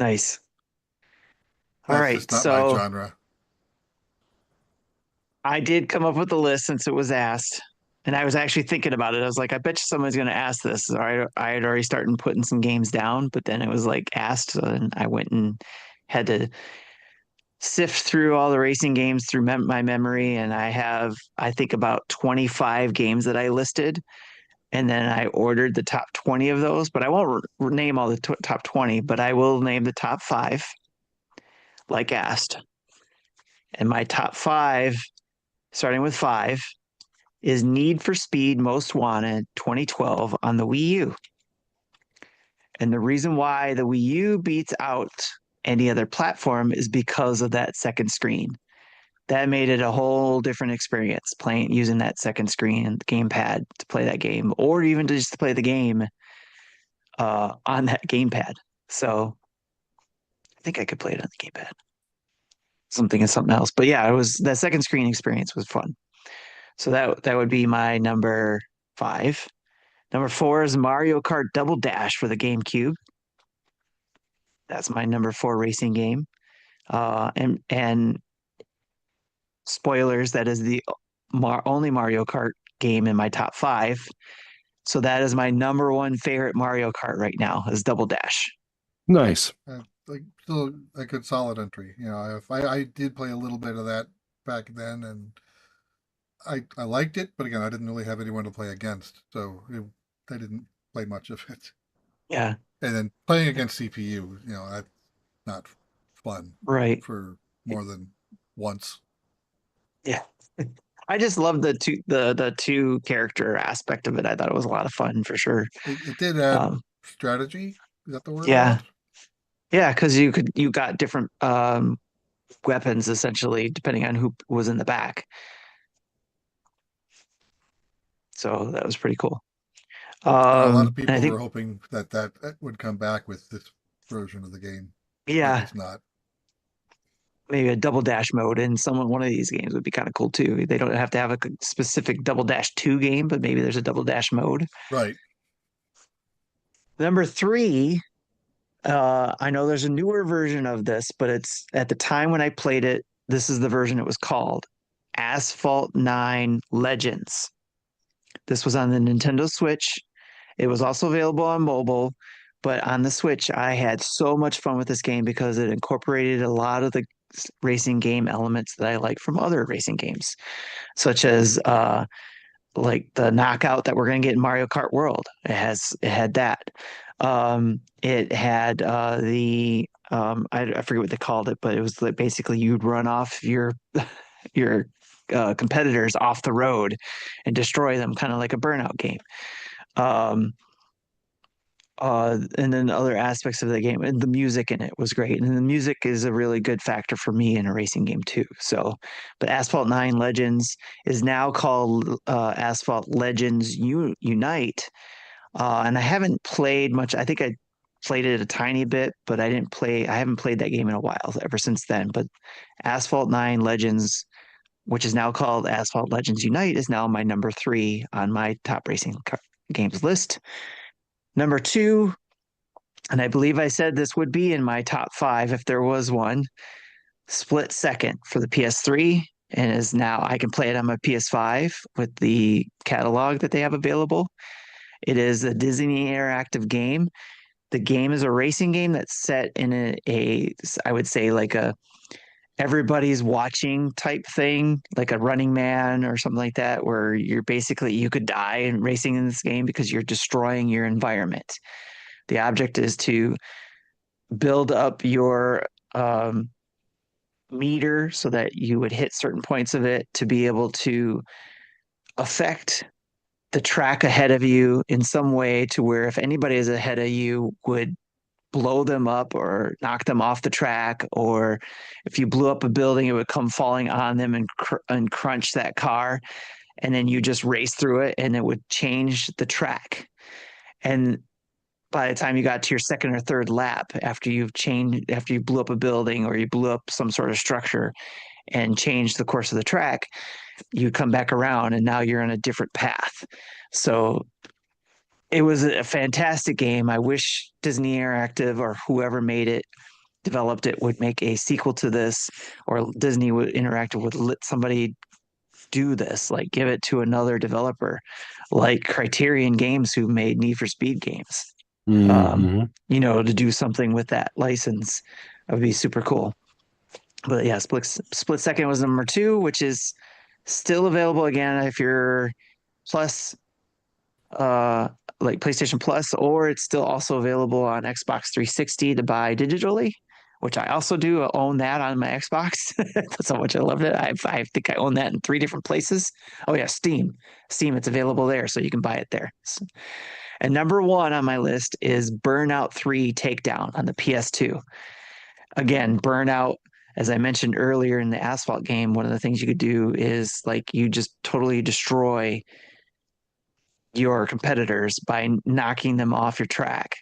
S2: Nice. All
S3: That's
S2: right.
S3: just not my
S2: So
S3: genre.
S2: I did come up with a list since it was asked. And I was actually thinking about it. I was like, I bet you someone's going to ask this. So I had already started putting some games down, but then it was like asked. And I went and had to sift through all the racing games through my memory. And I think, about 25 games that I listed. And then I ordered the top 20 of those, but I won't name all the top 20, but I will name the top 5 like asked. And my top 5, starting with 5, is Need for Speed Most Wanted 2012 on the Wii U. And the reason why the Wii U beats out any other platform is because of that second screen. That made it a whole different experience playing using that second screen and the gamepad to play that game, or even just to play the game on that gamepad. So I think I could play it on the gamepad. Something and something else. But yeah, it was that second screen experience was fun. So that would be my number 5. Number 4 is Mario Kart Double Dash for the GameCube. That's my number 4 racing game. And spoilers, that is the only Mario Kart game in my top 5. So that is my number 1 favorite Mario Kart right now is Double Dash.
S1: Nice.
S3: Like still a good solid entry. I did play a little bit of that back then, and I liked it, but again, I didn't really have anyone to play against, so I didn't play much of it.
S2: Yeah.
S3: And then playing against CPU, that's not fun.
S2: Right.
S3: For more than once.
S2: Yeah. I just love the two character aspect of it. I thought it was a lot of fun for sure.
S3: It did add strategy. Is that the word?
S2: Yeah. Yeah, because you got different weapons essentially depending on who was in the back. So that was pretty cool.
S3: A lot of people were hoping that would come back with this version of the game.
S2: Yeah.
S3: It's not.
S2: Maybe a double dash mode in one of these games would be kind of cool too. They don't have to have a specific Double Dash 2 game, but maybe there's a double dash mode.
S3: Right.
S2: Number 3, I know there's a newer version of this, but it's at the time when I played it, this is the version it was called Asphalt 9 Legends. This was on the Nintendo Switch. It was also available on mobile, but on the Switch, I had so much fun with this game because it incorporated a lot of the racing game elements that I like from other racing games, such as like the knockout that we're going to get in Mario Kart World. It had that. It had I forget what they called it, but it was like basically you'd run off your competitors off the road and destroy them, kind of like a burnout game. Um, and then other aspects of the game, and the music in it was great. And the music is a really good factor for me in a racing game too. So, but Asphalt 9 Legends is now called Asphalt Legends Unite. And I haven't played much. I think I played it a tiny bit, but I haven't played that game in a while ever since then. But Asphalt 9 Legends, which is now called Asphalt Legends Unite, is now my number 3 on my top racing games list. Number 2, and I believe I said this would be in my top 5 if there was one, Split Second for the PS3, and is now I can play it on my PS5 with the catalog that they have available. It is a Disney interactive game. The game is a racing game that's set in I would say like a everybody's watching type thing, like a Running Man or something like that, where you're basically you could die in racing in this game because you're destroying your environment. The object is to build up your meter so that you would hit certain points of it to be able to affect the track ahead of you in some way to where if anybody is ahead of you would blow them up or knock them off the track, or if you blew up a building, it would come falling on them and crunch that car, and then you just race through it, and it would change the track. And by the time you got to your second or third lap, after you blew up a building or you blew up some sort of structure and changed the course of the track, you come back around and now you're on a different path. So it was a fantastic game. I wish Disney Interactive or whoever developed it would make a sequel to this, or Disney would Interactive would let somebody do this, like give it to another developer, like Criterion Games, who made Need for Speed games. To do something with that license, that would be super cool. But yeah, Split Second was number 2, which is still available again if you're Plus, like PlayStation Plus, or it's still also available on Xbox 360 to buy digitally, which I also do own that on my Xbox. That's how much I love it. I think I own that in 3 different places. Oh yeah, Steam, it's available there, so you can buy it there. And number 1 on my list is Burnout 3 Takedown on the PS2. Again, Burnout, as I mentioned earlier in the Asphalt game, one of the things you could do is like you just totally destroy your competitors by knocking them off your track.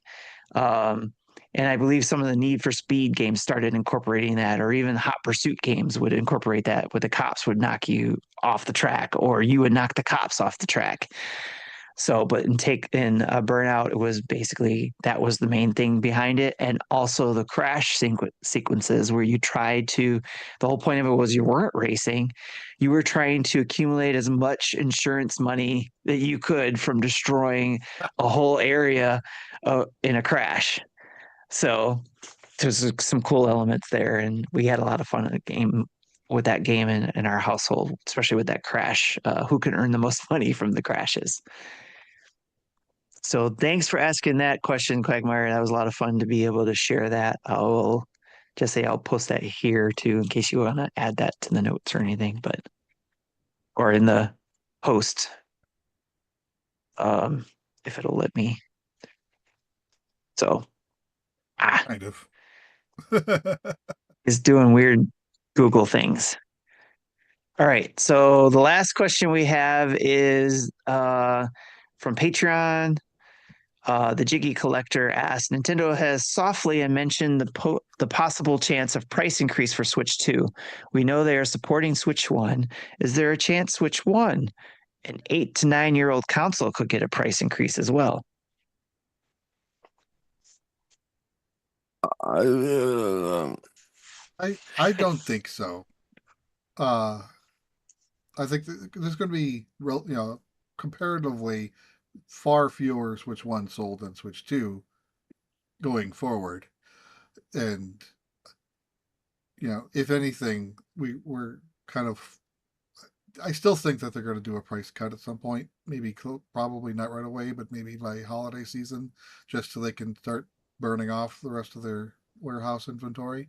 S2: And I believe some of the Need for Speed games started incorporating that, or even Hot Pursuit games would incorporate that, where the cops would knock you off the track, or you would knock the cops off the track. So, but in Burnout, it was basically that was the main thing behind it, and also the crash sequences where you tried to. The whole point of it was you weren't racing, you were trying to accumulate as much insurance money that you could from destroying a whole area in a crash. So there's some cool elements there, and we had a lot of fun in the game with that game in our household, especially with that crash. Who can earn the most money from the crashes? So thanks for asking that question, Quagmire. That was a lot of fun to be able to share that. I'll post that here too, in case you want to add that to the notes or anything, or in the post, if it'll let me. So,
S3: kind of.
S2: is doing weird Google things. All right. So the last question we have is from Patreon. The Jiggy Collector asked, Nintendo has softly mentioned the possible chance of price increase for Switch 2. We know they are supporting Switch 1. Is there a chance Switch 1, an 8 to 9-year-old console, could get a price increase as well?
S3: I don't think so. I think there's going to be comparatively far fewer Switch 1 sold than Switch 2 going forward. And, if anything, we're kind of I still think that they're going to do a price cut at some point. Maybe probably not right away, but maybe by holiday season, just so they can start burning off the rest of their warehouse inventory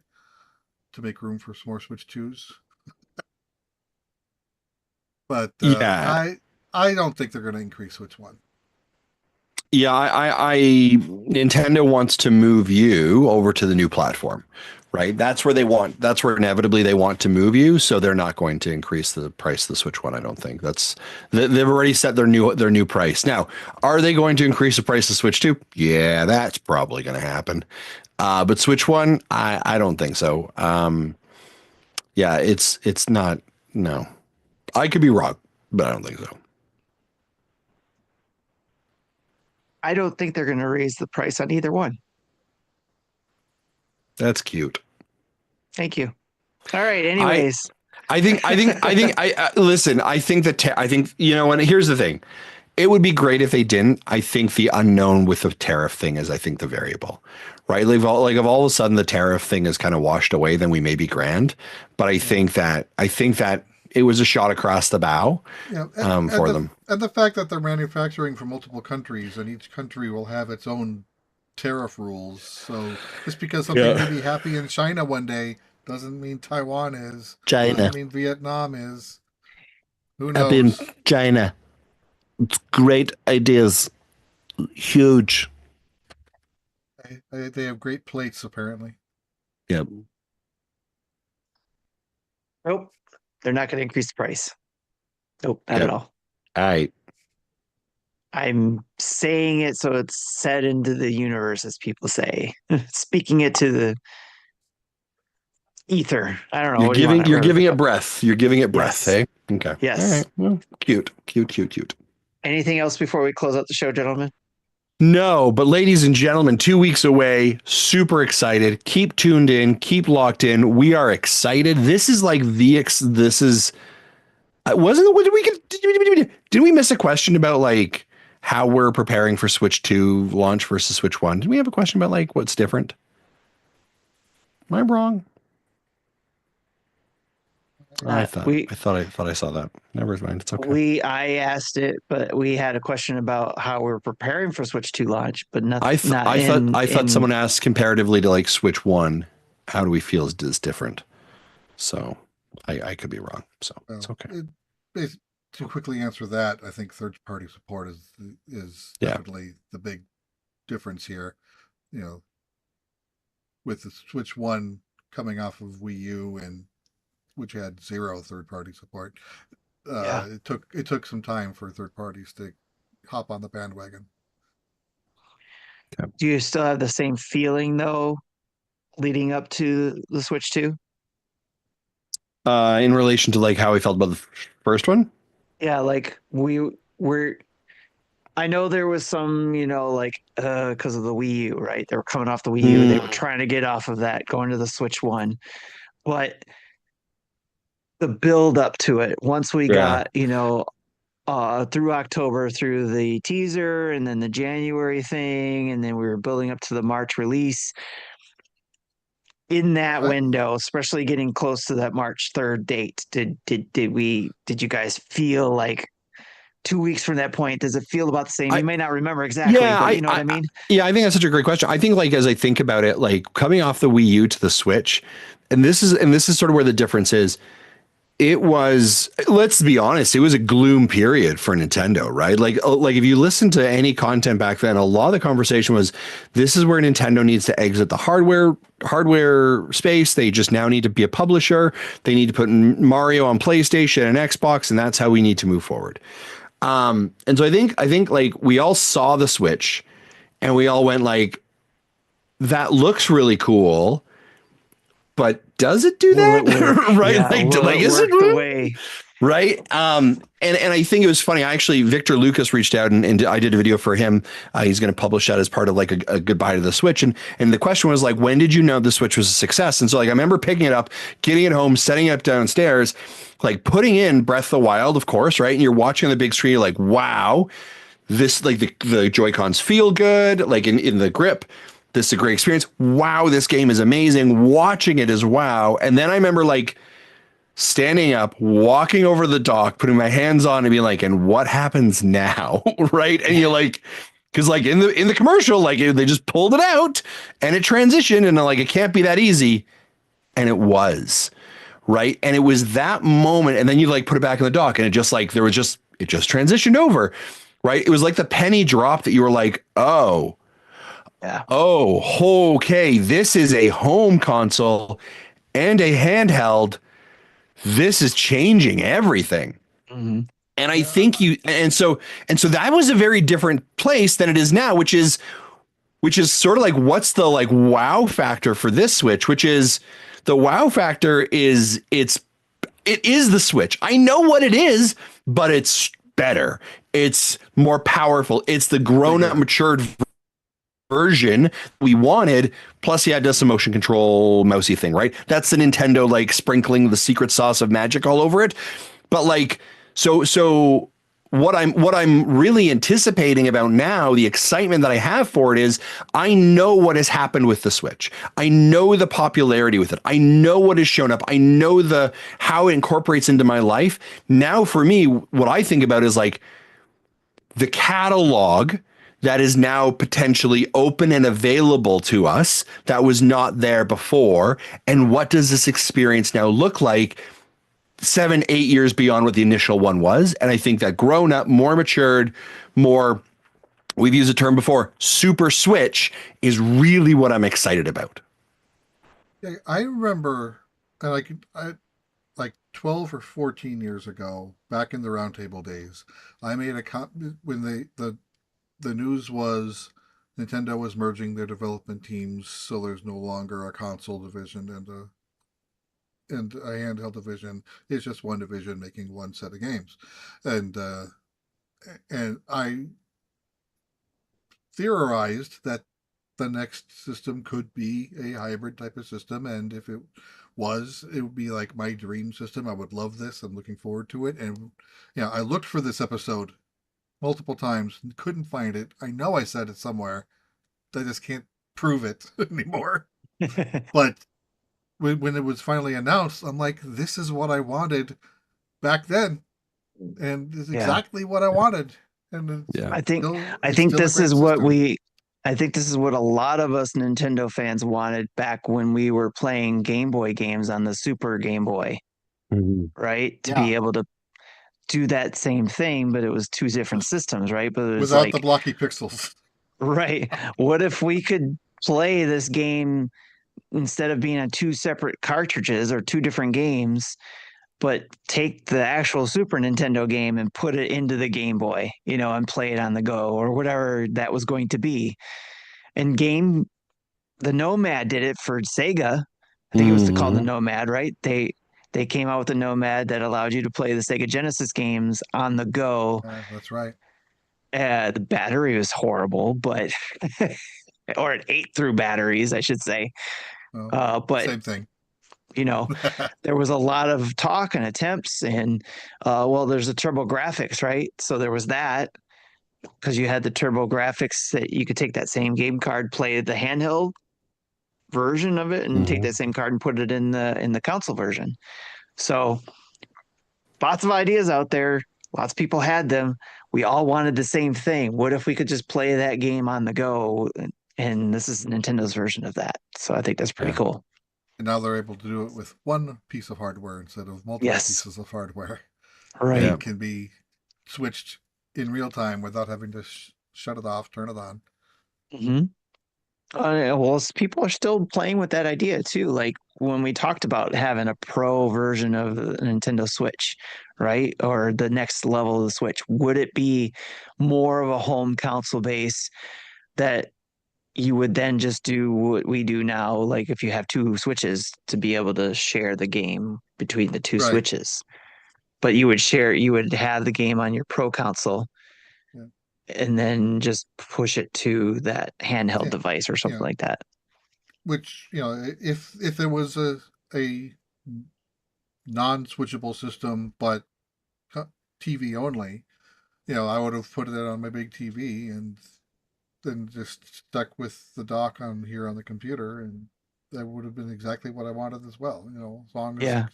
S3: to make room for some more Switch 2s. But
S1: Yeah.
S3: I don't think they're going to increase Switch 1.
S1: Yeah, Nintendo wants to move you over to the new platform, right? That's where inevitably they want to move you. So they're not going to increase the price of the Switch 1. I don't think they've already set their new price. Now, are they going to increase the price of Switch 2? Yeah, that's probably going to happen. But Switch 1, I don't think so. Yeah, it's not, no, I could be wrong, but I don't think so.
S2: I don't think they're going to raise the price on either one.
S1: That's cute.
S2: Thank you. All right. Anyways,
S1: I think listen, I think, you know, and here's the thing. It would be great if they didn't. I think the unknown with the tariff thing is, I think, the variable, right? Like if all of a sudden the tariff thing is kind of washed away, then we may be grand. But I think that it was a shot across the bow, for them.
S3: And the fact that they're manufacturing from multiple countries, and each country will have its own tariff rules. So just because something may be happy in China one day doesn't mean Taiwan is.
S1: China.
S3: Doesn't mean Vietnam is. Who knows?
S1: Happy in China. It's great ideas. Huge.
S3: They have great plates, apparently.
S1: Yep.
S2: nope, they're not going to increase the price. Nope, not at all.
S1: All right.
S2: I'm saying it so it's said into the universe, as people say, speaking it to the ether. I don't know.
S1: You're giving it breath. You're giving it breath.
S2: Yes.
S1: Hey. Okay.
S2: Yes.
S1: All right. Well, cute.
S2: Anything else before we close out the show, gentlemen?
S1: No, but ladies and gentlemen, 2 weeks away. Super excited. Keep tuned in. Keep locked in. We are excited. This is like this is. Wasn't it? What did we miss a question about like how we're preparing for Switch 2 launch versus Switch 1? Did we have a question about like what's different? Am I wrong? I thought I saw that. Never mind. It's okay.
S2: I asked it, but we had a question about how we're preparing for Switch 2 launch, but nothing.
S1: I thought someone asked comparatively to like Switch 1, how do we feel is different? So I could be wrong. So it's okay.
S3: To quickly answer that, I think third-party support is definitely the big difference here. You know, with the Switch 1 coming off of Wii U, and which had 0 third-party support, it took some time for third parties to hop on the bandwagon.
S2: Do you still have the same feeling though, leading up to the Switch 2?
S1: In relation to like how I felt about the first one?
S2: Yeah, like I know there was some, like because of the Wii U, right? They were coming off the Wii U. They were trying to get off of that, going to the Switch 1. But the build up to it, once we got, through October, through the teaser and then the January thing, and then we were building up to the March release. In that window, especially getting close to that March 3rd date, did you guys feel like 2 weeks from that point, does it feel about the same? You may not remember exactly, but you know what I mean?
S1: Yeah, I think that's such a great question. I think like as I think about it, like coming off the Wii U to the Switch, and this is sort of where the difference is. It was, let's be honest, it was a gloom period for Nintendo, right? Like if you listen to any content back then, a lot of the conversation was, this is where Nintendo needs to exit the hardware space. They just now need to be a publisher. They need to put Mario on PlayStation and Xbox, and that's how we need to move forward. And so I think like we all saw the Switch, and we all went like, that looks really cool. But does it do that? Right?
S2: Yeah,
S1: like is it
S2: the way?
S1: Right? And I think it was funny. Actually, Victor Lucas reached out and I did a video for him. He's going to publish that as part of like a goodbye to the Switch. And the question was like, when did you know the Switch was a success? And so like I remember picking it up, getting it home, setting it up downstairs, like putting in Breath of the Wild, of course, right? And you're watching on the big screen, you're like, wow, this like the Joy-Cons feel good, like in the grip. This is a great experience. Wow, this game is amazing. Watching it is wow. And then I remember like standing up, walking over the dock, putting my hands on and being like, and what happens now? Right. And you're like, because like in the commercial, like they just pulled it out and it transitioned and like it can't be that easy. And it was. Right. And it was that moment. And then you like put it back in the dock and it just like it just transitioned over. Right. It was like the penny drop that you were like, oh,
S2: Yeah.
S1: oh, okay. This is a home console and a handheld. This is changing everything.
S2: Mm-hmm.
S1: And I think so that was a very different place than it is now, which is sort of like, what's the like wow factor for this Switch, which is the wow factor is it is the Switch. I know what it is, but it's better. It's more powerful. It's the grown up, matured version we wanted. Plus, yeah, it does some motion control mousy thing, right? That's the Nintendo like sprinkling the secret sauce of magic all over it. But like, so what I'm really anticipating about now, the excitement that I have for it is I know what has happened with the Switch. I know the popularity with it. I know what has shown up. I know how it incorporates into my life. Now for me, what I think about is like the catalog that is now potentially open and available to us that was not there before. And what does this experience now look like 7, 8 years beyond what the initial one was? And I think that grown up, more matured, more, we've used the term before, super Switch is really what I'm excited about.
S3: Yeah, I remember like 12 or 14 years ago, back in the roundtable days, I made when the news was Nintendo was merging their development teams, so there's no longer a console division and a handheld division. It's just one division making one set of games, and I theorized that the next system could be a hybrid type of system, and if it would be like my dream system. I would love this. I'm looking forward to it. And yeah, I looked for this episode multiple times and couldn't find it. I know I said it somewhere. I just can't prove it anymore. But when it was finally announced, I'm like, this is what I wanted back then, and it's exactly what I wanted. And
S2: I think this is what a lot of us Nintendo fans wanted back when we were playing Game Boy games on the Super Game Boy, right? To be able to do that same thing, but it was two different systems, right? But it was
S3: without the blocky pixels.
S2: Right. What if we could play this game instead of being on two separate cartridges or two different games, but take the actual Super Nintendo game and put it into the Game Boy, and play it on the go or whatever that was going to be. And the Nomad did it for Sega. I think it was called the Nomad, right? They came out with a Nomad that allowed you to play the Sega Genesis games on the go.
S3: That's right.
S2: The battery was horrible, but or it ate through batteries, I should say. But
S3: same thing.
S2: There was a lot of talk and attempts, and there's the Turbo Graphics, right? So there was that, because you had the Turbo Graphics that you could take that same game card, play the handheld version of it, and take that same card and put it in the console version. So lots of ideas out there. Lots of people had them. We all wanted the same thing. What if we could just play that game on the go? And this is Nintendo's version of that. So I think that's pretty cool.
S3: And now they're able to do it with one piece of hardware instead of multiple pieces of hardware.
S2: Right.
S3: And it can be switched in real time without having to shut it off, turn it on.
S2: Mm-hmm. People are still playing with that idea too. Like when we talked about having a pro version of the Nintendo Switch, right? Or the next level of the Switch, would it be more of a home console base that you would then just do what we do now? Like if you have two Switches, to be able to share the game between the two Switches, but you would have the game on your pro console. And then just push it to that handheld device or something like that.
S3: Which, if there was a non-switchable system but TV only, I would have put it on my big TV and then just stuck with the dock on here on the computer and that would have been exactly what I wanted as well. You know, as long as
S2: Yeah.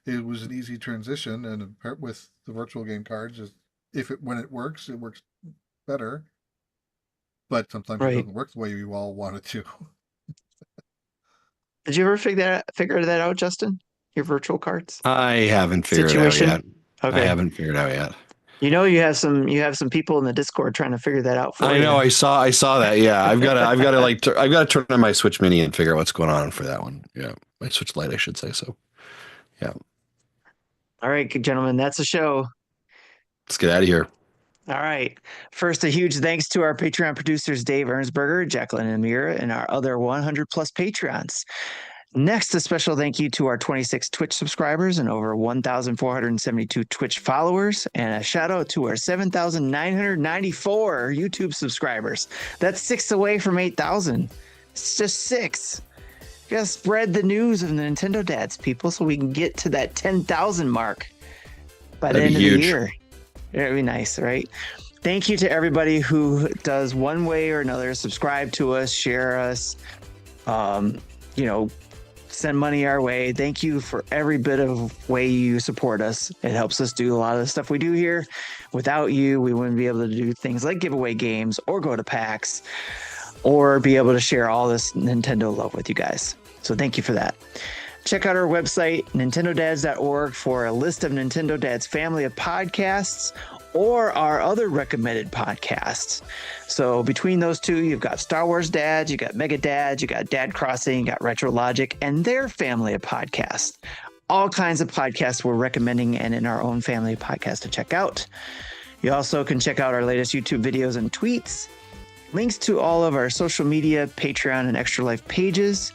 S3: it was an easy transition, and with the virtual game cards, when it works better. But sometimes it
S2: Right.
S3: doesn't work the way you all want it to.
S2: Did you ever figure that out, Justin? Your virtual cards
S1: I haven't figured
S2: situation?
S1: it out yet. I
S2: Okay.
S1: haven't figured it out yet.
S2: You know, you have some people in the Discord trying to figure that out for you.
S1: I know. I saw that. Yeah, I've got to turn on my Switch Mini and figure out what's going on for that one. Yeah, my Switch Lite, I should say. So, yeah.
S2: All right, good gentlemen, that's a show.
S1: Let's get out of here.
S2: All right. First, a huge thanks to our Patreon producers, Dave Ernsberger, Jacqueline Amira, and our other 100 plus Patreons. Next, a special thank you to our 26 Twitch subscribers and over 1,472 Twitch followers, and a shout out to our 7,994 YouTube subscribers. That's 6 away from 8,000. It's just 6. You gotta spread the news of the Nintendo Dads, people, so we can get to that 10,000 mark by the end of the year. It'd be nice, right? Thank you to everybody who does one way or another subscribe to us, share us, send money our way. Thank you for every bit of way you support us. It helps us do a lot of the stuff we do here. Without you, we wouldn't be able to do things like give away games or go to PAX or be able to share all this Nintendo love with you guys. So thank you for that. Check out our website, nintendodads.org, for a list of Nintendo Dads family of podcasts or our other recommended podcasts. So between those two, you've got Star Wars Dads, you got Mega Dads, you got Dad Crossing, you got Retro Logic, and their family of podcasts. All kinds of podcasts we're recommending and in our own family of podcasts to check out. You also can check out our latest YouTube videos and tweets, links to all of our social media, Patreon, and Extra Life pages.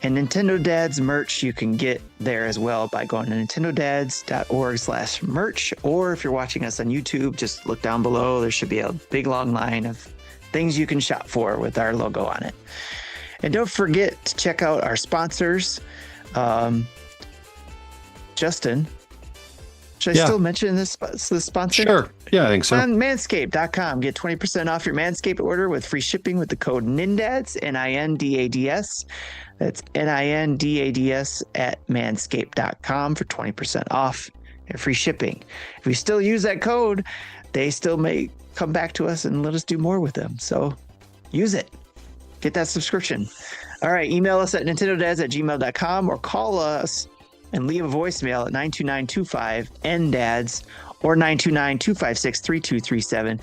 S2: And Nintendo Dads merch you can get there as well by going to nintendodads.org/merch. Or if you're watching us on YouTube, just look down below. There should be a big long line of things you can shop for with our logo on it. And don't forget to check out our sponsors. Justin, should I still mention this sponsor?
S1: Sure. Yeah, I think so.
S2: On manscaped.com. Get 20% off your Manscaped order with free shipping with the code NINDADS, NINDADS. That's NINDADS at manscaped.com for 20% off and free shipping. If we still use that code, they still may come back to us and let us do more with them. So use it. Get that subscription. All right. Email us at nintendodads@gmail.com or call us and leave a voicemail at 92925-NDADS or 929-256-3237.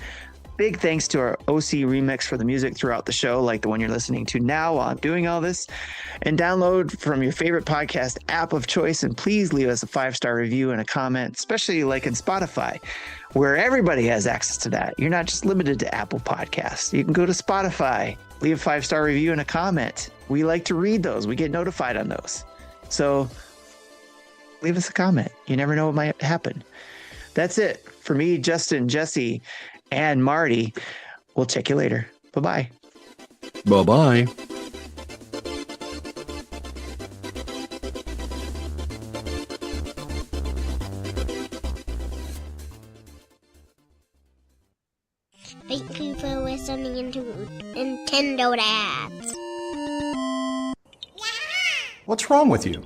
S2: Big thanks to our OC Remix for the music throughout the show, like the one you're listening to now while I'm doing all this. And download from your favorite podcast app of choice, and please leave us a 5-star review and a comment, especially like in Spotify, where everybody has access to that. You're not just limited to Apple Podcasts. You can go to Spotify, leave a 5-star review and a comment. We like to read those. We get notified on those. So leave us a comment. You never know what might happen. That's it for me, Justin, Jesse, and Marty. We'll check you later. Bye-bye.
S1: Bye-bye.
S5: Thank you for listening to Nintendo Dads.
S6: What's wrong with you?